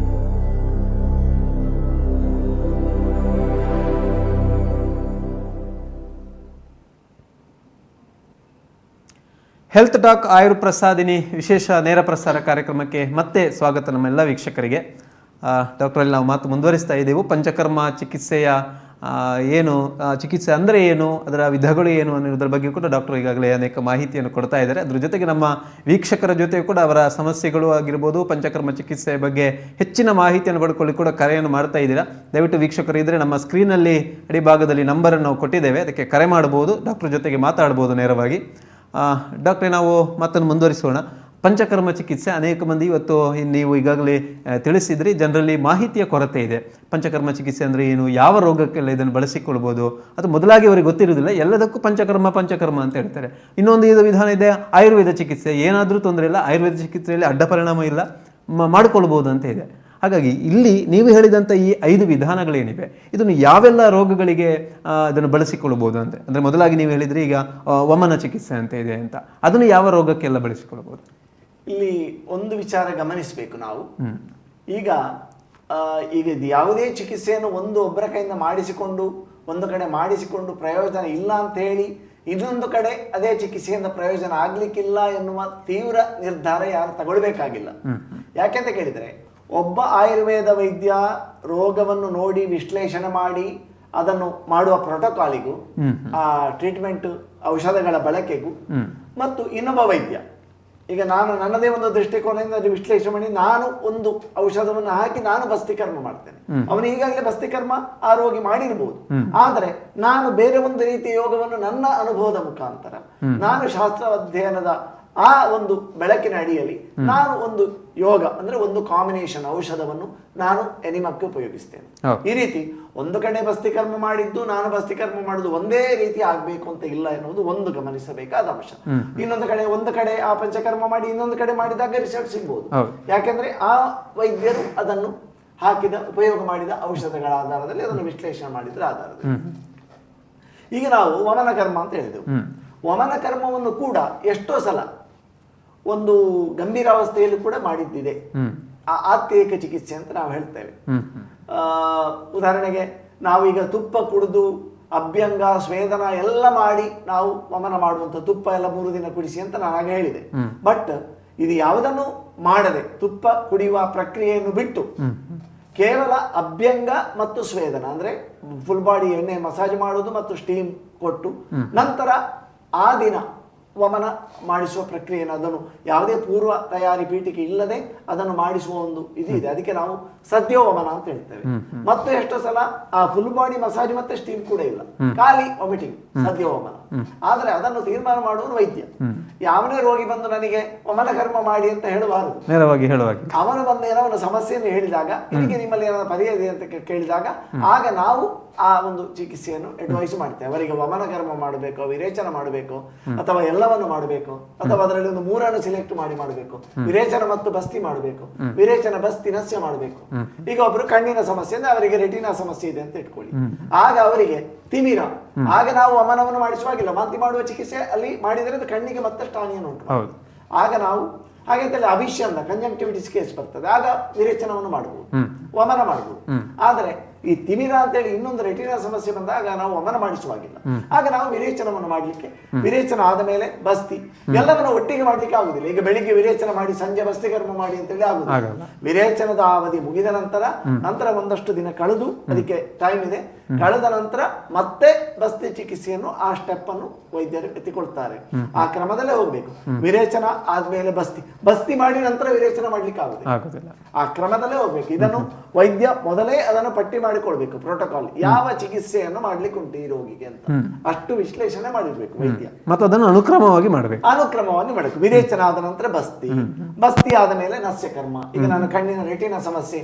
ಹೆಲ್ತ್ ಟಾಕ್ ಆಯುರ್ ಪ್ರಸಾದಿನಿ ವಿಶೇಷ ನೇರ ಪ್ರಸಾರ ಕಾರ್ಯಕ್ರಮಕ್ಕೆ ಮತ್ತೆ ಸ್ವಾಗತ ನಮ್ಮೆಲ್ಲ ವೀಕ್ಷಕರಿಗೆ. ಡಾಕ್ಟರ್ ಅಲ್ಲಿ ನಾವು ಮಾತು ಮುಂದುವರಿಸ್ತಾ ಇದ್ದೆವು. ಪಂಚಕರ್ಮ ಚಿಕಿತ್ಸೆಯ ಏನು, ಚಿಕಿತ್ಸೆ ಅಂದರೆ ಏನು, ಅದರ ವಿಧಗಳು ಏನು ಅನ್ನೋದ್ರ ಬಗ್ಗೆ ಕೂಡ ಡಾಕ್ಟರ್ ಈಗಾಗಲೇ ಅನೇಕ ಮಾಹಿತಿಯನ್ನು ಕೊಡ್ತಾ ಇದ್ದಾರೆ. ಅದ್ರ ಜೊತೆಗೆ ನಮ್ಮ ವೀಕ್ಷಕರ ಜೊತೆ ಕೂಡ ಅವರ ಸಮಸ್ಯೆಗಳು ಆಗಿರ್ಬೋದು, ಪಂಚಕರ್ಮ ಚಿಕಿತ್ಸೆಯ ಬಗ್ಗೆ ಹೆಚ್ಚಿನ ಮಾಹಿತಿಯನ್ನು ಪಡ್ಕೊಳ್ಳಿ ಕೂಡ ಕರೆಯನ್ನು ಮಾಡ್ತಾ ಇದ್ದೀರಾ. ದಯವಿಟ್ಟು ವೀಕ್ಷಕರು ಇದ್ದರೆ ನಮ್ಮ ಸ್ಕ್ರೀನಲ್ಲಿ ಅಡಿಭಾಗದಲ್ಲಿ ನಂಬರನ್ನು ನಾವು ಕೊಟ್ಟಿದ್ದೇವೆ, ಅದಕ್ಕೆ ಕರೆ ಮಾಡ್ಬೋದು, ಡಾಕ್ಟರ್ ಜೊತೆಗೆ ಮಾತಾಡ್ಬೋದು ನೇರವಾಗಿ. ಡಾಕ್ಟ್ರೇ, ನಾವು ಮಾತನ್ನು ಮುಂದುವರಿಸೋಣ. ಪಂಚಕರ್ಮ ಚಿಕಿತ್ಸೆ ಅನೇಕ ಮಂದಿ ಇವತ್ತು ನೀವು ಈಗಾಗಲೇ ತಿಳಿಸಿದ್ರಿ, ಜನರಲ್ಲಿ ಮಾಹಿತಿಯ ಕೊರತೆ ಇದೆ. ಪಂಚಕರ್ಮ ಚಿಕಿತ್ಸೆ ಅಂದರೆ ಏನು, ಯಾವ ರೋಗಕ್ಕೆಲ್ಲ ಇದನ್ನು ಬಳಸಿಕೊಳ್ಬೋದು, ಅದು ಮೊದಲಾಗಿ ಅವರಿಗೆ ಗೊತ್ತಿರೋದಿಲ್ಲ. ಎಲ್ಲದಕ್ಕೂ ಪಂಚಕರ್ಮ ಅಂತ ಹೇಳ್ತಾರೆ. ಇನ್ನೊಂದು ಇದು ವಿಧಾನ ಇದೆ ಆಯುರ್ವೇದ ಚಿಕಿತ್ಸೆ, ಏನಾದರೂ ತೊಂದರೆ ಇಲ್ಲ, ಆಯುರ್ವೇದ ಚಿಕಿತ್ಸೆಯಲ್ಲಿ ಅಡ್ಡ ಪರಿಣಾಮ ಇಲ್ಲ, ಮಾಡಿಕೊಳ್ಬೋದು ಅಂತ ಇದೆ. ಹಾಗಾಗಿ ಇಲ್ಲಿ ನೀವು ಹೇಳಿದಂಥ ಈ 5 ವಿಧಾನಗಳೇನಿವೆ, ಇದನ್ನು ಯಾವೆಲ್ಲ ರೋಗಗಳಿಗೆ ಇದನ್ನು ಬಳಸಿಕೊಳ್ಬೋದು ಅಂತ ಅಂದರೆ ಮೊದಲಾಗಿ ನೀವು ಹೇಳಿದ್ರಿ ಈಗ ವಮನ ಚಿಕಿತ್ಸೆ ಅಂತ ಇದೆ ಅಂತ, ಅದನ್ನು ಯಾವ ರೋಗಕ್ಕೆಲ್ಲ ಬಳಸಿಕೊಳ್ಬೋದು? ಇಲ್ಲಿ ಒಂದು ವಿಚಾರ ಗಮನಿಸಬೇಕು ನಾವು. ಈಗ ಇದು ಯಾವುದೇ ಚಿಕಿತ್ಸೆಯನ್ನು ಒಬ್ಬರ ಕೈಯಿಂದ ಒಂದು ಕಡೆ ಮಾಡಿಸಿಕೊಂಡು ಪ್ರಯೋಜನ ಇಲ್ಲ ಅಂತ ಹೇಳಿ ಇನ್ನೊಂದು ಕಡೆ ಅದೇ ಚಿಕಿತ್ಸೆಯಿಂದ ಪ್ರಯೋಜನ ಆಗ್ಲಿಕ್ಕಿಲ್ಲ ಎನ್ನುವ ತೀವ್ರ ನಿರ್ಧಾರ ಯಾರು ತಗೊಳ್ಬೇಕಾಗಿಲ್ಲ. ಯಾಕೆಂತ ಕೇಳಿದರೆ, ಒಬ್ಬ ಆಯುರ್ವೇದ ವೈದ್ಯ ರೋಗವನ್ನು ನೋಡಿ ವಿಶ್ಲೇಷಣೆ ಮಾಡಿ ಅದನ್ನು ಮಾಡುವ ಪ್ರೋಟೋಕಾಲಿಗೂ, ಆ ಟ್ರೀಟ್ಮೆಂಟ್ ಔಷಧಗಳ ಬಳಕೆಗೂ, ಮತ್ತು ಇನ್ನೊಬ್ಬ ವೈದ್ಯ, ಈಗ ನಾನು ನನ್ನದೇ ಒಂದು ದೃಷ್ಟಿಕೋನದಿಂದ ಅದು ವಿಶ್ಲೇಷಣೆ ಮಾಡಿ ನಾನು ಒಂದು ಔಷಧವನ್ನು ಹಾಕಿ ನಾನು ಬಸ್ತಿಕರ್ಮ ಮಾಡ್ತೇನೆ. ಅವನು ಈಗಾಗಲೇ ಬಸ್ತಿಕರ್ಮ ಆ ರೋಗಿ ಮಾಡಿರ್ಬೋದು, ಆದರೆ ನಾನು ಬೇರೆ ಒಂದು ರೀತಿಯ ಯೋಗವನ್ನು ನನ್ನ ಅನುಭವದ ಮುಖಾಂತರ, ನಾನು ಶಾಸ್ತ್ರ ಅಧ್ಯಯನದ ಆ ಒಂದು ಬೆಳಕಿನ ಅಡಿಯಲ್ಲಿ ನಾನು ಒಂದು ಯೋಗ ಅಂದ್ರೆ ಒಂದು ಕಾಂಬಿನೇಷನ್ ಔಷಧವನ್ನು ನಾನು ಎನಿಮಕ್ಕೆ ಉಪಯೋಗಿಸ್ತೇನೆ. ಈ ರೀತಿ ಒಂದು ಕಡೆ ಬಸ್ತಿಕರ್ಮ ಮಾಡಿದ್ದು ನಾನು ಬಸ್ತಿಕರ್ಮ ಮಾಡುದು ಒಂದೇ ರೀತಿ ಆಗ್ಬೇಕು ಅಂತ ಇಲ್ಲ ಎನ್ನುವುದು ಒಂದು ಗಮನಿಸಬೇಕಾದ ಅಂಶ. ಒಂದು ಕಡೆ ಆ ಪಂಚಕರ್ಮ ಮಾಡಿ ಇನ್ನೊಂದು ಕಡೆ ಮಾಡಿದಾಗ ರಿಸಲ್ಟ್ ಸಿಗ್ಬಹುದು. ಯಾಕೆಂದ್ರೆ ಆ ವೈದ್ಯರು ಅದನ್ನು ಹಾಕಿದ ಉಪಯೋಗ ಮಾಡಿದ ಔಷಧಗಳ ಆಧಾರದಲ್ಲಿ ಅದನ್ನು ವಿಶ್ಲೇಷಣೆ ಮಾಡಿದ್ರ ಆಧಾರದಲ್ಲಿ. ಈಗ ನಾವು ವಮನ ಕರ್ಮ ಅಂತ ಹೇಳಿದೆವು. ವಮನ ಕರ್ಮವನ್ನು ಕೂಡ ಎಷ್ಟೋ ಸಲ ಒಂದು ಗಂಭೀರಾವಸ್ಥೆಯಲ್ಲಿ ಕೂಡ ಮಾಡಿದ್ದಿದೆ. ಆತ್ಯಯಿಕ ಚಿಕಿತ್ಸೆ ಅಂತ ನಾವು ಹೇಳ್ತೇವೆ. ಉದಾಹರಣೆಗೆ ನಾವೀಗ ತುಪ್ಪ ಕುಡಿದು ಅಭ್ಯಂಗ ಸ್ವೇದನ ಎಲ್ಲ ಮಾಡಿ ನಾವು ವಮನ ಮಾಡುವಂತ, ತುಪ್ಪ ಎಲ್ಲ 3 ದಿನ ಕುಡಿಸಿ ಅಂತ ನಾನು ಆಗ ಹೇಳಿದೆ. ಬಟ್ ಇದು ಯಾವುದನ್ನು ಮಾಡದೆ ತುಪ್ಪ ಕುಡಿಯುವ ಪ್ರಕ್ರಿಯೆಯನ್ನು ಬಿಟ್ಟು ಕೇವಲ ಅಭ್ಯಂಗ ಮತ್ತು ಸ್ವೇದನ ಅಂದ್ರೆ ಫುಲ್ ಬಾಡಿ ಎಣ್ಣೆ ಮಸಾಜ್ ಮಾಡುವುದು ಮತ್ತು ಸ್ಟೀಮ್ ಕೊಟ್ಟು ನಂತರ ಆ ದಿನ ವಮನ ಮಾಡಿಸುವ ಪ್ರಕ್ರಿಯೆಯನ್ನು, ಅದನ್ನು ಯಾವುದೇ ಪೂರ್ವ ತಯಾರಿ ಪೀಠಿಕೆ ಇಲ್ಲದೆ ಅದನ್ನು ಮಾಡಿಸುವ ಒಂದು ಇದು ಇದೆ. ಅದಕ್ಕೆ ನಾವು ಸದ್ಯ ವಮನ ಅಂತ ಹೇಳ್ತೇವೆ. ಮತ್ತೆ ಎಷ್ಟೋ ಸಲ ಆ ಫುಲ್ ಬಾಡಿ ಮಸಾಜ್ ಮತ್ತೆ ಸ್ಟೀಮ್ ಕೂಡ ಇಲ್ಲ, ಖಾಲಿ ವಾಮಿಟಿಂಗ್, ಸದ್ಯ ವಮನ. ಆದ್ರೆ ಅದನ್ನು ತೀರ್ಮಾನ ಮಾಡುವ ವೈದ್ಯ. ಯಾವನೇ ರೋಗಿ ಬಂದು ನನಗೆ ವಮನ ಕರ್ಮ ಮಾಡಿ ಅಂತ ಹೇಳಬಾರದು. ಅವನು ಬಂದು ಏನೋ ಒಂದು ಸಮಸ್ಯೆಯನ್ನು ಹೇಳಿದಾಗ, ಇದಕ್ಕೆ ನಿಮ್ಮಲ್ಲಿ ಏನಾದ್ರು ಪರಿಹಾರ ಇದೆ ಅಂತ ಕೇಳಿದಾಗ ಆಗ ನಾವು ಆ ಒಂದು ಚಿಕಿತ್ಸೆಯನ್ನು ಅಡ್ವೈಸ್ ಮಾಡ್ತೇವೆ. ಅವರಿಗೆ ವಮನ ಕರ್ಮ ಮಾಡಬೇಕು, ವಿರೇಚನ ಮಾಡಬೇಕು, ಅಥವಾ ಎಲ್ಲವನ್ನು ಮಾಡಬೇಕು, ಅಥವಾ ಅದರಲ್ಲಿ ಒಂದು 3 ಸಿಲೆಕ್ಟ್ ಮಾಡಿ ಮಾಡಬೇಕು, ವಿರೇಚನ ಮತ್ತು ಬಸ್ತಿ ಮಾಡಬೇಕು, ವಿರೇಚನ ಬಸ್ತಿ ನಸ್ಯ ಮಾಡಬೇಕು. ಈಗ ಒಬ್ರು ಕಣ್ಣಿನ ಸಮಸ್ಯೆ ಅಂದ್ರೆ ಅವರಿಗೆ ರೆಟಿನಾ ಸಮಸ್ಯೆ ಇದೆ ಅಂತ ಇಟ್ಕೊಳ್ಳಿ, ಆಗ ಅವರಿಗೆ ತಿಮಿರ, ಆಗ ನಾವು ವಮನವನ್ನು ಮಾಡಿಸುವಾಗಿಲ್ಲ, ವಾಂತಿ ಮಾಡುವ ಚಿಕಿತ್ಸೆ ಅಲ್ಲಿ ಮಾಡಿದರೆ ಅದು ಕಣ್ಣಿಗೆ ಮತ್ತಷ್ಟು ಹಾನಿಯನ್ನು ಉಂಟು. ಆಗ ನಾವು ಹಾಗೆ ಅಭಿಷ್ಯಂದ ಕಂಜಂಕ್ಟಿವಿಟಿಸ್ ಕೇಸ್ ಬರ್ತದೆ, ಆಗ ವಿರೇಚನವನ್ನು ಮಾಡಬಹುದು, ವಮನ ಮಾಡಬಹುದು. ಆದ್ರೆ ಈ ತಿಮಿರ ಅಂತೇಳಿ ಇನ್ನೊಂದು ರೆಟಿನಾ ಸಮಸ್ಯೆ ಬಂದಾಗ ನಾವು ವಮನ ಮಾಡಿಸುವಾಗಿಲ್ಲ, ಆಗ ನಾವು ವಿರೇಚನವನ್ನು ಮಾಡ್ಲಿಕ್ಕೆ, ವಿರೇಚನ ಆದ ಮೇಲೆ ಬಸ್ತಿ ಎಲ್ಲವನ್ನು ಒಟ್ಟಿಗೆ ಮಾಡ್ಲಿಕ್ಕೆ ಆಗುದಿಲ್ಲ. ಈಗ ಬೆಳಿಗ್ಗೆ ವಿರೇಚನ ಮಾಡಿ ಸಂಜೆ ಬಸ್ತಿ ಕರ್ಮ ಮಾಡಿ ಅಂತೇಳಿ ಆಗುದಿಲ್ಲ. ವಿರೇಚನದ ಅವಧಿ ಮುಗಿದ ನಂತರ ಒಂದಷ್ಟು ದಿನ ಕಳೆದು, ಅದಕ್ಕೆ ಟೈಮ್ ಇದೆ, ಕಳೆದ ನಂತರ ಮತ್ತೆ ಬಸ್ತಿ ಚಿಕಿತ್ಸೆಯನ್ನು ಆ ಸ್ಟೆಪ್ ಅನ್ನು ವೈದ್ಯರು ಎತ್ತಿಕೊಳ್ತಾರೆ. ಆ ಕ್ರಮದಲ್ಲೇ ಹೋಗ್ಬೇಕು. ವಿರೇಚನ ಆದ್ಮೇಲೆ ಬಸ್ತಿ ಮಾಡಿ ನಂತರ ವಿರೇಚನ ಮಾಡ್ಲಿಕ್ಕೆ ಆಗುದಿಲ್ಲ. ಆ ಕ್ರಮದಲ್ಲೇ ಹೋಗ್ಬೇಕು. ಇದನ್ನು ವೈದ್ಯ ಮೊದಲೇ ಅದನ್ನು ಪಟ್ಟಿ ಮಾಡಿಕೊಳ್ಬೇಕು. ಪ್ರೋಟೋಕಾಲ್ ಯಾವ ಚಿಕಿತ್ಸೆಯನ್ನು ಮಾಡ್ಲಿಕ್ಕೆ ಉಂಟು ಈ ರೋಗಿಗೆ ಅಂತ ಅಷ್ಟು ವಿಶ್ಲೇಷಣೆ ಮಾಡಿರ್ಬೇಕು ವೈದ್ಯ. ಮತ್ತು ಅದನ್ನು ಅನುಕ್ರಮವಾಗಿ ಮಾಡಬೇಕು. ವಿರೇಚನ ಆದ ನಂತರ ಬಸ್ತಿ ಆದ ಮೇಲೆ ನಸ್ಯಕರ್ಮ. ಈಗ ನಾನು ಕಣ್ಣಿನ ರೆಟಿನ ಸಮಸ್ಯೆ,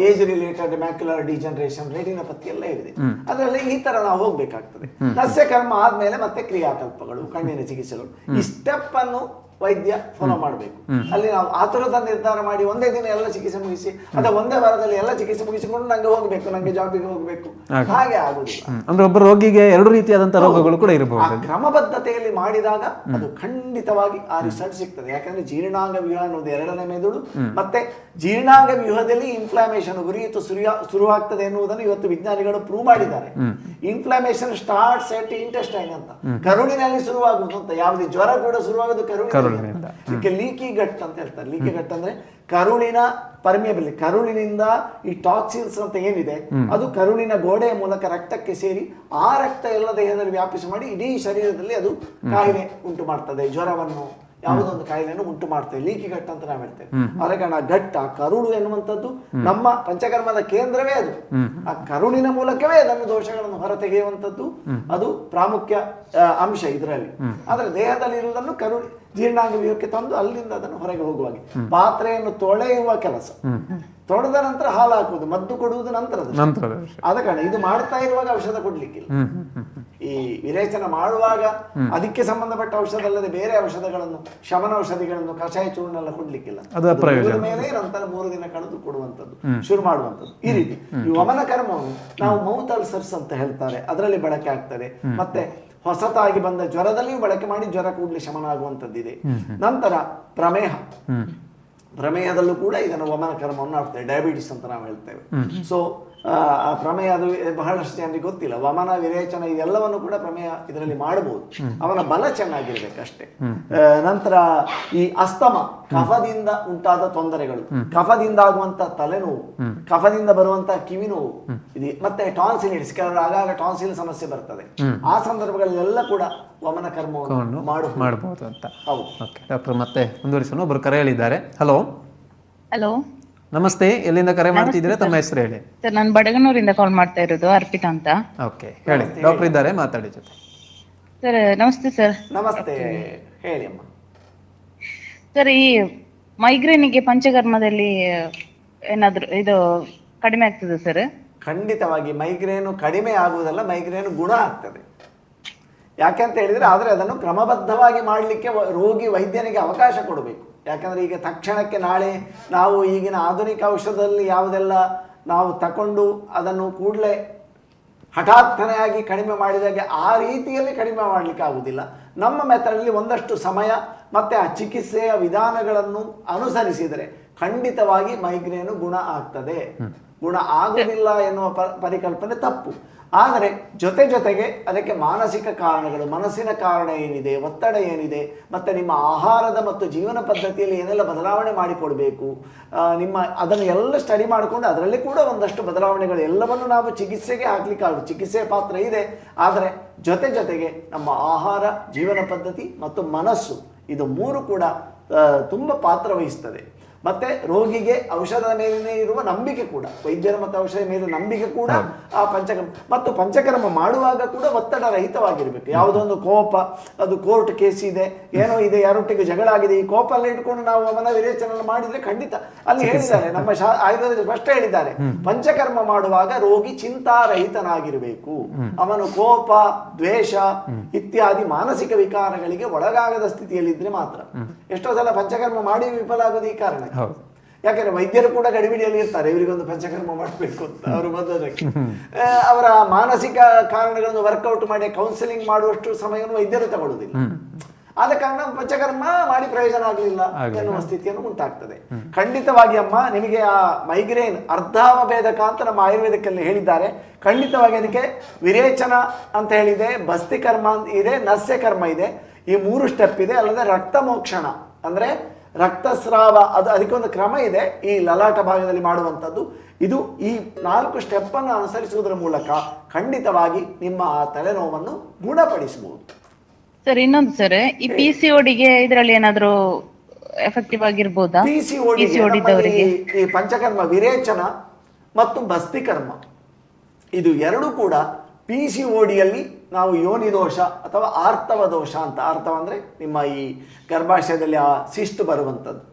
age related macular degeneration, retinopathy ಎಲ್ಲ ಇದೆ. ಅದರಲ್ಲಿ ಈ ತರ ನಾವು ಹೋಗ್ಬೇಕಾಗ್ತದೆ. ನಸ್ಯಕರ್ಮ ಆದ್ಮೇಲೆ ಮತ್ತೆ ಕ್ರಿಯಾಕಲ್ಪಗಳು, ಕಣ್ಣಿನ ಚಿಕಿತ್ಸೆಗಳು. ಈ ಸ್ಟೆಪ್ ಅನ್ನು ವೈದ್ಯ ಫಾಲೋ ಮಾಡಬೇಕು. ಅಲ್ಲಿ ನಾವು ಆತುರದ ನಿರ್ಧಾರ ಮಾಡಿ ಒಂದೇ ದಿನ ಎಲ್ಲ ಚಿಕಿತ್ಸೆ ಮುಗಿಸಿ ಅಥವಾ ಒಂದೇ ವಾರದಲ್ಲಿ ಎಲ್ಲ ಚಿಕಿತ್ಸೆ ಮುಗಿಸಿಕೊಂಡು ನಂಗೆ ಹೋಗ್ಬೇಕು, ನಂಗೆ ಜಾಬಿಗೆ ಹೋಗ್ಬೇಕು, ಹಾಗೆ ಆಗುದಿಲ್ಲ. ಅಂದ್ರೆ ಒಬ್ಬ ರೋಗಿಗೆ ಎರಡು ರೀತಿಯಾದಂತಹ ರೋಗಗಳು ಕೂಡ ಇರಬಹುದು. ಕ್ರಮಬದ್ಧತೆಯಲ್ಲಿ ಮಾಡಿದಾಗ ಅದು ಖಂಡಿತವಾಗಿ ಆ ರಿಸಲ್ಟ್ ಸಿಗ್ತದೆ. ಯಾಕಂದ್ರೆ ಜೀರ್ಣಾಂಗ ವ್ಯೂಹ ಅನ್ನೋದು ಎರಡನೇ ಮೆದುಳು. ಮತ್ತೆ ಜೀರ್ಣಾಂಗ ವ್ಯೂಹದಲ್ಲಿ ಇನ್ಫ್ಲಾಮೇಷನ್ ಉರಿಯಿತು ಶುರುವಾಗ್ತದೆ ಎನ್ನುವುದನ್ನು ಇವತ್ತು ವಿಜ್ಞಾನಿಗಳು ಪ್ರೂವ್ ಮಾಡಿದ್ದಾರೆ. ಇನ್ಫ್ಲಾಮೇಷನ್ ಸ್ಟಾರ್ಟ್ಸ್ ಎಟ್ ಇಂಟೆಸ್ಟೈನ್ ಅಂತ, ಕರುಳಿನಲ್ಲಿ ಶುರುವಾಗುವುದು ಅಂತ. ಯಾವುದೇ ಜ್ವರ ಕೂಡ ಶುರುವಾಗುದು ಕರುಳಿನಿಂದ. ಇದಕ್ಕೆ ಲೀಕಿ ಗಟ್ ಅಂತ ಹೇಳ್ತಾರೆ. ಲೀಕಿ ಗಟ್ ಅಂದ್ರೆ ಕರುಳಿನ ಪರ್ಮಿಯಬಿಲಿಟಿ, ಕರುಳಿನಿಂದ ಈ ಟಾಕ್ಸಿನ್ಸ್ ಅಂತ ಏನಿದೆ ಅದು ಕರುಳಿನ ಗೋಡೆಯ ಮೂಲಕ ರಕ್ತಕ್ಕೆ ಸೇರಿ ಆ ರಕ್ತ ಎಲ್ಲ ದೇಹದಲ್ಲಿ ವ್ಯಾಪಿಸಿ ಮಾಡಿ ಇಡೀ ಶರೀರದಲ್ಲಿ ಅದು ಕಾಯಿಲೆ ಉಂಟು ಮಾಡ್ತದೆ. ಜ್ವರವನ್ನು, ಯಾವುದೊಂದು ಕಾಯಿಲೆಯನ್ನು ಉಂಟು ಮಾಡ್ತೇವೆ. ಲೀಕಿ ಗಟ್ ಅಂತ ನಾವು ಹೇಳ್ತೇವೆ. ಆದ ಕಾರಣ ಗಟ್ಟ, ಕರುಳು ಎನ್ನುವಂಥದ್ದು ನಮ್ಮ ಪಂಚಕರ್ಮದ ಕೇಂದ್ರವೇ ಅದು. ಆ ಕರುಳಿನ ಮೂಲಕವೇ ಅದನ್ನು ದೋಷಗಳನ್ನು ಹೊರತೆಗೆಯುವಂಥದ್ದು ಅದು ಪ್ರಾಮುಖ್ಯ ಅಂಶ ಇದರಲ್ಲಿ. ಆದ್ರೆ ದೇಹದಲ್ಲಿ ಇರುವುದನ್ನು ಕರುಳು ಜೀರ್ಣಾಂಗ ವ್ಯೂಹಕ್ಕೆ ತಂದು ಅಲ್ಲಿಂದ ಅದನ್ನು ಹೊರಗೆ ಹೋಗುವಾಗೆ ಪಾತ್ರೆಯನ್ನು ತೊಳೆಯುವ ಕೆಲಸ. ತೊಳೆದ ನಂತರ ಹಾಲು ಹಾಕುವುದು, ಮದ್ದು ಕೊಡುವುದು ನಂತರದ. ಆದ ಕಾರಣ ಇದು ಮಾಡ್ತಾ ಇರುವಾಗ ಔಷಧ ಕೊಡ್ಲಿಕ್ಕಿಲ್ಲ. ಈ ವಿರೇಚನ ಮಾಡುವಾಗ ಅದಕ್ಕೆ ಸಂಬಂಧಪಟ್ಟ ಔಷಧ ಅಲ್ಲದೆ ಬೇರೆ ಔಷಧಗಳನ್ನು, ಶಮನ ಔಷಧಿಗಳನ್ನು, ಕಷಾಯ ಚೂರ್ಣ ಎಲ್ಲ ಕೊಡ್ಲಿಕ್ಕಿಲ್ಲ. ಮೇಲೆ ನಂತರ 3 ದಿನ ಕಳೆದು ಕೊಡುವಂಥದ್ದು, ಶುರು ಮಾಡುವಂಥದ್ದು. ಈ ರೀತಿ ಈ ವಮನ ಕರ್ಮವನ್ನು ನಾವು ಮೌತ್ ಅಲ್ಸರ್ಸ್ ಅಂತ ಹೇಳ್ತಾರೆ, ಅದರಲ್ಲಿ ಬಳಕೆ ಆಗ್ತದೆ. ಮತ್ತೆ ಹೊಸತಾಗಿ ಬಂದ ಜ್ವರದಲ್ಲಿಯೂ ಬಳಕೆ ಮಾಡಿ ಜ್ವರ ಕೂಡಲೇ ಶಮನ ಆಗುವಂಥದ್ದಿದೆ. ನಂತರ ಪ್ರಮೇಹದಲ್ಲೂ ಕೂಡ ಇದನ್ನು ವಮನ ಕರ್ಮವನ್ನು ಮಾಡ್ತೇವೆ. ಡಯಾಬಿಟಿಸ್ ಅಂತ ನಾವು ಹೇಳ್ತೇವೆ. ಸೊ ಆ ಪ್ರಮೇಯ ಅದು ಬಹಳಷ್ಟು ಜನರಿಗೆ ಗೊತ್ತಿಲ್ಲ. ವಮನ, ವಿರೇಚನ ಇದೆಲ್ಲವನ್ನು ಕೂಡ ಪ್ರಮೇಯ ಇದರಲ್ಲಿ ಮಾಡಬಹುದು. ಅವನ ಬಲ ಚೆನ್ನಾಗಿರ್ಬೇಕಷ್ಟೇ. ನಂತರ ಈ ಅಸ್ತಮ, ಕಫದಿಂದ ಉಂಟಾದ ತೊಂದರೆಗಳು, ಕಫದಿಂದ ಆಗುವಂತ ತಲೆನೋವು, ಕಫದಿಂದ ಬರುವಂತಹ ಕಿವಿ ನೋವು, ಮತ್ತೆ ಟಾನ್ಸಿಲಿಟಿಸ್, ಕೆಲವರು ಆಗಾಗ ಟಾನ್ಸಿಲ್ ಸಮಸ್ಯೆ ಬರ್ತದೆ. ಆ ಸಂದರ್ಭಗಳಲ್ಲೆಲ್ಲ ಕೂಡ ವಮನ ಕರ್ಮವನ್ನು ಮಾಡಬಹುದು ಅಂತ. ಹೌದು. ಡಾಕ್ಟರ್, ಮತ್ತೆ ಮುಂದುವರಿಸೋಣ. ಒಬ್ಬರು ಕರೆ ಹೇಳಿದ್ದಾರೆ. ಹಲೋ. ನಮಸ್ತೆ, ಎಲ್ಲಿಂದ ಕರೆ ಮಾಡ್ತಿದ್ದೀರಾ? ತಮ್ಮ ಹೆಸರು ಹೇಳಿ. ಸರ್, ನಾನು ಬಡಗನೂರಿಂದ ಕಾಲ್ ಮಾಡ್ತಾ ಇರೋದು, ಅರ್ಪಿತಾ ಅಂತ. ಓಕೆ, ಹೇಳಿ. ಡಾಕ್ಟರ್ ಇದ್ದಾರೆ, ಮಾತಾಡಿ ಜೊತೆ. ಸರ್ ನಮಸ್ತೆ. ಸರ್ ನಮಸ್ತೆ, ಹೇಳಿ ಅಮ್ಮ. ಸರ್, ಈ ಮೈಗ್ರೇನಿಗೆ ಪಂಚಕರ್ಮದಲ್ಲಿ ಏನಾದ್ರು ಇದು ಕಡಿಮೆ ಆಗ್ತದೆ ಸರ್? ಖಂಡಿತವಾಗಿ ಮೈಗ್ರೇನು ಕಡಿಮೆ ಆಗುವುದಲ್ಲ, ಮೈಗ್ರೇನು ಗುಣ ಆಗ್ತದೆ. ಯಾಕೆಂತ ಹೇಳಿದ್ರೆ, ಆದ್ರೆ ಅದನ್ನು ಕ್ರಮಬದ್ಧವಾಗಿ ಮಾಡಲಿಕ್ಕೆ ರೋಗಿ ವೈದ್ಯನಿಗೆ ಅವಕಾಶ ಕೊಡಬೇಕು. ಯಾಕಂದ್ರೆ ಈಗ ತಕ್ಷಣಕ್ಕೆ ನಾಳೆ ನಾವು ಈಗಿನ ಆಧುನಿಕ ಔಷಧದಲ್ಲಿ ಯಾವುದೆಲ್ಲ ನಾವು ತಕೊಂಡು ಅದನ್ನು ಕೂಡಲೇ ಹಠಾತ್ತನೆಯಾಗಿ ಕಡಿಮೆ ಮಾಡಿದಾಗೆ ಆ ರೀತಿಯಲ್ಲಿ ಕಡಿಮೆ ಮಾಡಲಿಕ್ಕೆ ಆಗುವುದಿಲ್ಲ. ನಮ್ಮ ಮೆಥಡಲ್ಲಿ ಒಂದಷ್ಟು ಸಮಯ ಮತ್ತೆ ಆ ಚಿಕಿತ್ಸೆಯ ವಿಧಾನಗಳನ್ನು ಅನುಸರಿಸಿದರೆ ಖಂಡಿತವಾಗಿ ಮೈಗ್ರೇನು ಗುಣ ಆಗ್ತದೆ. ಗುಣ ಆಗುವುದಿಲ್ಲ ಎನ್ನುವ ಪರಿಕಲ್ಪನೆ ತಪ್ಪು. ಆದರೆ ಜೊತೆಗೆ ಅದಕ್ಕೆ ಮಾನಸಿಕ ಕಾರಣಗಳು, ಮನಸ್ಸಿನ ಕಾರಣ ಏನಿದೆ, ಒತ್ತಡ ಏನಿದೆ, ಮತ್ತು ನಿಮ್ಮ ಆಹಾರದ ಮತ್ತು ಜೀವನ ಪದ್ಧತಿಯಲ್ಲಿ ಏನೆಲ್ಲ ಬದಲಾವಣೆ ಮಾಡಿಕೊಡ್ಬೇಕು, ಅದನ್ನು ಎಲ್ಲ ಸ್ಟಡಿ ಮಾಡಿಕೊಂಡು ಅದರಲ್ಲಿ ಕೂಡ ಒಂದಷ್ಟು ಬದಲಾವಣೆಗಳು ಎಲ್ಲವನ್ನು ನಾವು ಚಿಕಿತ್ಸೆಗೆ ಹಾಕ್ಲಿಕ್ಕಾಗುತ್ತೆ. ಚಿಕಿತ್ಸೆಯ ಪಾತ್ರ ಇದೆ, ಆದರೆ ಜೊತೆಗೆ ನಮ್ಮ ಆಹಾರ, ಜೀವನ ಪದ್ಧತಿ ಮತ್ತು ಮನಸ್ಸು, ಇದು 3 ಕೂಡ ತುಂಬ ಪಾತ್ರ ವಹಿಸ್ತದೆ. ಮತ್ತೆ ರೋಗಿಗೆ ಔಷಧದ ಮೇಲಿನ ಇರುವ ನಂಬಿಕೆ ಕೂಡ, ವೈದ್ಯರ ಮತ್ತು ಔಷಧ ಮೇಲೆ ನಂಬಿಕೆ ಕೂಡ ಆ ಪಂಚಕರ್ಮ. ಮತ್ತು ಪಂಚಕರ್ಮ ಮಾಡುವಾಗ ಕೂಡ ಒತ್ತಡ ರಹಿತವಾಗಿರ್ಬೇಕು. ಯಾವುದೊಂದು ಕೋಪ, ಅದು ಕೋರ್ಟ್ ಕೇಸ್ ಇದೆ, ಏನೋ ಇದೆ, ಯಾರೊಟ್ಟಿಗೆ ಜಗಳ ಆಗಿದೆ, ಈ ಕೋಪ ಎಲ್ಲ ಇಟ್ಕೊಂಡು ನಾವು ಮನ ವಿರೇಚನ ಮಾಡಿದ್ರೆ ಖಂಡಿತ ಅಲ್ಲಿ ಹೇಳಿದ್ದಾರೆ, ನಮ್ಮ ಆಯುರ್ವೇದ ಸ್ಪಷ್ಟ ಹೇಳಿದ್ದಾರೆ, ಪಂಚಕರ್ಮ ಮಾಡುವಾಗ ರೋಗಿ ಚಿಂತಾರಹಿತನಾಗಿರ್ಬೇಕು. ಅವನು ಕೋಪ, ದ್ವೇಷ ಇತ್ಯಾದಿ ಮಾನಸಿಕ ವಿಕಾರಗಳಿಗೆ ಒಳಗಾಗದ ಸ್ಥಿತಿಯಲ್ಲಿದ್ರೆ ಮಾತ್ರ. ಎಷ್ಟೋ ಸಲ ಪಂಚಕರ್ಮ ಮಾಡಿ ವಿಫಲ ಆಗೋದು ಈ ಕಾರಣ. ಯಾಕಂದ್ರೆ ವೈದ್ಯರು ಕೂಡ ಗಡಿಬಿಡಿಯಲ್ಲಿ ಇರ್ತಾರೆ, ಇವರಿಗೊಂದು ಪಂಚಕರ್ಮ ಮಾಡಬೇಕು ಅಂತ. ಅವರು ಮೊದಲಕ್ಕೆ ಅವರ ಮಾನಸಿಕ ಕಾರಣಗಳನ್ನು ವರ್ಕೌಟ್ ಮಾಡಿ ಕೌನ್ಸಿಲಿಂಗ್ ಮಾಡುವಷ್ಟು ಸಮಯವನ್ನು ವೈದ್ಯರು ತಗೊಳ್ಳುವುದಿಲ್ಲ. ಆದ ಕಾರಣ ಪಂಚಕರ್ಮ ಮಾಡಿ ಪ್ರಯೋಜನ ಆಗಲಿಲ್ಲ ಎನ್ನುವ ಸ್ಥಿತಿಯನ್ನು ಉಂಟಾಗ್ತದೆ. ಖಂಡಿತವಾಗಿ ಅಮ್ಮ, ನಿಮಗೆ ಆ ಮೈಗ್ರೇನ್ ಅರ್ಧಾವಭೇದಕ ಅಂತ ನಮ್ಮ ಆಯುರ್ವೇದಕ್ಕಲ್ಲಿ ಹೇಳಿದ್ದಾರೆ. ಖಂಡಿತವಾಗಿ ಅದಕ್ಕೆ ವಿರೇಚನ ಅಂತ ಹೇಳಿದೆ, ಬಸ್ತಿ ಕರ್ಮ ಇದೆ, ನಸ್ಯ ಕರ್ಮ ಇದೆ, ಈ 3 ಸ್ಟೆಪ್ ಇದೆ. ಅಲ್ಲದೆ ರಕ್ತ ಮೋಕ್ಷಣ ಅಂದ್ರೆ ರಕ್ತಸ್ರಾವ, ಅದಕ್ಕೆ ಒಂದು ಕ್ರಮ ಇದೆ ಈ ಲಲಾಟ ಭಾಗದಲ್ಲಿ ಮಾಡುವಂಥದ್ದು. ಇದು ಈ 4 ಸ್ಟೆಪ್ಪನ್ನು ಅನುಸರಿಸುವುದರ ಮೂಲಕ ಖಂಡಿತವಾಗಿ ನಿಮ್ಮ ಆ ತಲೆನೋವನ್ನು ಗುಣಪಡಿಸಬಹುದು. ಸರ್ ಇನ್ನೊಂದು ಸರ್, ಈ PCODಗೆ ಇದರಲ್ಲಿ ಏನಾದ್ರು ಎಫೆಕ್ಟಿವ್ ಆಗಿರ್ಬೋದಾ? PCOD ಈ ಪಂಚಕರ್ಮ ವಿರೇಚನ ಮತ್ತು ಬಸ್ತಿಕರ್ಮ ಇದು ಎರಡೂ ಕೂಡ PCODಯಲ್ಲಿ ನಾವು ಯೋನಿ ದೋಷ ಅಥವಾ ಆರ್ತವ ದೋಷ ಅಂತ, ಆರ್ತವ ಅಂದರೆ ನಿಮ್ಮ ಈ ಗರ್ಭಾಶಯದಲ್ಲಿ ಆ ಸಿಸ್ಟ್ ಬರುವಂಥದ್ದು,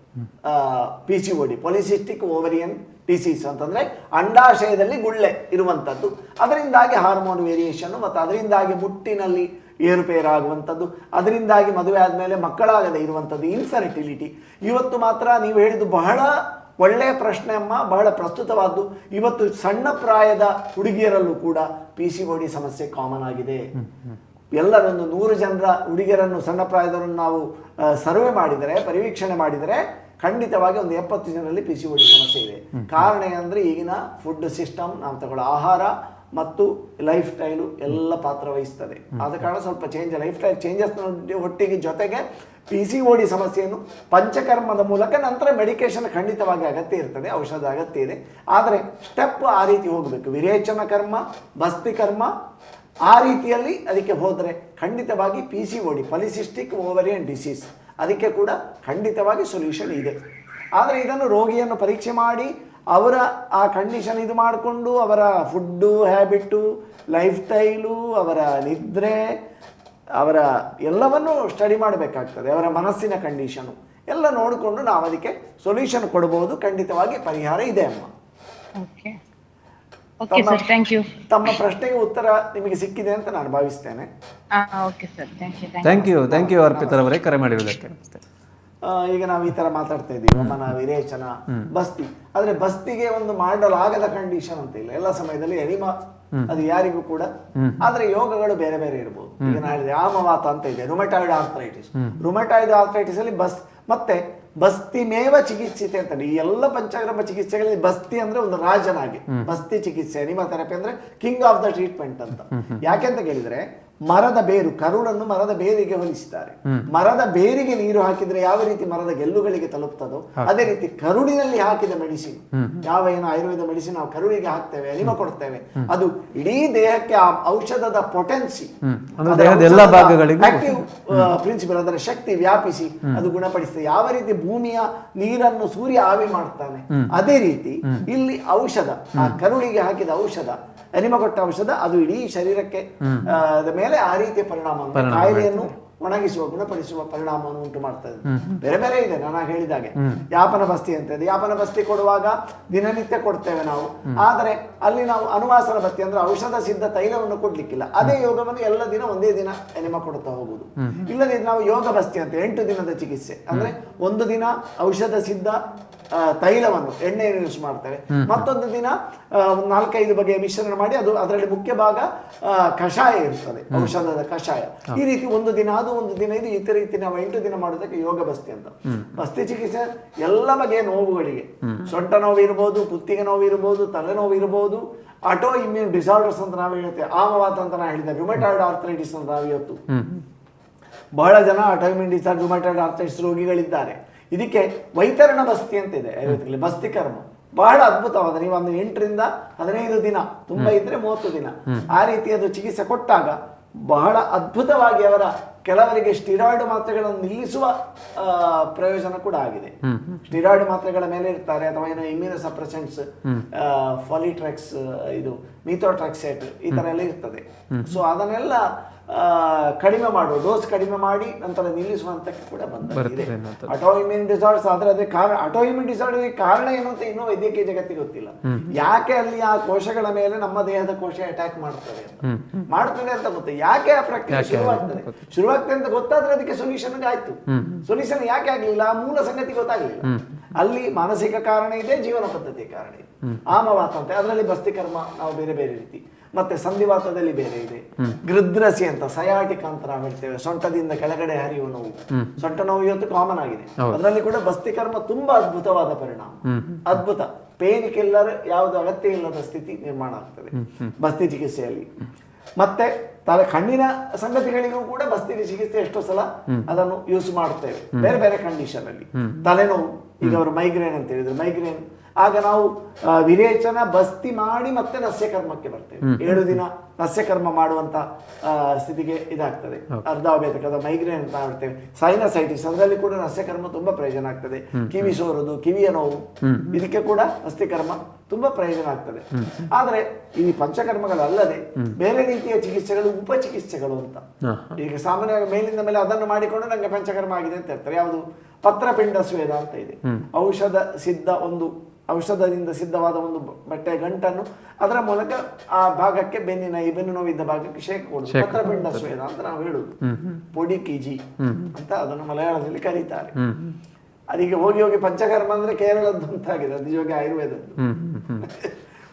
PCOD ಪಾಲಿಸಿಸ್ಟಿಕ್ ಓವರಿಯನ್ ಡಿಸೀಸ್ ಅಂತಂದರೆ ಅಂಡಾಶಯದಲ್ಲಿ ಗುಳ್ಳೆ ಇರುವಂಥದ್ದು. ಅದರಿಂದಾಗಿ ಹಾರ್ಮೋನ್ ವೇರಿಯೇಷನ್ ಮತ್ತು ಅದರಿಂದಾಗಿ ಮುಟ್ಟಿನಲ್ಲಿ ಏರುಪೇರಾಗುವಂಥದ್ದು, ಅದರಿಂದಾಗಿ ಮದುವೆ ಆದಮೇಲೆ ಮಕ್ಕಳಾಗದೇ ಇರುವಂಥದ್ದು, ಇನ್ಫರ್ಟಿಲಿಟಿ. ಇವತ್ತು ಮಾತ್ರ ನೀವು ಹೇಳಿದ್ದು ಬಹಳ ಒಳ್ಳೆಯ ಪ್ರಶ್ನೆ ಅಮ್ಮ, ಬಹಳ ಪ್ರಸ್ತುತವಾದ್ದು. ಇವತ್ತು ಸಣ್ಣ ಪ್ರಾಯದ ಹುಡುಗಿಯರಲ್ಲೂ ಕೂಡ PCOD ಸಮಸ್ಯೆ ಕಾಮನ್ ಆಗಿದೆ. ಎಲ್ಲರನ್ನು 100 ಜನರ ಹುಡುಗಿಯರನ್ನು, ಸಣ್ಣ ಪ್ರಾಯದವರನ್ನು ನಾವು ಸರ್ವೆ ಮಾಡಿದರೆ, ಪರಿವೀಕ್ಷಣೆ ಮಾಡಿದರೆ ಖಂಡಿತವಾಗಿ ಒಂದು 70 ಜನರಲ್ಲಿ PCOD ಸಮಸ್ಯೆ ಇದೆ. ಕಾರಣ ಏನಂದರೆ ಈಗಿನ ಫುಡ್ ಸಿಸ್ಟಮ್, ನಾವು ತಗೊಳ್ಳೋ ಆಹಾರ ಮತ್ತು ಲೈಫ್ ಸ್ಟೈಲು ಎಲ್ಲ ಪಾತ್ರ ವಹಿಸ್ತದೆ. ಆದ ಕಾರಣ ಸ್ವಲ್ಪ ಲೈಫ್ ಸ್ಟೈಲ್ ಚೇಂಜಸ್ ಒಟ್ಟಿಗೆ ಜೊತೆಗೆ PCOD ಸಮಸ್ಯೆಯನ್ನು ಪಂಚಕರ್ಮದ ಮೂಲಕ, ನಂತರ ಮೆಡಿಕೇಶನ್ ಖಂಡಿತವಾಗಿ ಅಗತ್ಯ ಇರ್ತದೆ, ಔಷಧ ಅಗತ್ಯ ಇದೆ. ಆದರೆ ಸ್ಟೆಪ್ ಆ ರೀತಿ ಹೋಗಬೇಕು. ವಿರೇಚನ ಕರ್ಮ, ಬಸ್ತಿ ಕರ್ಮ, ಆ ರೀತಿಯಲ್ಲಿ ಅದಕ್ಕೆ ಹೋದರೆ ಖಂಡಿತವಾಗಿ PCOD ಪಾಲಿಸಿಸ್ಟಿಕ್ ಓವರಿಯನ್ ಡಿಸೀಸ್ ಅದಕ್ಕೆ ಕೂಡ ಖಂಡಿತವಾಗಿ ಸೊಲ್ಯೂಷನ್ ಇದೆ. ಆದರೆ ಇದನ್ನು ರೋಗಿಯನ್ನು ಪರೀಕ್ಷೆ ಮಾಡಿ ಅವರ ಆ ಕಂಡೀಷನ್ ಇದು ಮಾಡಿಕೊಂಡು ಅವರ ಫುಡ್ಡು ಹ್ಯಾಬಿಟ್ಟು, ಲೈಫ್ ಸ್ಟೈಲು, ಅವರ ನಿದ್ರೆ, ಅವರ ಎಲ್ಲವನ್ನು ಸ್ಟಡಿ ಮಾಡಬೇಕಾಗ್ತದೆ. ಅವರ ಮನಸ್ಸಿನ ಕಂಡೀಷನು ಎಲ್ಲ ನೋಡಿಕೊಂಡು ನಾವು ಅದಕ್ಕೆ ಸೊಲ್ಯೂಷನ್ ಕೊಡಬಹುದು. ಖಂಡಿತವಾಗಿ ಪರಿಹಾರ ಇದೆ ಅಮ್ಮ. ತಮ್ಮ ಪ್ರಶ್ನೆಗೆ ಉತ್ತರ ನಿಮಗೆ ಸಿಕ್ಕಿದೆ ಅಂತ ನಾನು ಭಾವಿಸ್ತೇನೆ. ಥ್ಯಾಂಕ್ ಯು ಅರ್ಪಿತರವರೇ ಕರೆ ಮಾಡಿರುವುದಕ್ಕೆ. ಈಗ ನಾವು ಈ ತರ ಮಾತಾಡ್ತಾ ಇದ್ದೀವಿ, ವಮನ, ವಿರೇಚನ, ಬಸ್ತಿ. ಆದ್ರೆ ಬಸ್ತಿಗೆ ಒಂದು ಮಾಡಲಾಗದ ಕಂಡೀಷನ್ ಅಂತ ಇಲ್ಲ, ಎಲ್ಲ ಸಮಯದಲ್ಲಿ ಎನಿಮಾ ಅದು ಯಾರಿಗೂ ಕೂಡ. ಆದ್ರೆ ಯೋಗಗಳು ಬೇರೆ ಬೇರೆ ಇರಬಹುದು. ಈಗ ನಾನು ಹೇಳಿದೆ ಆಮವಾತ ಅಂತ ಇದೆ, ರುಮಟಾಯ್ಡ್ ಆರ್ಥರೈಟಿಸ್. ರುಮಟಾಯ್ಡ್ ಆರ್ಥರೈಟಿಸ್ ಅಲ್ಲಿ ಮತ್ತೆ ಬಸ್ತಿ ಮೇವ ಚಿಕಿತ್ಸೆ ಅಂತ. ಈ ಎಲ್ಲ ಪಂಚಕರ್ಮ ಚಿಕಿತ್ಸೆಗಳಲ್ಲಿ ಬಸ್ತಿ ಅಂದ್ರೆ ಒಂದು ರಾಜನಾಗಿ, ಬಸ್ತಿ ಚಿಕಿತ್ಸೆ, ಎನಿಮಾ ಥೆರಪಿ ಅಂದ್ರೆ ಕಿಂಗ್ ಆಫ್ ದ ಟ್ರೀಟ್ಮೆಂಟ್ ಅಂತ. ಯಾಕೆಂತ ಕೇಳಿದ್ರೆ ಮರದ ಬೇರು, ಕರುಳನ್ನು ಮರದ ಬೇರಿಗೆ ಹೋಲಿಸ್ತಾರೆ. ಮರದ ಬೇರಿಗೆ ನೀರು ಹಾಕಿದ್ರೆ ಯಾವ ರೀತಿ ಮರದ ಗೆಲ್ಲುಗಳಿಗೆ ತಲುಪ್ತದೋ ಅದೇ ರೀತಿ ಕರುಳಿನಲ್ಲಿ ಹಾಕಿದ ಮೆಡಿಸಿನ್, ಯಾವ ಏನು ಆಯುರ್ವೇದ ಮೆಡಿಸಿನ್ ನಾವು ಕರುಳಿಗೆ ಹಾಕ್ತೇವೆ, ಎನಿಮಾ ಕೊಡ್ತೇವೆ, ಅದು ಇಡೀ ದೇಹಕ್ಕೆ ಆ ಔಷಧದ ಪೊಟೆನ್ಸಿ, ಆಕ್ಟಿವ್ ಪ್ರಿನ್ಸಿಪಲ್, ಅದರ ಶಕ್ತಿ ವ್ಯಾಪಿಸಿ ಅದು ಗುಣಪಡಿಸ್ತದೆ. ಯಾವ ರೀತಿ ಭೂಮಿಯ ನೀರನ್ನು ಸೂರ್ಯ ಆವಿ ಮಾಡ್ತಾನೆ ಅದೇ ರೀತಿ ಇಲ್ಲಿ ಔಷಧ, ಆ ಕರುಳಿಗೆ ಹಾಕಿದ ಔಷಧ, ಎನಿಮಾ ಕೊಟ್ಟ ಔಷಧ, ಅದು ಇಡೀ ಶರೀರಕ್ಕೆ ಮೇಲೆ ಆ ರೀತಿಯ ಪರಿಣಾಮ, ಕಾಯಿಲೆಯನ್ನು ಒಣಗಿಸುವ, ಗುಣಪಡಿಸುವ ಪರಿಣಾಮವನ್ನು ಉಂಟು ಮಾಡ್ತದೆ. ಬೇರೆ ಬೇರೆ ಇದೆ, ನಾನು ಹೇಳಿದಾಗೆ. ಯಾಪನ ಬಸ್ತಿ ಅಂತ ಇದೆ. ಯಾಪನ ಬಸ್ತಿ ಕೊಡುವಾಗ ದಿನನಿತ್ಯ ಕೊಡ್ತೇವೆ ನಾವು. ಆದರೆ ಅಲ್ಲಿ ನಾವು ಅನುವಾಸನ ಬಸ್ತಿ ಅಂದ್ರೆ ಔಷಧ ಸಿದ್ಧ ತೈಲವನ್ನು ಕೊಡ್ಲಿಕ್ಕಿಲ್ಲ. ಅದೇ ಯೋಗವನ್ನು ಎಲ್ಲ ದಿನ ಒಂದೇ ದಿನ ಎನಿಮಾ ಕೊಡ್ತಾ ಹೋಗುದು. ಇಲ್ಲದೆ ನಾವು ಯೋಗ ಬಸ್ತಿ ಅಂತ 8 ದಿನದ ಚಿಕಿತ್ಸೆ ಅಂದ್ರೆ ಒಂದು ದಿನ ಔಷಧ ಸಿದ್ಧ ತೈಲವನ್ನು, ಎಣ್ಣೆಯನ್ನು ಯೂಸ್ ಮಾಡ್ತೇವೆ. ಮತ್ತೊಂದು ದಿನ 4-5 ಬಗೆಯ ಮಿಶ್ರಣ ಮಾಡಿ ಅದು ಅದರಲ್ಲಿ ಮುಖ್ಯ ಭಾಗ ಕಷಾಯ ಇರ್ತದೆ, ಔಷಧದ ಕಷಾಯ. ಈ ರೀತಿ ಒಂದು ದಿನ ಅದು, ಒಂದು ದಿನ ಇದು, ಈ ರೀತಿ ನಾವು 8 ದಿನ ಮಾಡೋದಕ್ಕೆ ಯೋಗ ಬಸ್ತಿ ಅಂತ. ಬಸ್ತಿ ಚಿಕಿತ್ಸೆ ಎಲ್ಲ ಬಗೆಯ ನೋವುಗಳಿಗೆ, ಸೊಂಟ ನೋವು ಇರ್ಬೋದು, ಕುತ್ತಿಗೆ ನೋವು ಇರ್ಬೋದು, ತಲೆನೋವು ಇರ್ಬೋದು, ಆಟೋ ಇಮ್ಯೂನ್ ಡಿಸಾರ್ಡರ್ಸ್ ಅಂತ ನಾವು ಹೇಳ್ತೇವೆ, ಆಮವಾತ ಅಂತ ನಾವು ಹೇಳಿದ್ದೇವೆ, ರುಮಟಾಯ್ಡ್ ಆರ್ಥರೈಟಿಸ್ ಅಂತ ನಾವು ಇವತ್ತು ಬಹಳ ಜನ autoimmune disorder, rheumatoid arthritis ರೋಗಿಗಳಿದ್ದಾರೆ. ಇದಕ್ಕೆ ವೈತರಣ ಬಸ್ತಿ ಅಂತ ಇದೆ ಆಯುರ್ವೇದದಲ್ಲಿ, ಬಸ್ತಿ ಕರ್ಮ ಬಹಳ ಅದ್ಭುತವಾದ. ನೀವು ಒಂದು 8 ರಿಂದ 15 ದಿನ, ತುಂಬಾ ಇದ್ರೆ 30 ದಿನ ಆ ರೀತಿ ಅದು ಚಿಕಿತ್ಸೆ ಕೊಟ್ಟಾಗ ಬಹಳ ಅದ್ಭುತವಾಗಿ ಅವರ ಕೆಲವರಿಗೆ ಸ್ಟಿರಾಯ್ಡ್ ಮಾತ್ರೆಗಳನ್ನು ನಿಲ್ಲಿಸುವ ಪ್ರಯೋಜನ ಕೂಡ ಆಗಿದೆ. ಸ್ಟಿರಾಯ್ಡ್ ಮಾತ್ರೆಗಳ ಮೇಲೆ ಇರ್ತಾರೆ, ಅಥವಾ ಏನೋ ಇಮ್ಯೂನೋ ಸಪ್ರೆಸೆಂಟ್ಸ್, ಫಾಲಿಟ್ರೆಕ್ಸ್, ಇದು ಮಿಥೋಟ್ರೆಕ್ಸೇಟ್, ಈ ತರ ಎಲ್ಲ ಇರ್ತದೆ. ಸೊ ಅದನ್ನೆಲ್ಲ ಕಡಿಮೆ ಮಾಡುವ, ಡೋಸ್ ಕಡಿಮೆ ಮಾಡಿ ನಂತರ ನಿಲ್ಲಿಸುವಂತಕ್ಕೆ ಕೂಡ ಬಂದಿದೆ. ಆಟೋ ಇಮ್ಯೂನ್ ಡಿಸಾರ್ಡರ್ಸ್ ಆದ್ರೆ ಅದೇ ಕಾರಣ. ಆಟೋ ಇಮ್ಯೂನ್ ಡಿಸಾರ್ಡರ್ ಕಾರಣ ಏನು ಅಂತ ಇನ್ನೂ ವೈದ್ಯಕೀಯ ಜಗತ್ತಿಗೆ ಗೊತ್ತಿಲ್ಲ. ಯಾಕೆ ಅಲ್ಲಿ ಆ ಕೋಶಗಳ ಮೇಲೆ ನಮ್ಮ ದೇಹದ ಕೋಶ ಅಟ್ಯಾಕ್ ಮಾಡ್ತದೆ ಅಂತ ಗೊತ್ತ. ಯಾಕೆ ಆ ಪ್ರಕ್ರಿಯೆ ಶುರುವಾಗ್ತದೆ ಅಂತ ಗೊತ್ತಾದ್ರೆ ಅದಕ್ಕೆ ಸೊಲ್ಯೂಷನ್ ಆಯ್ತು. ಸೊಲ್ಯೂಷನ್ ಯಾಕೆ ಆಗ್ಲಿಲ್ಲ, ಆ ಮೂಲ ಸಂಗತಿ ಗೊತ್ತಾಗ್ಲಿಲ್ಲ. ಅಲ್ಲಿ ಮಾನಸಿಕ ಕಾರಣ ಇದೆ, ಜೀವನ ಪದ್ಧತಿಯ ಕಾರಣ ಇದೆ. ಆಮವಾತ ಅಂತ ಅದರಲ್ಲಿ ಬಸ್ತಿ ಕರ್ಮ ನಾವು ಬೇರೆ ಬೇರೆ ರೀತಿ. ಮತ್ತೆ ಸಂಧಿವಾತದಲ್ಲಿ ಬೇರೆ ಇದೆ, ಗೃದ್ರಸಿ ಅಂತ, ಸಯಾಟಿಕ ಅಂತ ನಾವು ಹೇಳ್ತೇವೆ, ಸೊಂಟದಿಂದ ಕೆಳಗಡೆ ಹರಿಯುವ ನೋವು. ಸೊಂಟ ನೋವು ಇವತ್ತು ಕಾಮನ್ ಆಗಿದೆ. ಅದರಲ್ಲಿ ಕೂಡ ಬಸ್ತಿ ಕರ್ಮ ತುಂಬಾ ಅದ್ಭುತವಾದ ಪರಿಣಾಮ, ಅದ್ಭುತ. ಪೇನ್ ಕಿಲ್ಲರ್ ಯಾವುದು ಅಗತ್ಯ ಇಲ್ಲದ ಸ್ಥಿತಿ ನಿರ್ಮಾಣ ಆಗ್ತದೆ ಬಸ್ತಿ ಚಿಕಿತ್ಸೆಯಲ್ಲಿ. ಮತ್ತೆ ಕಣ್ಣಿನ ಸಂಗತಿಗಳಿಗೂ ಕೂಡ ಬಸ್ತಿಗೆ ಚಿಕಿತ್ಸೆ ಎಷ್ಟೋ ಸಲ ಅದನ್ನು ಯೂಸ್ ಮಾಡ್ತೇವೆ ಬೇರೆ ಬೇರೆ ಕಂಡೀಷನ್ ಅಲ್ಲಿ. ತಲೆನೋವು, ಈಗ ಅವರು ಮೈಗ್ರೇನ್ ಅಂತ ಹೇಳಿದ್ರು, ಮೈಗ್ರೇನ್ ಆಗ ನಾವು ವಿರೇಚನ ಬಸ್ತಿ ಮಾಡಿ ಮತ್ತೆ ನಸ್ಯಕರ್ಮಕ್ಕೆ ಬರ್ತೇವೆ. 7 ದಿನ ನಸ್ಯಕರ್ಮ ಮಾಡುವಂತ ಸ್ಥಿತಿಗೆ ಇದಾಗ್ತದೆ. ಅರ್ಧಾಭೇದಕದ ಮೈಗ್ರೇನ್ ಅಂತ ಮಾಡ್ತೇವೆ. ಸೈನಸೈಟಿಸ್ ಅದರಲ್ಲಿ ಕೂಡ ನಸ್ಯಕರ್ಮ ತುಂಬಾ ಪ್ರಯೋಜನ ಆಗ್ತದೆ. ಕಿವಿ ಸೋರುದು, ಕಿವಿಯ ನೋವು, ಇದಕ್ಕೆ ಕೂಡ ನಸ್ಯಕರ್ಮ ತುಂಬಾ ಪ್ರಯೋಜನ ಆಗ್ತದೆ. ಆದ್ರೆ ಈ ಪಂಚಕರ್ಮಗಳಲ್ಲದೆ ಬೇರೆ ರೀತಿಯ ಚಿಕಿತ್ಸೆಗಳು ಉಪಚಿಕಿತ್ಸೆಗಳು ಅಂತ. ಈಗ ಸಾಮಾನ್ಯವಾಗಿ ಮೇಲಿಂದ ಮೇಲೆ ಅದನ್ನು ಮಾಡಿಕೊಂಡು ನಂಗೆ ಪಂಚಕರ್ಮ ಆಗಿದೆ ಅಂತ ಹೇಳ್ತಾರೆ. ಯಾವುದು? ಪತ್ರಪಿಂಡ ಸ್ವೇದ ಅಂತ ಇದೆ. ಔಷಧದಿಂದ ಸಿದ್ಧವಾದ ಒಂದು ಬಟ್ಟೆಯ ಗಂಟನ್ನು ಅದರ ಮೂಲಕ ಆ ಭಾಗಕ್ಕೆ ಈ ಬೆನ್ನು ನೋವಿದ್ದ ಭಾಗಕ್ಕೆ ಶೇಕ ಕೊಡುದು ಪತ್ರಪಿಂಡ ಸ್ವೇದ ಅಂತ ನಾವು ಹೇಳುದು. ಪೊಡಿ ಕಿಜಿ ಅಂತ ಅದನ್ನು ಮಲಯಾಳದಲ್ಲಿ ಕರೀತಾರೆ. ಅದಕ್ಕೆ ಹೋಗಿ ಹೋಗಿ ಪಂಚಕರ್ಮ ಅಂದ್ರೆ ಕೇರಳದ್ದು ಅಂತಾಗಿದೆ, ಅದು ನಿಜವಾಗಿ ಆಯುರ್ವೇದದ್ದು.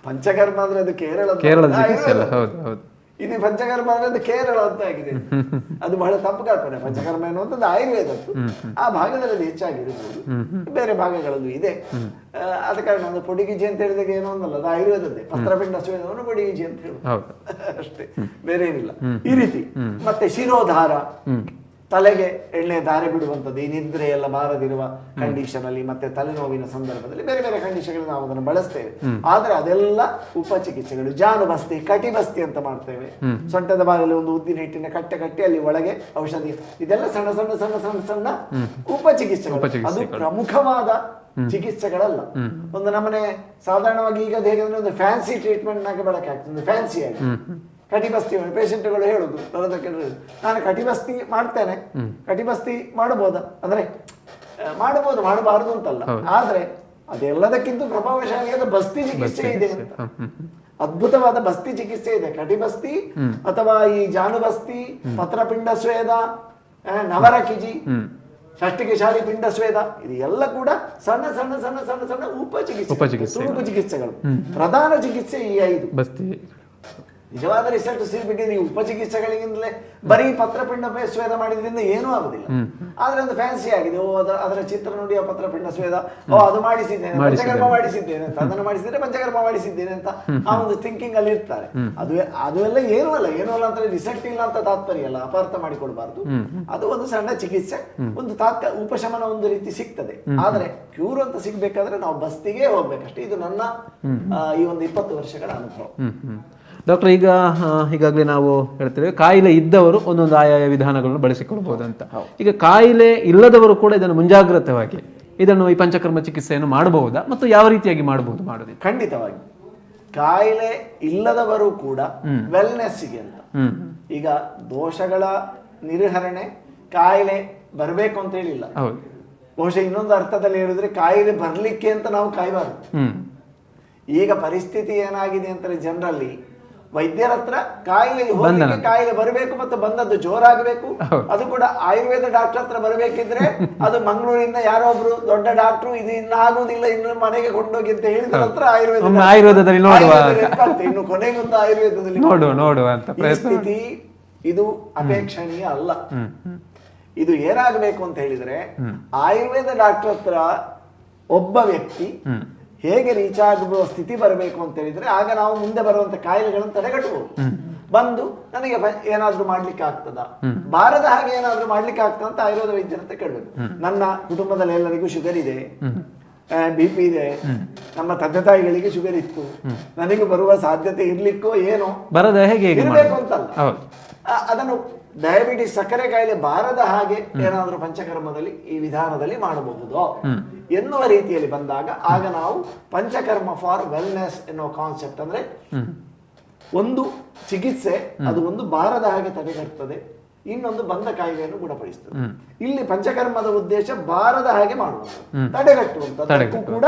ಪಂಚಕರ್ಮ ಅಂದ್ರೆ ಅದು ಕೇರಳದ, ಇದು ಪಂಚಕರ್ಮ ಅಂದ್ರೆ ಅದು ಕೇರಳ ಅಂತ ಆಗಿದೆ. ಅದು ಬಹಳ ತಪ್ಪು ಕಲ್ಪನೆ. ಪಂಚಕರ್ಮ ಎನ್ನುವಂಥದ್ದು ಆಯುರ್ವೇದದ್ದು. ಆ ಭಾಗದಲ್ಲಿ ಅದು ಹೆಚ್ಚಾಗಿರ್ಬೋದು, ಬೇರೆ ಭಾಗಗಳಲ್ಲೂ ಇದೆ. ಆದ ಕಾರಣ ಒಂದು ಪೊಡಿಗಿಜಿ ಅಂತ ಹೇಳಿದಾಗ ಏನೋ ಒಂದಲ್ಲ, ಅದು ಆಯುರ್ವೇದದ್ದೇ. ಪತ್ರಪಿಂಡ ಸ್ವೇದವನ್ನು ಪೊಡಿಗಿಜಿ ಅಂತ ಹೇಳುದು ಅಷ್ಟೇ, ಬೇರೆ ಏನಿಲ್ಲ. ಈ ರೀತಿ ಮತ್ತೆ ಶಿರೋಧಾರ, ತಲೆಗೆ ಎಣ್ಣೆ ಧಾರೆ ಬಿಡುವಂಥದ್ದು, ಈ ನಿದ್ರೆ ಎಲ್ಲ ಬಾರದಿರುವ ಕಂಡೀಷನ್ ಅಲ್ಲಿ, ಮತ್ತೆ ತಲೆನೋವಿನ ಸಂದರ್ಭದಲ್ಲಿ ಬೇರೆ ಬೇರೆ ಕಂಡೀಷನ್ ನಾವು ಅದನ್ನು ಬಳಸ್ತೇವೆ. ಆದ್ರೆ ಅದೆಲ್ಲ ಉಪಚಿಕಿತ್ಸೆಗಳು. ಜಾನುಬಸ್ತಿ, ಕಟಿಬಸ್ತಿ ಅಂತ ಮಾಡ್ತೇವೆ. ಸೊಂಟದ ಭಾಗದಲ್ಲಿ ಒಂದು ಉದ್ದಿನ ಹಿಟ್ಟಿನ ಕಟ್ಟೆ ಕಟ್ಟಿ ಅಲ್ಲಿ ಒಳಗೆ ಔಷಧಿ, ಇದೆಲ್ಲ ಸಣ್ಣ ಸಣ್ಣ ಸಣ್ಣ ಸಣ್ಣ ಸಣ್ಣ ಉಪಚಿಕಿತ್ಸೆಗಳು. ಅದು ಪ್ರಮುಖವಾದ ಚಿಕಿತ್ಸೆಗಳಲ್ಲ. ಒಂದು ನಮ್ಮನೆ ಸಾಧಾರಣವಾಗಿ ಈಗ ಹೇಗಂದ್ರೆ ಒಂದು ಫ್ಯಾನ್ಸಿ ಟ್ರೀಟ್ಮೆಂಟ್ ನಾಗೆ ಬಳಕೆ ಆಗ್ತದೆ. ಫ್ಯಾನ್ಸಿ ಆಗಿ ಕಟಿಬಸ್ತಿ ಪೇಷಂಟ್ಗಳು ಹೇಳುದು, ನಾನು ಕಟಿಬಸ್ತಿ ಮಾಡ್ತೇನೆ, ಕಟಿಬಸ್ತಿ ಮಾಡಬಹುದಾ ಅಂದ್ರೆ ಮಾಡಬಹುದು, ಮಾಡಬಾರದು ಅಂತಲ್ಲ. ಆದ್ರೆ ಅದೆಲ್ಲದಕ್ಕಿಂತ ಪ್ರಭಾವಶಾಲಿಯಾದ ಬಸ್ತಿ ಚಿಕಿತ್ಸೆ ಇದೆ ಅಂತ. ಅದ್ಭುತವಾದ ಬಸ್ತಿ ಚಿಕಿತ್ಸೆ ಇದೆ. ಕಟಿಬಸ್ತಿ ಅಥವಾ ಈ ಜಾನುಬಸ್ತಿ, ಪತ್ರಪಿಂಡ ಸ್ವೇದ, ನವರ ಕಿಜಿ, ಷಷ್ಟಿಗೆ ಶಾಲಿ ಪಿಂಡ ಸ್ವೇದ, ಇದು ಎಲ್ಲ ಕೂಡ ಸಣ್ಣ ಸಣ್ಣ ಸಣ್ಣ ಸಣ್ಣ ಸಣ್ಣ ಉಪಚಿಕಿತ್ಸೆ, ತುಣುಕು ಚಿಕಿತ್ಸೆಗಳು. ಪ್ರಧಾನ ಚಿಕಿತ್ಸೆ ಈ 5. ನಿಜವಾದ ರಿಸಲ್ಟ್ ಸಿಗಬೇಕಿದ್ರೆ ಈ ಉಪಚಿಕಿತ್ಸೆಗಳಿಗಿಂತಲೇ ಬರೀ ಪತ್ರಪಿಂಡ ಸ್ವೇದ ಮಾಡಿದ್ರಿಂದ ಏನೂ ಆಗುದಿಲ್ಲ. ಆದ್ರೆ ಒಂದು ಫ್ಯಾನ್ಸಿ ಆಗಿದೆ, ಅದರ ಚಿತ್ರ ನೋಡಿ ಪತ್ರಪಿಂಡ ಸ್ವೇದ, ಅದು ಮಾಡಿಸಿದ್ದೇನೆ, ಪಂಚಕರ್ಮ ಮಾಡಿಸಿದ್ದೇನೆ ಅಂತ, ಅದನ್ನು ಮಾಡಿಸಿದ್ರೆ ಪಂಚಕರ್ಮ ಮಾಡಿಸಿದ್ದೇನೆ ಅಂತ ಆ ಒಂದು ಥಿಂಕಿಂಗ್ ಅಲ್ಲಿ ಇರ್ತಾರೆ. ಅದು ಏನೂ ಅಲ್ಲ ಅಂತ ರಿಸಲ್ಟ್ ಇಲ್ಲ ಅಂತ ತಾತ್ಪರ್ಯ ಅಲ್ಲ, ಅಪಾರ್ಥ ಮಾಡಿಕೊಡ್ಬಾರ್ದು. ಅದು ಒಂದು ಸಣ್ಣ ಚಿಕಿತ್ಸೆ, ಒಂದು ಉಪಶಮನ ಒಂದು ರೀತಿ ಸಿಗ್ತದೆ. ಆದ್ರೆ ಕ್ಯೂರ್ ಅಂತ ಸಿಗ್ಬೇಕಾದ್ರೆ ನಾವು ಬಸ್ತಿಗೆ ಹೋಗ್ಬೇಕಷ್ಟೇ. ಇದು ನನ್ನ ಈ ಒಂದು 20 ವರ್ಷಗಳ ಅನುಭವ. ಡಾಕ್ಟರ್, ಈಗಾಗಲೇ ನಾವು ಹೇಳ್ತೇವೆ ಕಾಯಿಲೆ ಇದ್ದವರು ಒಂದೊಂದು ಆಯಾಯ ವಿಧಾನಗಳನ್ನು ಬಳಸಿಕೊಳ್ಬಹುದು ಅಂತ. ಈಗ ಕಾಯಿಲೆ ಇಲ್ಲದವರು ಕೂಡ ಇದನ್ನು ಮುಂಜಾಗ್ರತವಾಗಿ ಇದನ್ನು ಈ ಪಂಚಕರ್ಮ ಚಿಕಿತ್ಸೆಯನ್ನು ಮಾಡಬಹುದಾ ಮತ್ತು ಯಾವ ರೀತಿಯಾಗಿ ಮಾಡಬಹುದು? ಮಾಡೋದು ಖಂಡಿತವಾಗಿ. ಕಾಯಿಲೆ ಇಲ್ಲದವರು ಕೂಡ ವೆಲ್ನೆಸ್ಸಿಗೆ ಅಂತ, ಈಗ ದೋಷಗಳ ನಿರ್ಹರಣೆ, ಕಾಯಿಲೆ ಬರಬೇಕು ಅಂತ ಹೇಳಿಲ್ಲ. ಬಹುಶಃ ಇನ್ನೊಂದು ಅರ್ಥದಲ್ಲಿ ಹೇಳಿದ್ರೆ ಕಾಯಿಲೆ ಬರ್ಲಿಕ್ಕೆ ಅಂತ ನಾವು ಕಾಯಬಾರದು. ಈಗ ಪರಿಸ್ಥಿತಿ ಏನಾಗಿದೆ ಅಂತಂದ್ರೆ ಜನರಲ್ಲಿ ವೈದ್ಯರ ಹತ್ರ ಕಾಯಿಲೆ ಬರಬೇಕು ಮತ್ತು ಬಂದದ್ದು ಜೋರಾಗಬೇಕು. ಅದು ಕೂಡ ಆಯುರ್ವೇದ ಡಾಕ್ಟರ್ ಹತ್ರ ಬರಬೇಕಿದ್ರೆ ಅದು ಮಂಗಳೂರಿಂದ ಯಾರೋ ಒಬ್ರು ದೊಡ್ಡ ಡಾಕ್ಟ್ರು ಇದು ಇನ್ನಾಗುವುದಿಲ್ಲ, ಇನ್ನು ಮನೆಗೆ ಕೊಂಡೋಗಿ ಅಂತ ಹೇಳಿದ ನಂತರ ಆಯುರ್ವೇದದಲ್ಲಿ ಇನ್ನು ಕೊನೆಗೊಂದು ಆಯುರ್ವೇದದಲ್ಲಿ ಪರಿಸ್ಥಿತಿ ಇದು ಅಪೇಕ್ಷಣೀಯ ಅಲ್ಲ. ಇದು ಏನಾಗಬೇಕು ಅಂತ ಹೇಳಿದ್ರೆ ಆಯುರ್ವೇದ ಡಾಕ್ಟರ್ ಹತ್ರ ಒಬ್ಬ ವ್ಯಕ್ತಿ ಹೇಗೆ ರೀಚ್ ಆಗುವ ಸ್ಥಿತಿ ಬರಬೇಕು ಅಂತ ಹೇಳಿದ್ರೆ ಆಗ ನಾವು ಮುಂದೆ ಬರುವಂತ ಕಾಯಿಲೆಗಳನ್ನು ತಡೆಗಟ್ಟಬಹುದು. ಬಂದು ನನಗೆ ಏನಾದ್ರೂ ಮಾಡ್ಲಿಕ್ಕೆ ಆಗ್ತದ, ಬಾರದ ಹಾಗೆ ಏನಾದ್ರೂ ಮಾಡ್ಲಿಕ್ಕೆ ಆಗ್ತದ ಅಂತ ಆಯುರ್ವೇದ ವೈದ್ಯರ ಹತ್ರ ಕೇಳಬೇಕು. ನನ್ನ ಕುಟುಂಬದಲ್ಲಿ ಎಲ್ಲರಿಗೂ ಶುಗರ್ ಇದೆ, BP ಇದೆ, ನಮ್ಮ ತಂದೆ ತಾಯಿಗಳಿಗೆ ಶುಗರ್ ಇತ್ತು, ನನಗೂ ಬರುವ ಸಾಧ್ಯತೆ ಇರ್ಲಿಕ್ಕೋ ಏನೋ ಇರಬೇಕು ಅಂತಲ್ಲ, ಅದನ್ನು ಡಯಾಬಿಟಿಸ್ ಸಕ್ಕರೆ ಕಾಯಿಲೆ ಬಾರದ ಹಾಗೆ ಏನಾದ್ರೂ ಪಂಚಕರ್ಮದಲ್ಲಿ ಈ ವಿಧಾನದಲ್ಲಿ ಮಾಡಬಹುದು ಎನ್ನುವ ರೀತಿಯಲ್ಲಿ ಬಂದಾಗ ಆಗ ನಾವು ಪಂಚಕರ್ಮ ಫಾರ್ ವೆಲ್ನೆಸ್ ಎನ್ನುವ ಕಾನ್ಸೆಪ್ಟ್, ಅಂದ್ರೆ ಒಂದು ಚಿಕಿತ್ಸೆ ಅದು ಒಂದು ಬಾರದ ಹಾಗೆ ತಡೆಗಟ್ಟುತ್ತದೆ, ಇನ್ನೊಂದು ಬಂದ ಕಾಯಿಲೆಯನ್ನು ಗುಣಪಡಿಸ್ತದೆ. ಇಲ್ಲಿ ಪಂಚಕರ್ಮದ ಉದ್ದೇಶ ಬಾರದ ಹಾಗೆ ಮಾಡುವುದು, ತಡೆಗಟ್ಟುವಂತದ್ದಕ್ಕೂ ಕೂಡ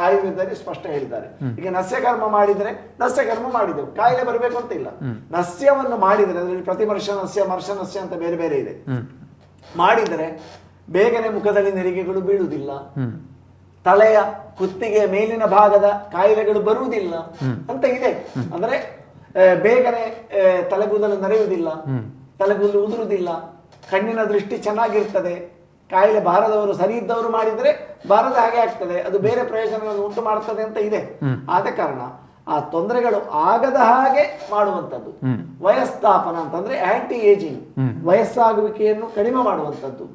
ಆಯುರ್ವೇದದಲ್ಲಿ ಸ್ಪಷ್ಟ ಹೇಳಿದ್ದಾರೆ. ಈಗ ನಸ್ಯಕರ್ಮ ಮಾಡಿದ್ರೆ ನಸ್ಯಕರ್ಮ ಮಾಡಿದೆವು, ಕಾಯಿಲೆ ಬರಬೇಕು ಅಂತ ಇಲ್ಲ. ನಸ್ಯವನ್ನು ಮಾಡಿದರೆ ಅದರಲ್ಲಿ ಪ್ರತಿಮರ್ಶ ನಸ್ಯ, ಮರ್ಶ ನಸ್ಯ ಅಂತ ಬೇರೆ ಬೇರೆ ಇದೆ. ಮಾಡಿದರೆ ಬೇಗನೆ ಮುಖದಲ್ಲಿ ನೆರಿಗೆಗಳು ಬೀಳುವುದಿಲ್ಲ, ತಲೆಯ ಕುತ್ತಿಗೆ ಮೇಲಿನ ಭಾಗದ ಕಾಯಿಲೆಗಳು ಬರುವುದಿಲ್ಲ ಅಂತ ಇದೆ. ಅಂದ್ರೆ ಬೇಗನೆ ತಲೆಗೂದಲು ನಡೆಯುವುದಿಲ್ಲ, ತಲೆಗೂದಲು ಉದುರುವುದಿಲ್ಲ, ಕಣ್ಣಿನ ದೃಷ್ಟಿ ಚೆನ್ನಾಗಿರ್ತದೆ. ಕಾಯಿಲೆ ಬಾರದವರು ಸರಿ ಇದ್ದವರು ಮಾಡಿದ್ರೆ ಬಾರದ ಹಾಗೆ ಆಗ್ತದೆ, ಅದು ಬೇರೆ ಪ್ರಯೋಜನಗಳನ್ನು ಉಂಟು ಮಾಡ್ತದೆ ಅಂತ ಇದೆ. ಆದ ಕಾರಣ ಆ ತೊಂದರೆಗಳು ಆಗದ ಹಾಗೆ ಮಾಡುವಂಥದ್ದು. ವಯಸ್ತಾಪನ ಅಂತಂದ್ರೆ ಆಂಟಿ ಏಜಿಂಗ್, ವಯಸ್ಸಾಗುವಿಕೆಯನ್ನು ಕಡಿಮೆ ಮಾಡುವಂಥದ್ದು.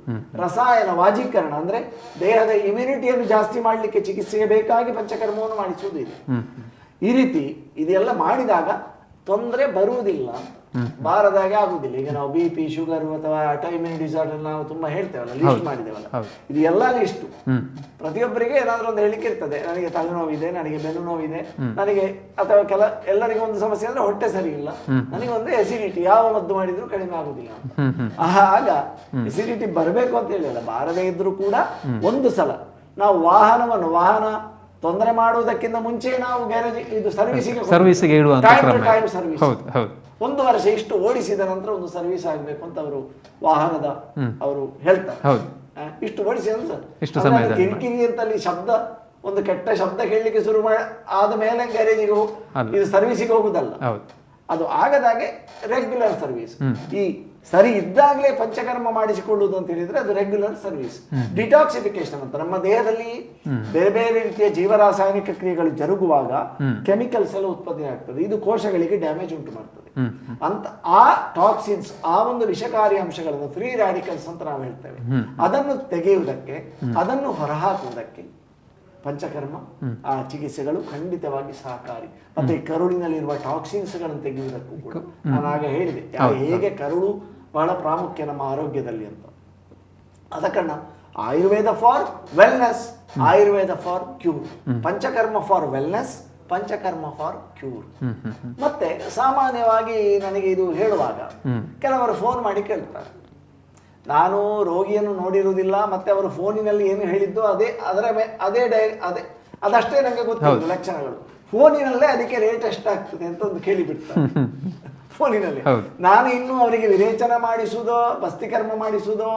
ರಸಾಯನ ವಾಜೀಕರಣ ಅಂದ್ರೆ ದೇಹದ ಇಮ್ಯುನಿಟಿಯನ್ನು ಜಾಸ್ತಿ ಮಾಡಲಿಕ್ಕೆ ಚಿಕಿತ್ಸೆಗೆ ಬೇಕಾಗಿ ಪಂಚಕರ್ಮವನ್ನು ಮಾಡಿಸುವುದು ಇದೆ. ಈ ರೀತಿ ಇದೆಲ್ಲ ಮಾಡಿದಾಗ ತೊಂದರೆ ಬರುವುದಿಲ್ಲ, ಬಾರದಾಗೆ ಆಗುದಿಲ್ಲ. ಈಗ ನಾವು BP, ಶುಗರ್ ಅಥವಾ ಆಟೋಇಮ್ಯೂನ್ ಡಿಸಾರ್ಡರ್ ನಾವು ತುಂಬಾ ಹೇಳ್ತೇವಲ್ಲ, ಲಿಸ್ಟ್ ಮಾಡಿದೇವಲ್ಲ, ಇದು ಎಲ್ಲ ಲಿಸ್ಟ್. ಪ್ರತಿಯೊಬ್ಬರಿಗೆ ಏನಾದ್ರೂ ಒಂದು ಹೇಳಿಕೆ ಇರ್ತದೆ. ನನಗೆ ತಲೆನೋವಿದೆ, ನನಗೆ ಬೆನ್ನು ನೋವಿದೆ, ನನಗೆ ಅಥವಾ ಎಲ್ಲರಿಗೂ ಒಂದು ಸಮಸ್ಯೆ ಅಂದ್ರೆ ಹೊಟ್ಟೆ ಸರಿ ಇಲ್ಲ, ನನಗೆ ಒಂದು ಎಸಿಡಿಟಿ, ಯಾವ ಮದ್ದು ಮಾಡಿದ್ರು ಕಡಿಮೆ ಆಗುದಿಲ್ಲ. ಆಗ ಎಸಿಡಿಟಿ ಬರಬೇಕು ಅಂತ ಹೇಳಿಲ್ಲ, ಬಾರದೇ ಇದ್ರು ಕೂಡ ಒಂದು ಸಲ ನಾವು ವಾಹನ ತೊಂದರೆ ಮಾಡುವುದಕ್ಕಿಂತ ಮುಂಚೆ ನಾವು ಗ್ಯಾರೇಜ್ ಇದು ಸರ್ವಿಸಿಗೆ ಟೈಮ್ ಸರ್ವಿಸ್ 1 ವರ್ಷ ಇಷ್ಟು ಓಡಿಸಿದ ನಂತರ ಒಂದು ಸರ್ವಿಸ್ ಆಗಬೇಕು ಅಂತ ಅವರು ವಾಹನದ ಅವರು ಹೇಳ್ತಾರೆ. ಇಷ್ಟು ಓಡಿಸಿದ ಕಿರಿಕಿರಿ ಅಂತ ಅಲ್ಲಿ ಶಬ್ದ, ಒಂದು ಕೆಟ್ಟ ಶಬ್ದ ಕೇಳಲಿಕ್ಕೆ ಶುರು ಆದ ಮೇಲೆ ಗ್ಯಾರೇಜಿಗೆ ಇದು ಸರ್ವಿಸಿಗೆ ಹೋಗುದಲ್ಲ. ಅದು ಆಗದಾಗೆ ರೆಗ್ಯುಲರ್ ಸರ್ವಿಸ್. ಈ ಸರಿ ಇದ್ದಾಗಲೇ ಪಂಚಕರ್ಮ ಮಾಡಿಸಿಕೊಳ್ಳುವುದು ಅಂತ ಹೇಳಿದ್ರೆ ಅದು ರೆಗ್ಯುಲರ್ ಸರ್ವಿಸ್. ಡಿಟಾಕ್ಸಿಫಿಕೇಶನ್ ಅಂತ ನಮ್ಮ ದೇಹದಲ್ಲಿ ಬೇರೆ ಬೇರೆ ರೀತಿಯ ಜೀವರಾಸಾಯನಿಕ ಕ್ರಿಯೆಗಳು ಜರುಗುವಾಗ ಕೆಮಿಕಲ್ಸ್ ಎಲ್ಲ ಉತ್ಪತ್ತಿ ಆಗ್ತದೆ. ಇದು ಕೋಶಗಳಿಗೆ ಡ್ಯಾಮೇಜ್ ಉಂಟು ಮಾಡ್ತದೆ ಅಂತ ಆ ಟಾಕ್ಸಿನ್ಸ್, ಆ ಒಂದು ವಿಷಕಾರಿ ಅಂಶಗಳನ್ನು, ಫ್ರೀ ರಾಡಿಕಲ್ಸ್ ಅಂತ ನಾವು ಹೇಳ್ತೇವೆ, ಅದನ್ನು ತೆಗೆಯುವುದಕ್ಕೆ, ಅದನ್ನು ಹೊರಹಾಕುವುದಕ್ಕೆ ಪಂಚಕರ್ಮ ಆ ಚಿಕಿತ್ಸೆಗಳು ಖಂಡಿತವಾಗಿ ಸಹಕಾರಿ. ಮತ್ತೆ ಕರುಳಿನಲ್ಲಿರುವ ಟಾಕ್ಸಿನ್ಸ್ ಗಳನ್ನು ತೆಗೆಯುವುದಕ್ಕೂ ಕೂಡ ನಾನು ಆಗ ಹೇಳಿದೆ ಹೇಗೆ ಕರುಳು ಬಹಳ ಪ್ರಾಮುಖ್ಯ ನಮ್ಮ ಆರೋಗ್ಯದಲ್ಲಿ ಅಂತ. ಅದ ಕಾರಣ Ayurveda for wellness, Ayurveda for cure, panchakarma for wellness, panchakarma for cure. ಮತ್ತೆ ಸಾಮಾನ್ಯವಾಗಿ ನನಗೆ ಇದು ಹೇಳುವಾಗ ಕೆಲವರು ಫೋನ್ ಮಾಡಿ ಕೇಳ್ತಾರೆ, ನಾನು ರೋಗಿಯನ್ನು ನೋಡಿರುವುದಿಲ್ಲ, ಮತ್ತೆ ಅವರು ಫೋನಿನಲ್ಲಿ ಏನು ಹೇಳಿದ್ದು ಅದಷ್ಟೇ ನನಗೆ ಗೊತ್ತಿಲ್ಲ ಲಕ್ಷಣಗಳು. ಫೋನಿನಲ್ಲೇ ಅದಕ್ಕೆ ರೇಟ್ ಎಷ್ಟಾಗ್ತದೆ ಅಂತ ಒಂದು ಕೇಳಿಬಿಡ್ತಾರೆ ಫೋನಿನಲ್ಲಿ. ನಾನು ಇನ್ನೂ ಅವರಿಗೆ ವಿರೇಚನ ಮಾಡಿಸುವುದೋ, ಬಸ್ತಿಕರ್ಮ ಮಾಡಿಸುವುದೋ,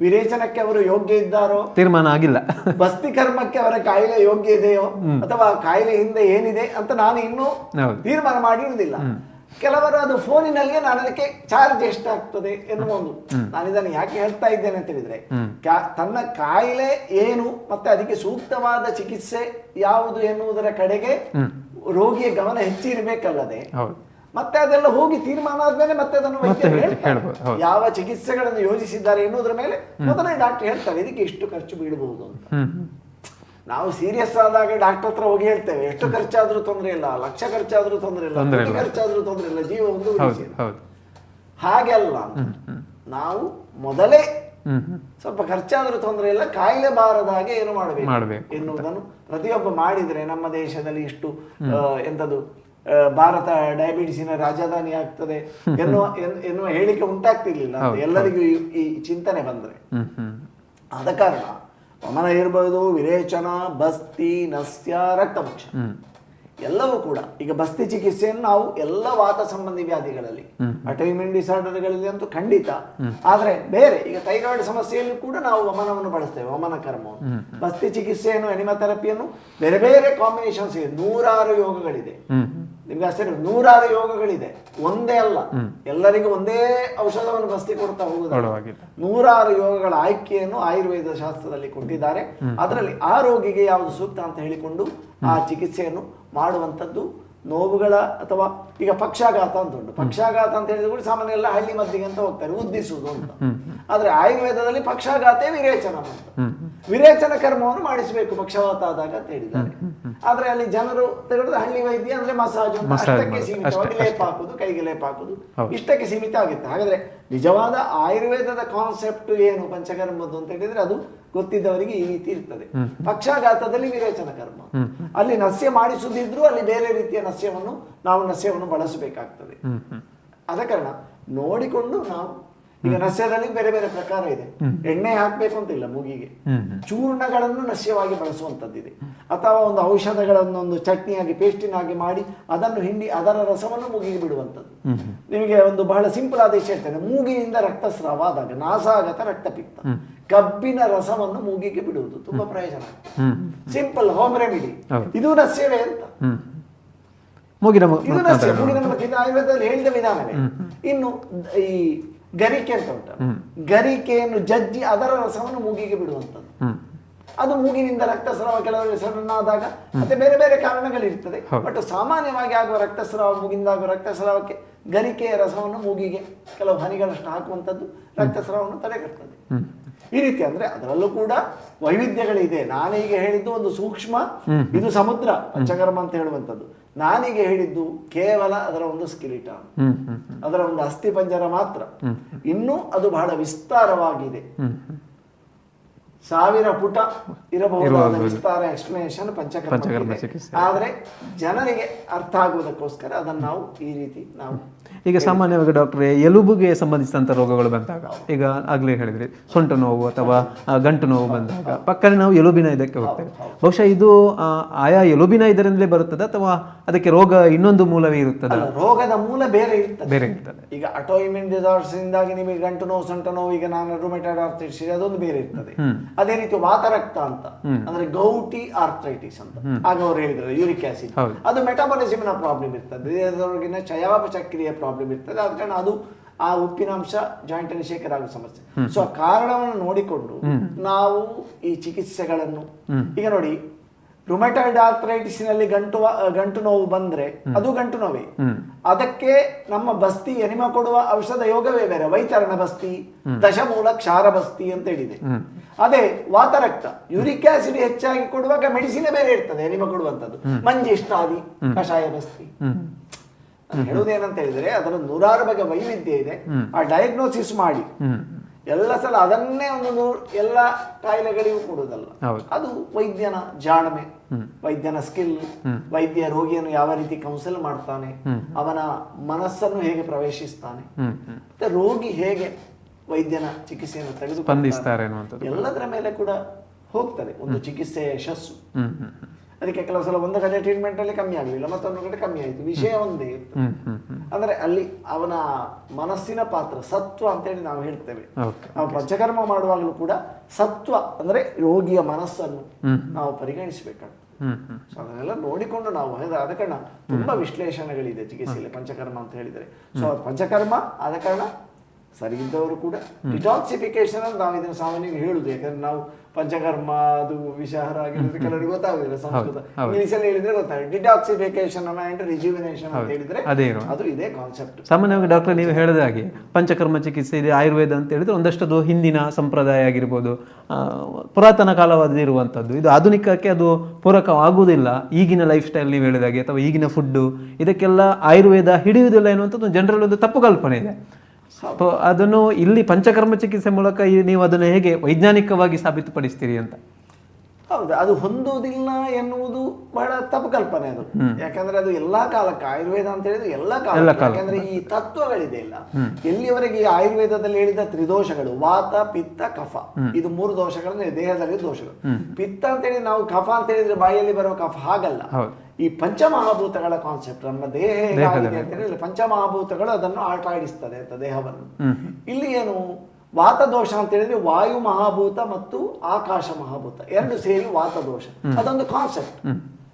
ವಿರೇಚನಕ್ಕೆ ಅವರು ಯೋಗ್ಯ ಇದ್ದಾರೋ ತೀರ್ಮಾನ ಆಗಿಲ್ಲ, ಬಸ್ತಿಕರ್ಮಕ್ಕೆ ಅವರ ಕಾಯಿಲೆ ಯೋಗ್ಯ ಇದೆಯೋ ಅಥವಾ ಕಾಯಿಲೆ ಹಿಂದೆ ಏನಿದೆ ಅಂತ ನಾನು ಇನ್ನೂ ತೀರ್ಮಾನ ಮಾಡಿರುವುದಿಲ್ಲ. ಕೆಲವರು ಅದು ಫೋನಿನಲ್ಲಿಯೇ ನಾನು ಅದಕ್ಕೆ ಚಾರ್ಜ್ ಎಷ್ಟಾಗ್ತದೆ ಎನ್ನುವ ಒಂದು, ನಾನು ಇದನ್ನು ಯಾಕೆ ಹೇಳ್ತಾ ಇದ್ದೇನೆ ಅಂತ ಹೇಳಿದ್ರೆ, ತನ್ನ ಕಾಯಿಲೆ ಏನು ಮತ್ತೆ ಅದಕ್ಕೆ ಸೂಕ್ತವಾದ ಚಿಕಿತ್ಸೆ ಯಾವುದು ಎನ್ನುವುದರ ಕಡೆಗೆ ರೋಗಿಯ ಗಮನ ಹೆಚ್ಚಿರಬೇಕಲ್ಲದೆ ಮತ್ತೆ ಅದೆಲ್ಲ ಹೋಗಿ ತೀರ್ಮಾನ ಆದ್ಮೇಲೆ ಮತ್ತೆ ಅದನ್ನು ವೈದ್ಯರು ಹೇಳ್ತಾರೆ ಯಾವ ಚಿಕಿತ್ಸೆಗಳನ್ನು ಯೋಜಿಸಿದ್ದಾರೆ ಎನ್ನುವುದರ ಮೇಲೆ ಮೊದಲೇ ಡಾಕ್ಟರ್ ಹೇಳ್ತಾರೆ ಇದಕ್ಕೆ ಇಷ್ಟು ಖರ್ಚು ಬೀಳಬಹುದು ಅಂತ. ನಾವು ಸೀರಿಯಸ್ ಆದಾಗ ಡಾಕ್ಟರ್ ಹತ್ರ ಹೋಗಿ ಹೇಳ್ತೇವೆ ಎಷ್ಟು ಖರ್ಚಾದ್ರೂ ತೊಂದರೆ ಇಲ್ಲ, ಲಕ್ಷ ಖರ್ಚಾದ್ರೂ ತೊಂದರೆ ಇಲ್ಲ, ಕೋಟಿ ಖರ್ಚಾದ್ರೂ ತೊಂದರೆ ಇಲ್ಲ, ಜೀವ ಒಂದು ಹಾಗೆ ಅಲ್ಲ. ನಾವು ಮೊದಲೇ ಸ್ವಲ್ಪ ಖರ್ಚಾದ್ರೂ ತೊಂದರೆ ಇಲ್ಲ, ಕಾಯಿಲೆ ಬಾರದ ಹಾಗೆ ಏನು ಮಾಡಬೇಕು ಎನ್ನುವುದನ್ನು ಪ್ರತಿಯೊಬ್ಬ ಮಾಡಿದ್ರೆ ನಮ್ಮ ದೇಶದಲ್ಲಿ ಇಷ್ಟು ಎಂತದು ಭಾರತ ಡಯಾಬಿಟಿಸಿನ ರಾಜಧಾನಿ ಆಗ್ತದೆ ಎನ್ನುವ ಹೇಳಿಕೆ ಉಂಟಾಗ್ತಿರ್ಲಿಲ್ಲ ಎಲ್ಲರಿಗೂ ಈ ಚಿಂತನೆ ಬಂದ್ರೆ. ಆದ ಕಾರಣ ವಮನ ಇರ್ಬೋದು, ವಿರೇಚನ, ಬಸ್ತಿ, ನಸ್ಯ, ರಕ್ತಮೋಕ್ಷ ಎಲ್ಲವೂ ಕೂಡ ಈಗ ಬಸ್ತಿ ಚಿಕಿತ್ಸೆಯನ್ನು ನಾವು ಎಲ್ಲ ವಾತ ಸಂಬಂಧಿ ವ್ಯಾಧಿಗಳಲ್ಲಿ, ಆಟೋಇಮ್ಯೂನ್ ಡಿಸಾರ್ಡರ್ಗಳಲ್ಲಿ ಅಂತೂ ಖಂಡಿತ, ಆದ್ರೆ ಬೇರೆ ಈಗ ಥೈರಾಯ್ಡ್ ಸಮಸ್ಯೆಯಲ್ಲಿ ಕೂಡ ನಾವು ವಮನವನ್ನು ಬಳಸ್ತೇವೆ, ವಮನ ಕರ್ಮವನ್ನು. ಬಸ್ತಿ ಚಿಕಿತ್ಸೆಯನ್ನು, ಎನಿಮಥೆರಪಿಯನ್ನು ಬೇರೆ ಬೇರೆ ಕಾಂಬಿನೇಷನ್ಸ್ ಇದೆ, 100 ಯೋಗಗಳಿದೆ. ನಿಮ್ಗೆ ಅಷ್ಟೇ 100 ಯೋಗಗಳಿದೆ, ಒಂದೇ ಅಲ್ಲ, ಎಲ್ಲರಿಗೂ ಒಂದೇ ಔಷಧವನ್ನು ಬಸ್ತಿ ಕೊಡ್ತಾ ಹೋಗುದು. 100 ಯೋಗಗಳ ಆಯ್ಕೆಯನ್ನು ಆಯುರ್ವೇದ ಶಾಸ್ತ್ರದಲ್ಲಿ ಕೊಟ್ಟಿದ್ದಾರೆ. ಅದರಲ್ಲಿ ಆ ರೋಗಿಗೆ ಯಾವುದು ಸೂಕ್ತ ಅಂತ ಹೇಳಿಕೊಂಡು ಆ ಚಿಕಿತ್ಸೆಯನ್ನು ಮಾಡುವಂಥದ್ದು. ನೋವುಗಳ ಅಥವಾ ಈಗ ಪಕ್ಷಾಘಾತ ಅಂತ ಉಂಟು, ಪಕ್ಷಾಘಾತ ಅಂತ ಹೇಳಿದ್ರೆ ಕೂಡ ಸಾಮಾನ್ಯ ಎಲ್ಲ ಹಳ್ಳಿ ಮದ್ದಿಗೆ ಅಂತ ಹೋಗ್ತಾರೆ, ಉದ್ದಿಸುವುದು ಅಂತ. ಆದ್ರೆ ಆಯುರ್ವೇದದಲ್ಲಿ ಪಕ್ಷಾಘಾತೆ ವಿರೇಚನ ಅಂತ, ವಿರೇಚನ ಕರ್ಮವನ್ನು ಮಾಡಿಸಬೇಕು ಪಕ್ಷವಾತ ಆದಾಗ ಅಂತ ಹೇಳಿದ್ದಾರೆ. ಆದ್ರೆ ಅಲ್ಲಿ ಜನರು ತೆಗೆದು ಹಳ್ಳಿ ವೈದ್ಯ ಅಂದ್ರೆ ಮಸಾಜ್ ಅಷ್ಟಕ್ಕೆ ಸೀಮಿತವಾಗಿ ಲೇಪ ಹಾಕುದು, ಕೈಗೆ ಲೇಪ ಹಾಕುದು, ಇಷ್ಟಕ್ಕೆ ಸೀಮಿತ ಆಗುತ್ತೆ. ಹಾಗಾದ್ರೆ ನಿಜವಾದ ಆಯುರ್ವೇದದ ಕಾನ್ಸೆಪ್ಟ್ ಏನು ಪಂಚಕರ್ಮದ್ದು ಅಂತ ಹೇಳಿದ್ರೆ ಅದು ಗೊತ್ತಿದ್ದವರಿಗೆ ಈ ರೀತಿ ಇರ್ತದೆ. ಪಕ್ಷಾಘಾತದಲ್ಲಿ ವಿರೇಚನ ಕರ್ಮ, ಅಲ್ಲಿ ನಸ್ಯ ಮಾಡಿಸುದಿದ್ರು ಅಲ್ಲಿ ಬೇರೆ ರೀತಿಯ ನಸ್ಯವನ್ನು ಬಳಸಬೇಕಾಗ್ತದೆ. ಆದ ಕಾರಣ ನೋಡಿಕೊಂಡು ನಾವು ಈಗ ನಸ್ಯದಲ್ಲಿ ಬೇರೆ ಬೇರೆ ಪ್ರಕಾರ ಇದೆ. ಎಣ್ಣೆ ಹಾಕ್ಬೇಕು ಅಂತ ಇಲ್ಲ, ಮೂಗಿಗೆ ಚೂರ್ಣಗಳನ್ನು ನಸ್ಯವಾಗಿ ಬಳಸುವಂತದ್ದಿದೆ, ಅಥವಾ ಒಂದು ಔಷಧಗಳನ್ನು ಒಂದು ಚಟ್ನಿಯಾಗಿ ಪೇಸ್ಟಿನಾಗಿ ಮಾಡಿ ಅದನ್ನು ಹಿಂಡಿ ಅದರ ರಸವನ್ನು ಮೂಗಿಗೆ ಬಿಡುವಂಥದ್ದು. ನಿಮಗೆ ಒಂದು ಬಹಳ ಸಿಂಪಲ್ ಆದ ವಿಷಯ ಹೇಳ್ತೇನೆ, ಮೂಗಿನಿಂದ ರಕ್ತಸ್ರಾವ ಆದಾಗ ನಾಸಾಗತ ರಕ್ತಪಿತ್ತ, ಕಬ್ಬಿನ ರಸವನ್ನು ಮೂಗಿಗೆ ಬಿಡುವುದು ತುಂಬಾ ಪ್ರಯೋಜನ. ಸಿಂಪಲ್ ಹೋಮ್ ರೆಮಿಡಿ, ಇದು ನಸ್ಯವೇ ಅಂತ. ಇದು ಆಯುರ್ವೇದದಲ್ಲಿ ಹೇಳಿದ ವಿಧಾನವೇ. ಇನ್ನು ಈ ಗರಿಕೆ ಅಂತ ಉಂಟು, ಗರಿಕೆಯನ್ನು ಜಜ್ಜಿ ಅದರ ರಸವನ್ನು ಮೂಗಿಗೆ ಬಿಡುವಂಥದ್ದು, ಅದು ಮೂಗಿನಿಂದ ರಕ್ತಸ್ರಾವ ಕೆಲವರಿಗೆ ಸಡನ್ ಆದಾಗ ಮತ್ತೆ ಬೇರೆ ಬೇರೆ ಕಾರಣಗಳಿರ್ತದೆ. ಬಟ್ ಸಾಮಾನ್ಯವಾಗಿ ಆಗುವ ರಕ್ತಸ್ರಾವ, ಮೂಗಿನಿಂದ ಆಗುವ ರಕ್ತಸ್ರಾವಕ್ಕೆ ಗರಿಕೆಯ ರಸವನ್ನು ಮೂಗಿಗೆ ಕೆಲವು ಹನಿಗಳಷ್ಟು ಹಾಕುವಂಥದ್ದು ರಕ್ತಸ್ರಾವವನ್ನು ತಡೆಗಟ್ಟುತ್ತದೆ. ಈ ರೀತಿ ಅಂದ್ರೆ ಅದರಲ್ಲೂ ಕೂಡ ವೈವಿಧ್ಯಗಳಿದೆ. ನಾನೀಗ ಹೇಳಿದ್ದು ಒಂದು ಸೂಕ್ಷ್ಮ, ಇದು ಸಮುದ್ರ ಪಂಚಕರ್ಮ ಅಂತ ಹೇಳುವಂಥದ್ದು. ನಾನೀಗ ಹೇಳಿದ್ದು ಕೇವಲ ಅದರ ಒಂದು ಸ್ಕಿಲಿಟನ್, ಅದರ ಒಂದು ಅಸ್ಥಿ ಪಂಜರ ಮಾತ್ರ. ಇನ್ನೂ ಅದು ಬಹಳ ವಿಸ್ತಾರವಾಗಿದೆ, 1000 ಪುಟ ಇರಬಹುದಾದ ವಿಸ್ತಾರ ಎಕ್ಸ್ಪ್ಲನೇಷನ್ ಪಂಚಕರ್ಮ. ಆದ್ರೆ ಜನರಿಗೆ ಅರ್ಥ ಆಗುವುದಕ್ಕೋಸ್ಕರ ಅದನ್ನು ನಾವು ಈ ರೀತಿ ನಾವು ಈಗ ಸಾಮಾನ್ಯವಾಗಿ ಡಾಕ್ಟ್ರೆ ಎಲುಬುಗೆ ಸಂಬಂಧಿಸಿದಂಥ ರೋಗಗಳು ಬಂದಾಗ, ಈಗ ಆಗ್ಲೇ ಹೇಳಿದ್ರಿ ಸೊಂಟ ನೋವು ಅಥವಾ ಗಂಟು ನೋವು ಬಂದಾಗ ಪಕ್ಕನೆ ನಾವು ಎಲುಬಿನ ಇದಕ್ಕೆ ಹೋಗ್ತೇವೆ. ಬಹುಶಃ ಇದು ಆಯಾ ಎಲುಬಿನ ಇದರಿಂದಲೇ ಬರುತ್ತದೆ ಅಥವಾ ಅದಕ್ಕೆ ರೋಗ ಇನ್ನೊಂದು ಮೂಲವೇ ಇರುತ್ತದೆ? ರೋಗದ ಮೂಲ ಬೇರೆ ಇರ್ತದೆ. ಈಗ ಆಟೋಇಮ್ಯೂನ್ ಡಿಸಾರ್ಡರ್ಸ್ ಇಂದಾಗಿ ನಿಮಗೆ ಗಂಟು ನೋವು, ಸೊಂಟ ನೋವು, ಈಗ ನಾನು ರುಮೆಟಾಯ್ಡ್ ಆರ್ಥ್ರೈಟಿಸ್ ಅದೊಂದು ಬೇರೆ ಇರ್ತದೆ. ಅದೇ ರೀತಿ ವಾತರಕ್ತ ಅಂತ ಅಂದ್ರೆ ಗೌಟಿ ಆರ್ಥ್ರೈಟಿಸ್ ಅಂತ ಆಗ ಅವ್ರು ಹೇಳಿದ್ರು, ಯೂರಿಕ್ ಆಸಿಡ್, ಅದು ಮೆಟಾಬಾಲಿಸಮ್ನ ಪ್ರಾಬ್ಲಮ್ ಇರ್ತದೆ, ಅದರೊಳಗಿನ ಚಯಾಪಚಕ್ರಿಯ ಪ್ರಾಬ್ಲಮ್ ಇರ್ತದೆ. ಆದ ಕಾರಣ ಅದು ಆ ಉಪ್ಪಿನಾಂಶ ಜಾಯಿಂಟ್ ಅಲ್ಲಿ ಶೇಖರ ಆಗೋ ಸಮಸ್ಯೆ. ಸೊ ಆ ಕಾರಣವನ್ನು ನೋಡಿಕೊಂಡು ನಾವು ಈ ಚಿಕಿತ್ಸೆಗಳನ್ನು, ಈಗ ನೋಡಿ ರುಮೆಟಾಯ್ಡ್ ಆರ್ಥ್ರೈಟಿಸ್ ನಲ್ಲಿ ಗಂಟು ನೋವು ಬಂದ್ರೆ ಅದು ಗಂಟು ನೋವೇ, ಅದಕ್ಕೆ ನಮ್ಮ ಬಸ್ತಿ ಎನಿಮ ಕೊಡುವ ಔಷಧ ಯೋಗವೇ ಬೇರೆ. ವೈತರಣ ಬಸ್ತಿ, ದಶಮೂಲ ಕ್ಷಾರ ಬಸ್ತಿ ಅಂತ ಹೇಳಿದೆ. ಅದೇ ವಾತರಕ್ತ, ಯೂರಿಕ್ ಆಸಿಡ್ ಹೆಚ್ಚಾಗಿ ಕೊಡುವಾಗ ಮೆಡಿಸಿನ್ ಬೇರೆ ಇರ್ತದೆ ಎನಿಮ ಕೊಡುವಂಥದ್ದು, ಮಂಜಿಷ್ಟಾದಿ ಕಷಾಯ ಬಸ್ತಿ. ಹೇಳುವುದೇನಂತ ಹೇಳಿದ್ರೆ ಅದರ 106 ಬಗೆಯ ವೈವಿಧ್ಯ ಇದೆ. ಆ ಡಯಾಗ್ನೋಸಿಸ್ ಮಾಡಿ ಎಲ್ಲ ಸಲ ಅದನ್ನೇ ಒಂದು ಎಲ್ಲ ಕಾಯಿಲೆಗಳಿಗೂ ಕೊಡುವುದಲ್ಲ. ಅದು ವೈದ್ಯನ ಜಾಣ್ಮೆ, ವೈದ್ಯನ ಸ್ಕಿಲ್, ವೈದ್ಯ ರೋಗಿಯನ್ನು ಯಾವ ರೀತಿ ಕೌನ್ಸಿಲ್ ಮಾಡ್ತಾನೆ, ಅವನ ಮನಸ್ಸನ್ನು ಹೇಗೆ ಪ್ರವೇಶಿಸ್ತಾನೆ, ಮತ್ತೆ ರೋಗಿ ಹೇಗೆ ವೈದ್ಯನ ಚಿಕಿತ್ಸೆಯನ್ನು ತೆಗೆದುಕೊಂಡಿಸ್ತಾರೆ ಎಲ್ಲದರ ಮೇಲೆ ಕೂಡ ಹೋಗ್ತದೆ ಒಂದು ಚಿಕಿತ್ಸೆಯ ಯಶಸ್ಸು. ಅದಕ್ಕೆ ಕೆಲವು ಸಲ ಒಂದು ಕಡೆ ಟ್ರೀಟ್ಮೆಂಟ್ ಅಲ್ಲಿ ಕಮ್ಮಿ ಆಗಲಿಲ್ಲ, ಮತ್ತೊಂದು ಕಡೆ ಕಮ್ಮಿ ಆಯ್ತು, ವಿಷಯ ಒಂದೇ ಇತ್ತು. ಅಂದ್ರೆ ಅಲ್ಲಿ ಅವನ ಮನಸ್ಸಿನ ಪಾತ್ರ, ಸತ್ವ ಅಂತೇಳಿ ನಾವು ಹೇಳ್ತೇವೆ. ನಾವು ಪಂಚಕರ್ಮ ಮಾಡುವಾಗಲೂ ಕೂಡ ಸತ್ವ ಅಂದ್ರೆ ರೋಗಿಯ ಮನಸ್ಸನ್ನು ನಾವು ಪರಿಗಣಿಸಬೇಕಾಗ್ತದೆ. ಸೊ ಅದನ್ನೆಲ್ಲ ನೋಡಿಕೊಂಡು ನಾವು ಆದ ಕಾರಣ ತುಂಬಾ ವಿಶ್ಲೇಷಣೆಗಳಿದೆ ಚಿಕಿತ್ಸೆಯಲ್ಲಿ ಪಂಚಕರ್ಮ ಅಂತ ಹೇಳಿದರೆ. ಸೊ ಪಂಚಕರ್ಮ ಆದ ಕಾರಣ ಸರಿ ಇದ್ದವರು ಕೂಡ ಡಿಟಾಕ್ಸಿಫಿಕೇಶನ್ ಅಂತ ನಾವು ಇದನ್ನು ಸಾಮಾನ್ಯವಾಗಿ ಹೇಳುದು. ಯಾಕಂದ್ರೆ ನಾವು ಪಂಚಕರ್ಮ ಅದು ವಿಷಾಹಾರ ಆಗಿರೋದು ಕೆಲವರಿಗೆ ಗೊತ್ತಾಗುದಿಲ್ಲ, ಸಂಸ್ಕೃತ ಇಂಗ್ಲಿಷ್ ಅಲ್ಲಿ ಹೇಳಿದ್ರೆ ಗೊತ್ತಾಗುತ್ತೆ. ಡಿಟಾಕ್ಸಿಫಿಕೇಶನ್ ಅಂಡ್ ರಿಜ್ಯುವಿನೇಷನ್ ಅಂತ ಹೇಳಿದ್ರೆ ಅದು ಇದೇ ಕಾನ್ಸೆಪ್ಟ್. ಸಾಮಾನ್ಯವಾಗಿ ಡಾಕ್ಟರ್ ನೀವು ಹೇಳಿದ ಹಾಗೆ ಪಂಚಕರ್ಮ ಚಿಕಿತ್ಸೆ ಇದೆ, ಆಯುರ್ವೇದ ಅಂತ ಹೇಳಿದ್ರೆ ಒಂದಷ್ಟು ಹಿಂದಿನ ಸಂಪ್ರದಾಯ ಆಗಿರ್ಬೋದು, ಪುರಾತನ ಕಾಲವಾದ ಇರುವಂಥದ್ದು. ಇದು ಆಧುನಿಕಕ್ಕೆ ಅದು ಪೂರಕವಾಗುವುದಿಲ್ಲ. ಈಗಿನ ಲೈಫ್ ಸ್ಟೈಲ್ ನೀವು ಹೇಳಿದಾಗೆ ಅಥವಾ ಈಗಿನ ಫುಡ್ಡು ಇದಕ್ಕೆಲ್ಲ ಆಯುರ್ವೇದ ಹಿಡಿಯುವುದಿಲ್ಲ ಎನ್ನುವಂಥದ್ದು ಜನರಲ್ಲಿ ಒಂದು ತಪ್ಪು ಕಲ್ಪನೆ ಇದೆ. ಅದನ್ನು ಇಲ್ಲಿ ಪಂಚಕರ್ಮ ಚಿಕಿತ್ಸೆ ಮೂಲಕ ನೀವು ಅದನ್ನು ಹೇಗೆ ವೈಜ್ಞಾನಿಕವಾಗಿ ಸಾಬೀತುಪಡಿಸ್ತೀರಿ ಅಂತ? ಹೌದು, ಅದು ಹೊಂದುವುದಿಲ್ಲ ಎನ್ನುವುದು ಬಹಳ ತಪ್ಪು ಕಲ್ಪನೆ ಅದು. ಯಾಕಂದ್ರೆ ಅದು ಎಲ್ಲಾ ಕಾಲಕ್ಕೆ ಆಯುರ್ವೇದ ಅಂತ ಹೇಳಿದ್ರೆ ಎಲ್ಲಾ ಕಾಲಕ್ಕೆ, ಯಾಕಂದ್ರೆ ಈ ತತ್ವಗಳಿದೆ ಇಲ್ಲ. ಎಲ್ಲಿಯವರೆಗೆ ಈ ಆಯುರ್ವೇದದಲ್ಲಿ ಹೇಳಿದ ತ್ರಿದೋಷಗಳು ವಾತ ಪಿತ್ತ ಕಫ, ಇದು 3 ದೋಷಗಳನ್ನ ದೇಹದಲ್ಲಿ ದೋಷಗಳು. ಪಿತ್ತ ಅಂತ ಹೇಳಿ ನಾವು ಕಫ ಅಂತ ಹೇಳಿದ್ರೆ ಬಾಯಲ್ಲಿ ಬರುವ ಕಫ, ಹಾಗಲ್ಲ. ಈ ಪಂಚಮಹಾಭೂತಗಳ ಕಾನ್ಸೆಪ್ಟ್ ನಮ್ಮ ದೇಹ ಹೇಗಾಗಿದೆ ಅಂತ ಹೇಳಿದ್ರೆ ಪಂಚಮಹಾಭೂತಗಳು ಅದನ್ನು ಆಟ ಆಡಿಸ್ತದೆ ಅಂತ ದೇಹವನ್ನು. ಇಲ್ಲಿ ಏನು ವಾತದೋಷ ಅಂತ ಹೇಳಿದ್ರೆ ವಾಯು ಮಹಾಭೂತ ಮತ್ತು ಆಕಾಶ ಮಹಾಭೂತ 2 ಸೇರಿ ವಾತದೋಷ, ಅದೊಂದು ಕಾನ್ಸೆಪ್ಟ್.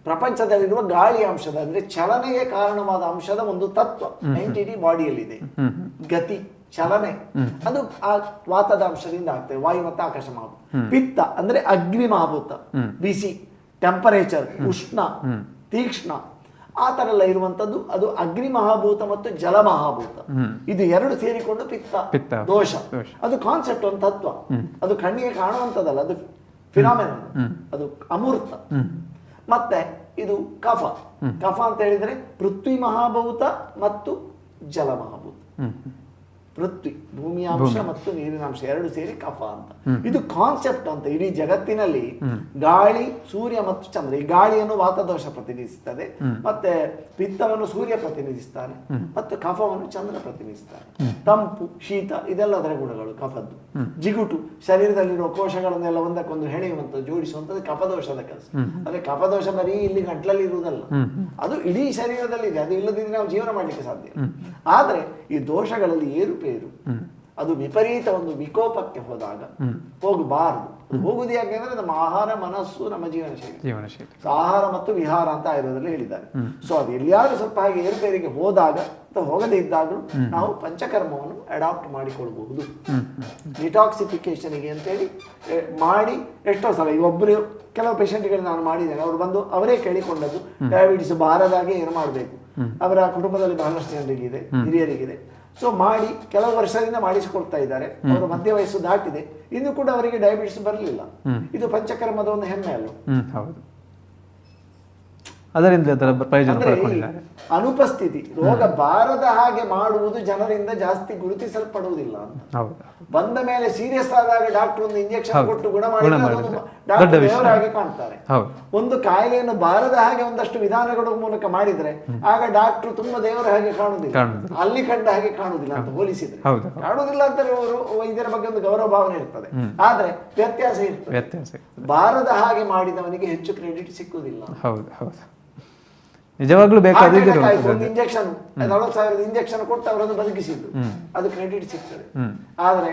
ಪ್ರಪಂಚದಲ್ಲಿರುವ ಗಾಳಿ ಅಂಶದ ಅಂದ್ರೆ ಚಲನೆಗೆ ಕಾರಣವಾದ ಅಂಶದ ಒಂದು ತತ್ವ ಎಂಟಿಟಿ ಬಾಡಿಯಲ್ಲಿದೆ. ಗತಿ, ಚಲನೆ, ಅದು ಆ ವಾತದ ಅಂಶದಿಂದ ಆಗ್ತದೆ, ವಾಯು ಮತ್ತು ಆಕಾಶ ಮಹಾಭೂತ. ಪಿತ್ತ ಅಂದ್ರೆ ಅಗ್ನಿ ಮಹಾಭೂತ, ಬಿಸಿ, ಟೆಂಪರೇಚರ್, ಉಷ್ಣ, ತೀಕ್ಷ್ಣ, ಆ ತರ ಎಲ್ಲ ಇರುವಂತದ್ದು ಅದು ಅಗ್ನಿ ಮಹಾಭೂತ ಮತ್ತು ಜಲ ಮಹಾಭೂತ. ಇದು 2 ಸೇರಿಕೊಂಡು ಪಿತ್ತ ದೋಷ. ಅದು ಕಾನ್ಸೆಪ್ಟ್, ಒಂದು ತತ್ವ. ಅದು ಕಣ್ಣಿಗೆ ಕಾಣುವಂತದಲ್ಲ, ಅದು ಫಿನಾಮಿನಲ್, ಅದು ಅಮೂರ್ತ. ಮತ್ತೆ ಇದು ಕಫ. ಕಫ ಅಂತ ಹೇಳಿದ್ರೆ ಪೃಥ್ವಿ ಮಹಾಭೂತ ಮತ್ತು ಜಲ ಮಹಾಭೂತ. ಪೃಥ್ವಿ ಭೂಮಿಯ ಅಂಶ ಮತ್ತು ನೀರಿನ ಅಂಶ 2 ಸೇರಿ ಕಫ ಅಂತ. ಇದು ಕಾನ್ಸೆಪ್ಟ್ ಅಂತ. ಇಡೀ ಜಗತ್ತಿನಲ್ಲಿ ಗಾಳಿ, ಸೂರ್ಯ ಮತ್ತು ಚಂದ್ರ, ಈ ಗಾಳಿಯನ್ನು ವಾತದೋಷ ಪ್ರತಿನಿಧಿಸುತ್ತದೆ, ಮತ್ತೆ ಪಿತ್ತವನ್ನು ಸೂರ್ಯ ಪ್ರತಿನಿಧಿಸ್ತಾನೆ, ಮತ್ತು ಕಫವನ್ನು ಚಂದ್ರ ಪ್ರತಿನಿಧಿಸ್ತಾನೆ. ತಂಪು, ಶೀತ ಇದೆಲ್ಲ ಅದರ ಗುಣಗಳು ಕಫದ್ದು. ಜಿಗುಟು, ಶರೀರದಲ್ಲಿರುವ ಕೋಶಗಳನ್ನೆಲ್ಲ ಒಂದಕ್ಕೊಂದು ಹೆಣೆಯುವಂಥದ್ದು, ಜೋಡಿಸುವಂಥದ್ದು ಕಫದೋಷದ ಕೆಲಸ. ಅಂದ್ರೆ ಕಫದೋಷ ಬರೀ ಇಲ್ಲಿ ಗಂಟ್ಲಲ್ಲಿ ಇರುವುದಲ್ಲ, ಅದು ಇಡೀ ಶರೀರದಲ್ಲಿ ಇದೆ. ಅದು ಇಲ್ಲದಿದ್ರೆ ನಾವು ಜೀವನ ಮಾಡ್ಲಿಕ್ಕೆ ಸಾಧ್ಯ. ಆದ್ರೆ ಈ ದೋಷಗಳಲ್ಲಿ ಏರುಪೇರು, ಅದು ವಿಪರೀತ ಒಂದು ವಿಕೋಪಕ್ಕೆ ಹೋದಾಗ ಹೋಗಬಾರದು. ಹೋಗುದು ಯಾಕೆಂದ್ರೆ ನಮ್ಮ ಆಹಾರ, ಮನಸ್ಸು, ನಮ್ಮ ಜೀವನ ಶೈಲಿ. ಆಹಾರ ಮತ್ತು ವಿಹಾರ ಅಂತ ಆಯುರ್ವೇದದಲ್ಲಿ ಹೇಳಿದ್ದಾರೆ. ಸೊ ಅದು ಎಲ್ಲಿಯಾದ್ರೂ ಸ್ವಲ್ಪ ಹಾಗೆ ಏರುಪೇರಿಗೆ ಹೋದಾಗ ಅಥವಾ ಹೋಗದೇ ಇದ್ದಾಗಲೂ ನಾವು ಪಂಚಕರ್ಮವನ್ನು ಅಡಾಪ್ಟ್ ಮಾಡಿಕೊಳ್ಬಹುದು. ಡಿಟಾಕ್ಸಿಫಿಕೇಶನ್ಗೆ ಅಂತೇಳಿ ಮಾಡಿ ಎಷ್ಟೋ ಸಲ ಈಗ ಒಬ್ಬರು ಕೆಲವು ಪೇಷಂಟ್ಗಳು ನಾನು ಮಾಡಿದ್ದೇನೆ, ಅವರು ಬಂದು ಅವರೇ ಕೇಳಿಕೊಂಡದ್ದು ಡಯಾಬಿಟಿಸ್ ಬಾರದಾಗೆ ಏನು ಮಾಡಬೇಕು, ಅವರ ಕುಟುಂಬದಲ್ಲಿ ಬಹಳಷ್ಟು ಜನರಿಗಿದೆ, ಹಿರಿಯರಿಗಿದೆ. ಸೊ ಮಾಡಿ ಕೆಲವು ವರ್ಷದಿಂದ ಮಾಡಿಸಿಕೊಳ್ತಾ ಇದ್ದಾರೆ, ಅವರು ಮಧ್ಯ ವಯಸ್ಸು ದಾಟಿದೆ, ಇನ್ನು ಕೂಡ ಅವರಿಗೆ ಡಯಾಬಿಟಿಸ್ ಬರಲಿಲ್ಲ. ಇದು ಪಂಚಕರ್ಮದ ಒಂದು ಹೆಮ್ಮೆ ಅಲ್ಲ? ಹೌದು, ಅದರಿಂದ ಪ್ರಯೋಜನ ಪಡ್ಕೊಂಡಿದ್ದಾರೆ. ಅನುಪಸ್ಥಿತಿ ರೋಗ ಬಾರದ ಹಾಗೆ ಮಾಡುವುದು ಜನರಿಂದ ಜಾಸ್ತಿ ಗುರುತಿಸಲ್ಪಡುವುದಿಲ್ಲ ಅಂತ. ಬಂದ ಮೇಲೆ ಸೀರಿಯಸ್ ಆದಾಗ ಡಾಕ್ಟರ್ ಒಂದು ಇಂಜೆಕ್ಷನ್ ಕೊಟ್ಟು ಗುಣ ಮಾಡಿದ್ರೆ ದೇವರಾಗಿ ಕಾಣ್ತಾರೆ. ಒಂದು ಕಾಯಿಲೆಯನ್ನು ಬಾರದ ಹಾಗೆ ಒಂದಷ್ಟು ವಿಧಾನಗಳ ಮೂಲಕ ಮಾಡಿದ್ರೆ ಆಗ ಡಾಕ್ಟರ್ ತುಂಬಾ ದೇವರ ಹಾಗೆ ಕಾಣುದಿಲ್ಲ, ಅಲ್ಲಿ ಕಂಡ ಹಾಗೆ ಕಾಣುದಿಲ್ಲ ಅಂತ ಹೋಲಿಸಿದ್ರೆ. ಕಾಣುದಿಲ್ಲ ಅಂತ ಇದರ ಬಗ್ಗೆ ಒಂದು ಗೌರವ ಭಾವನೆ ಇರ್ತದೆ, ಆದ್ರೆ ವ್ಯತ್ಯಾಸ ಇರ್ತದೆ. ಬಾರದ ಹಾಗೆ ಮಾಡಿದವನಿಗೆ ಹೆಚ್ಚು ಕ್ರೆಡಿಟ್ ಸಿಕ್ಕುವುದಿಲ್ಲ. ನಿಜವಾಗ್ಲೂ ಬೇಕಾದ ಇಂಜೆಕ್ಷನ್ 40,000 ಇಂಜೆಕ್ಷನ್ ಕೊಟ್ಟು ಅವರನ್ನು ಬದುಕಿಸಿದ್ದು, ಅದು ಕ್ರೆಡಿಟ್ ಸಿಗ್ತದೆ. ಆದ್ರೆ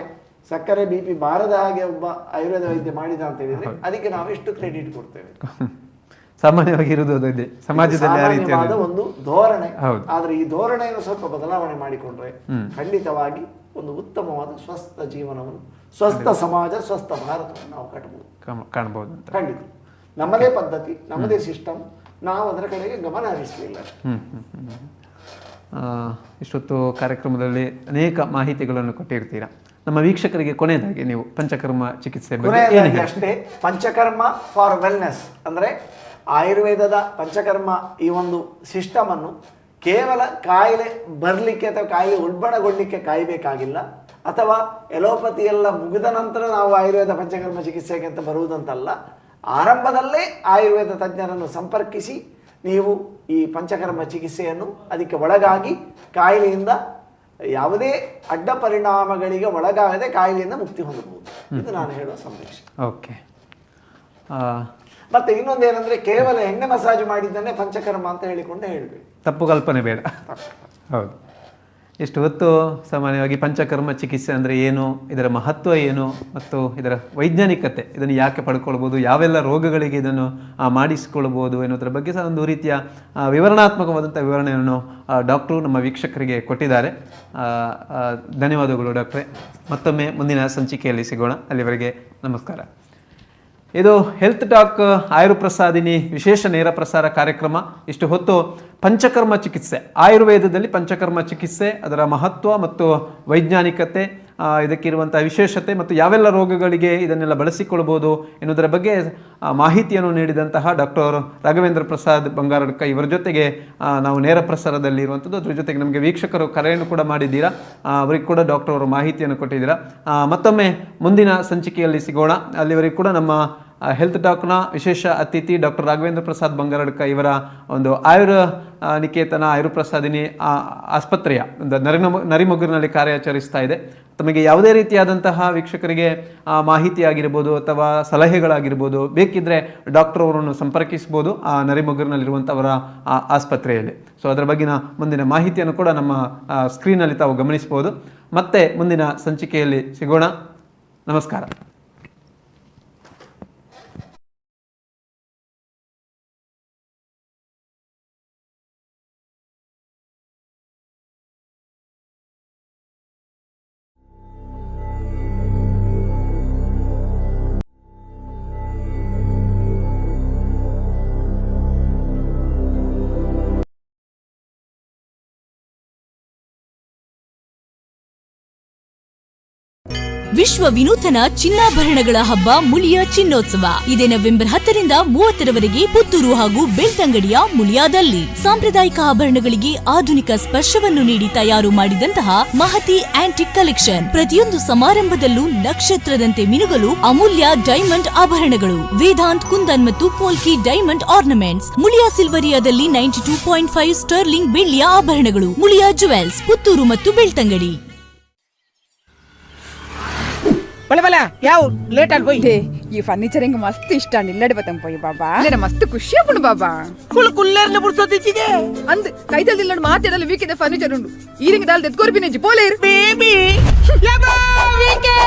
ಸಕ್ಕರೆ BP ಬಾರದ ಹಾಗೆ ಒಬ್ಬ ಆಯುರ್ವೇದ ವೈದ್ಯ ಮಾಡಿದ ಅಂತ ಹೇಳಿದ್ರೆ ಅದಕ್ಕೆ ನಾವು ಎಷ್ಟು ಕ್ರೆಡಿಟ್ ಕೊಡ್ತೇವೆ? ಸಾಮಾನ್ಯವಾಗಿ ಇರುವುದು ಸಮಾಜದಲ್ಲಿ ಒಂದು ಧೋರಣೆ. ಆದ್ರೆ ಈ ಧೋರಣೆಯನ್ನು ಸ್ವಲ್ಪ ಬದಲಾವಣೆ ಮಾಡಿಕೊಂಡ್ರೆ ಖಂಡಿತವಾಗಿ ಒಂದು ಉತ್ತಮವಾದ ಸ್ವಸ್ಥ ಜೀವನವನ್ನು, ಸ್ವಸ್ಥ ಸಮಾಜ, ಸ್ವಸ್ಥ ಭಾರತವನ್ನು ನಾವು ಕಾಣಬಹುದು. ಖಂಡಿತ ನಮ್ಮದೇ ಪದ್ಧತಿ, ನಮ್ಮದೇ ಸಿಸ್ಟಮ್, ನಾವು ಅದರ ಕಡೆಗೆ ಗಮನ ಹರಿಸಲಿಲ್ಲ. ಇಷ್ಟೊತ್ತು ಕಾರ್ಯಕ್ರಮದಲ್ಲಿ ಅನೇಕ ಮಾಹಿತಿಗಳನ್ನು ಕೊಟ್ಟಿರ್ತೀರಾ. ನಮ್ಮ ವೀಕ್ಷಕರಿಗೆ ಕೊನೆಯದಾಗಿ ನೀವು ಪಂಚಕರ್ಮ ಚಿಕಿತ್ಸೆ ಬಗ್ಗೆ ಅಷ್ಟೇ, ಪಂಚಕರ್ಮ ಫಾರ್ ವೆಲ್ನೆಸ್ ಅಂದ್ರೆ ಆಯುರ್ವೇದದ ಪಂಚಕರ್ಮ ಈ ಒಂದು ಸಿಸ್ಟಮ್ ಅನ್ನು ಕೇವಲ ಕಾಯಿಲೆ ಬರಲಿಕ್ಕೆ ಅಥವಾ ಕಾಯಿಲೆ ಉಲ್ಬಣಗೊಳ್ಳಿಕ್ಕೆ ಕಾಯಬೇಕಾಗಿಲ್ಲ, ಅಥವಾ ಎಲೋಪತಿ ಎಲ್ಲ ಮುಗಿದ ನಂತರ ನಾವು ಆಯುರ್ವೇದ ಪಂಚಕರ್ಮ ಚಿಕಿತ್ಸೆಗೆ ಅಂತ ಬರುವುದಂತಲ್ಲ. ಆರಂಭದಲ್ಲೇ ಆಯುರ್ವೇದ ತಜ್ಞರನ್ನು ಸಂಪರ್ಕಿಸಿ ನೀವು ಈ ಪಂಚಕರ್ಮ ಚಿಕಿತ್ಸೆಯನ್ನು ಅದಕ್ಕೆ ಒಳಗಾಗಿ ಕಾಯಿಲೆಯಿಂದ ಯಾವುದೇ ಅಡ್ಡ ಪರಿಣಾಮಗಳಿಗೆ ಒಳಗಾಗದೆ ಕಾಯಿಲೆಯಿಂದ ಮುಕ್ತಿ ಹೊಂದಬಹುದು. ಇದು ನಾನು ಹೇಳುವ ಸಂದೇಶ. ಓಕೆ. ಮತ್ತೆ ಇನ್ನೊಂದೇನೆಂದ್ರೆ ಕೇವಲ ಎಣ್ಣೆ ಮಸಾಜ್ ಮಾಡಿದ್ದನ್ನೇ ಪಂಚಕರ್ಮ ಅಂತ ಹೇಳಿಕೊಂಡು ಹೇಳಬೇಕು, ತಪ್ಪು ಕಲ್ಪನೆ ಬೇಡ. ಹೌದು, ಇಷ್ಟು ಹೊತ್ತು ಸಾಮಾನ್ಯವಾಗಿ ಪಂಚಕರ್ಮ ಚಿಕಿತ್ಸೆ ಅಂದರೆ ಏನು, ಇದರ ಮಹತ್ವ ಏನು ಮತ್ತು ಇದರ ವೈಜ್ಞಾನಿಕತೆ, ಇದನ್ನು ಯಾಕೆ ಪಡ್ಕೊಳ್ಬೋದು, ಯಾವೆಲ್ಲ ರೋಗಗಳಿಗೆ ಇದನ್ನು ಮಾಡಿಸಿಕೊಳ್ಬೋದು ಎನ್ನುವುದರ ಬಗ್ಗೆ ಸಹ ಒಂದು ರೀತಿಯ ವಿವರಣಾತ್ಮಕವಾದಂಥ ವಿವರಣೆಯನ್ನು ಡಾಕ್ಟ್ರು ನಮ್ಮ ವೀಕ್ಷಕರಿಗೆ ಕೊಟ್ಟಿದ್ದಾರೆ. ಧನ್ಯವಾದಗಳು ಡಾಕ್ಟ್ರೇ. ಮತ್ತೊಮ್ಮೆ ಮುಂದಿನ ಸಂಚಿಕೆಯಲ್ಲಿ ಸಿಗೋಣ. ಅಲ್ಲಿವರೆಗೆ ನಮಸ್ಕಾರ. ಇದು ಹೆಲ್ತ್ ಟಾಕ್ ಆಯುರ್ಪ್ರಸಾದಿನಿ ವಿಶೇಷ ನೇರ ಪ್ರಸಾರ ಕಾರ್ಯಕ್ರಮ. ಇಷ್ಟು ಹೊತ್ತು ಪಂಚಕರ್ಮ ಚಿಕಿತ್ಸೆ, ಆಯುರ್ವೇದದಲ್ಲಿ ಪಂಚಕರ್ಮ ಚಿಕಿತ್ಸೆ, ಅದರ ಮಹತ್ವ ಮತ್ತು ವೈಜ್ಞಾನಿಕತೆ, ಇದಕ್ಕಿರುವಂಥ ವಿಶೇಷತೆ ಮತ್ತು ಯಾವೆಲ್ಲ ರೋಗಗಳಿಗೆ ಇದನ್ನೆಲ್ಲ ಬಳಸಿಕೊಳ್ಬೋದು ಎನ್ನುವುದರ ಬಗ್ಗೆ ಮಾಹಿತಿಯನ್ನು ನೀಡಿದಂತಹ ಡಾಕ್ಟರ್ ರಾಘವೇಂದ್ರ ಪ್ರಸಾದ್ ಬಂಗಾರಡ್ಕ ಇವರ ಜೊತೆಗೆ ನಾವು ನೇರ ಪ್ರಸಾರದಲ್ಲಿ ಇರುವಂಥದ್ದು. ಅದ್ರ ಜೊತೆಗೆ ನಮಗೆ ವೀಕ್ಷಕರು ಕರೆಯನ್ನು ಕೂಡ ಮಾಡಿದ್ದೀರಾ, ಅವರಿಗೆ ಕೂಡ ಡಾಕ್ಟರ್ ಅವರು ಮಾಹಿತಿಯನ್ನು ಕೊಟ್ಟಿದ್ದೀರಾ. ಮತ್ತೊಮ್ಮೆ ಮುಂದಿನ ಸಂಚಿಕೆಯಲ್ಲಿ ಸಿಗೋಣ. ಅಲ್ಲಿವರೆಗೂ ಕೂಡ ನಮ್ಮ ಹೆಲ್ತ್ ಟಾಕ್ನ ವಿಶೇಷ ಅತಿಥಿ ಡಾಕ್ಟರ್ ರಾಘವೇಂದ್ರ ಪ್ರಸಾದ್ ಬಂಗಾರಡ್ಕ ಇವರ ಒಂದು ನಿಕೇತನ ಆಯುರ್ಪ್ರಸಾದಿನಿ ಆಸ್ಪತ್ರೆಯ ಒಂದು ನರಿಮೊಗ್ಗರಿನಲ್ಲಿ ಕಾರ್ಯಾಚರಿಸ್ತಾ ಇದೆ. ತಮಗೆ ಯಾವುದೇ ರೀತಿಯಾದಂತಹ ವೀಕ್ಷಕರಿಗೆ ಮಾಹಿತಿ ಆಗಿರ್ಬೋದು ಅಥವಾ ಸಲಹೆಗಳಾಗಿರ್ಬೋದು ಬೇಕಿದ್ದರೆ ಡಾಕ್ಟರ್ ಅವರನ್ನು ಸಂಪರ್ಕಿಸ್ಬೋದು ಆ ನರಿಮೊಗ್ಗರಿನಲ್ಲಿರುವಂಥವರ ಆಸ್ಪತ್ರೆಯಲ್ಲಿ. ಸೊ ಅದರ ಬಗ್ಗಿನ ಮುಂದಿನ ಮಾಹಿತಿಯನ್ನು ಕೂಡ ನಮ್ಮ ಸ್ಕ್ರೀನಲ್ಲಿ ತಾವು ಗಮನಿಸ್ಬೋದು. ಮತ್ತೆ ಮುಂದಿನ ಸಂಚಿಕೆಯಲ್ಲಿ ಸಿಗೋಣ. ನಮಸ್ಕಾರ. ವಿಶ್ವ ವಿನೂತನ ಚಿನ್ನಾಭರಣಗಳ ಹಬ್ಬ ಮುಳಿಯ ಚಿನ್ನೋತ್ಸವ ಇದೇ ನವೆಂಬರ್ 10ರಿಂದ 30ರವರೆಗೆ ಪುತ್ತೂರು ಹಾಗೂ ಬೆಳ್ತಂಗಡಿಯ ಮುಳಿಯಾದಲ್ಲಿ. ಸಾಂಪ್ರದಾಯಿಕ ಆಭರಣಗಳಿಗೆ ಆಧುನಿಕ ಸ್ಪರ್ಶವನ್ನು ನೀಡಿ ತಯಾರು ಮಾಡಿದಂತಹ ಮಹತಿ ಆಂಟಿಕ್ ಕಲೆಕ್ಷನ್. ಪ್ರತಿಯೊಂದು ಸಮಾರಂಭದಲ್ಲೂ ನಕ್ಷತ್ರದಂತೆ ಮಿನುಗಲು ಅಮೂಲ್ಯ ಡೈಮಂಡ್ ಆಭರಣಗಳು. ವೇದಾಂತ್, ಕುಂದನ್ ಮತ್ತು ಪೋಲ್ಕಿ ಡೈಮಂಡ್ ಆರ್ನಮೆಂಟ್ಸ್. ಮುಳಿಯಾ ಸಿಲ್ವರಿಯಾದಲ್ಲಿ 92.5 ಸ್ಟರ್ಲಿಂಗ್ ಬೆಳ್ಳಿಯ ಆಭರಣಗಳು. ಮುಳಿಯಾ ಜುವೆಲ್ಸ್, ಪುತ್ತೂರು ಮತ್ತು ಬೆಳ್ತಂಗಡಿ. ಯಾವ ಲೇಟ್ ಅಲ್ಲಿ పోయి ఈ ఫర్నిచర్ ఇంక మస్తు ఇష్టాన్ని ఇల్లడిపోతాం పోయి బాబా నేను మస్తు ఖుషి అప్పుడు బాబా కుల్లర్ని పుడుసొద్దిచ్చిగే అందు కైతలు తిల్లడు మాట్లాడాలి వీకిదే ఫర్నిచర్ ఉండు ఈరింగ్ దాల్ తెత్తుకోరి పినేజి పోలేరు బేబీ లబా వీకే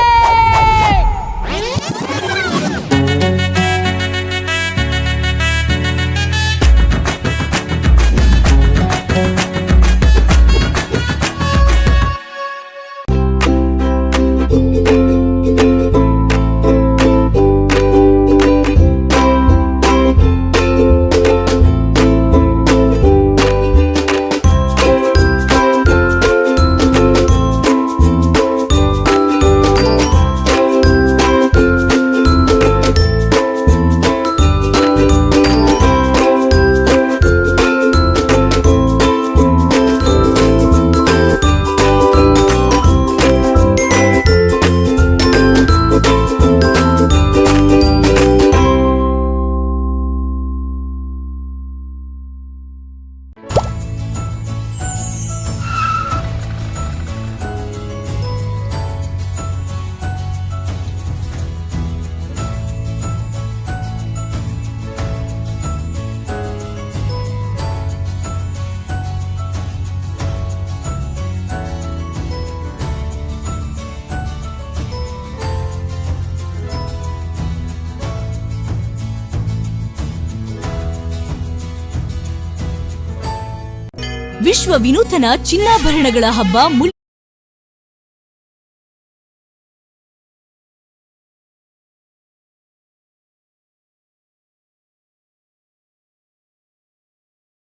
ವಿಶ್ವ ವಿನೂತನ ಚಿನ್ನಾಭರಣಗಳ ಹಬ್ಬ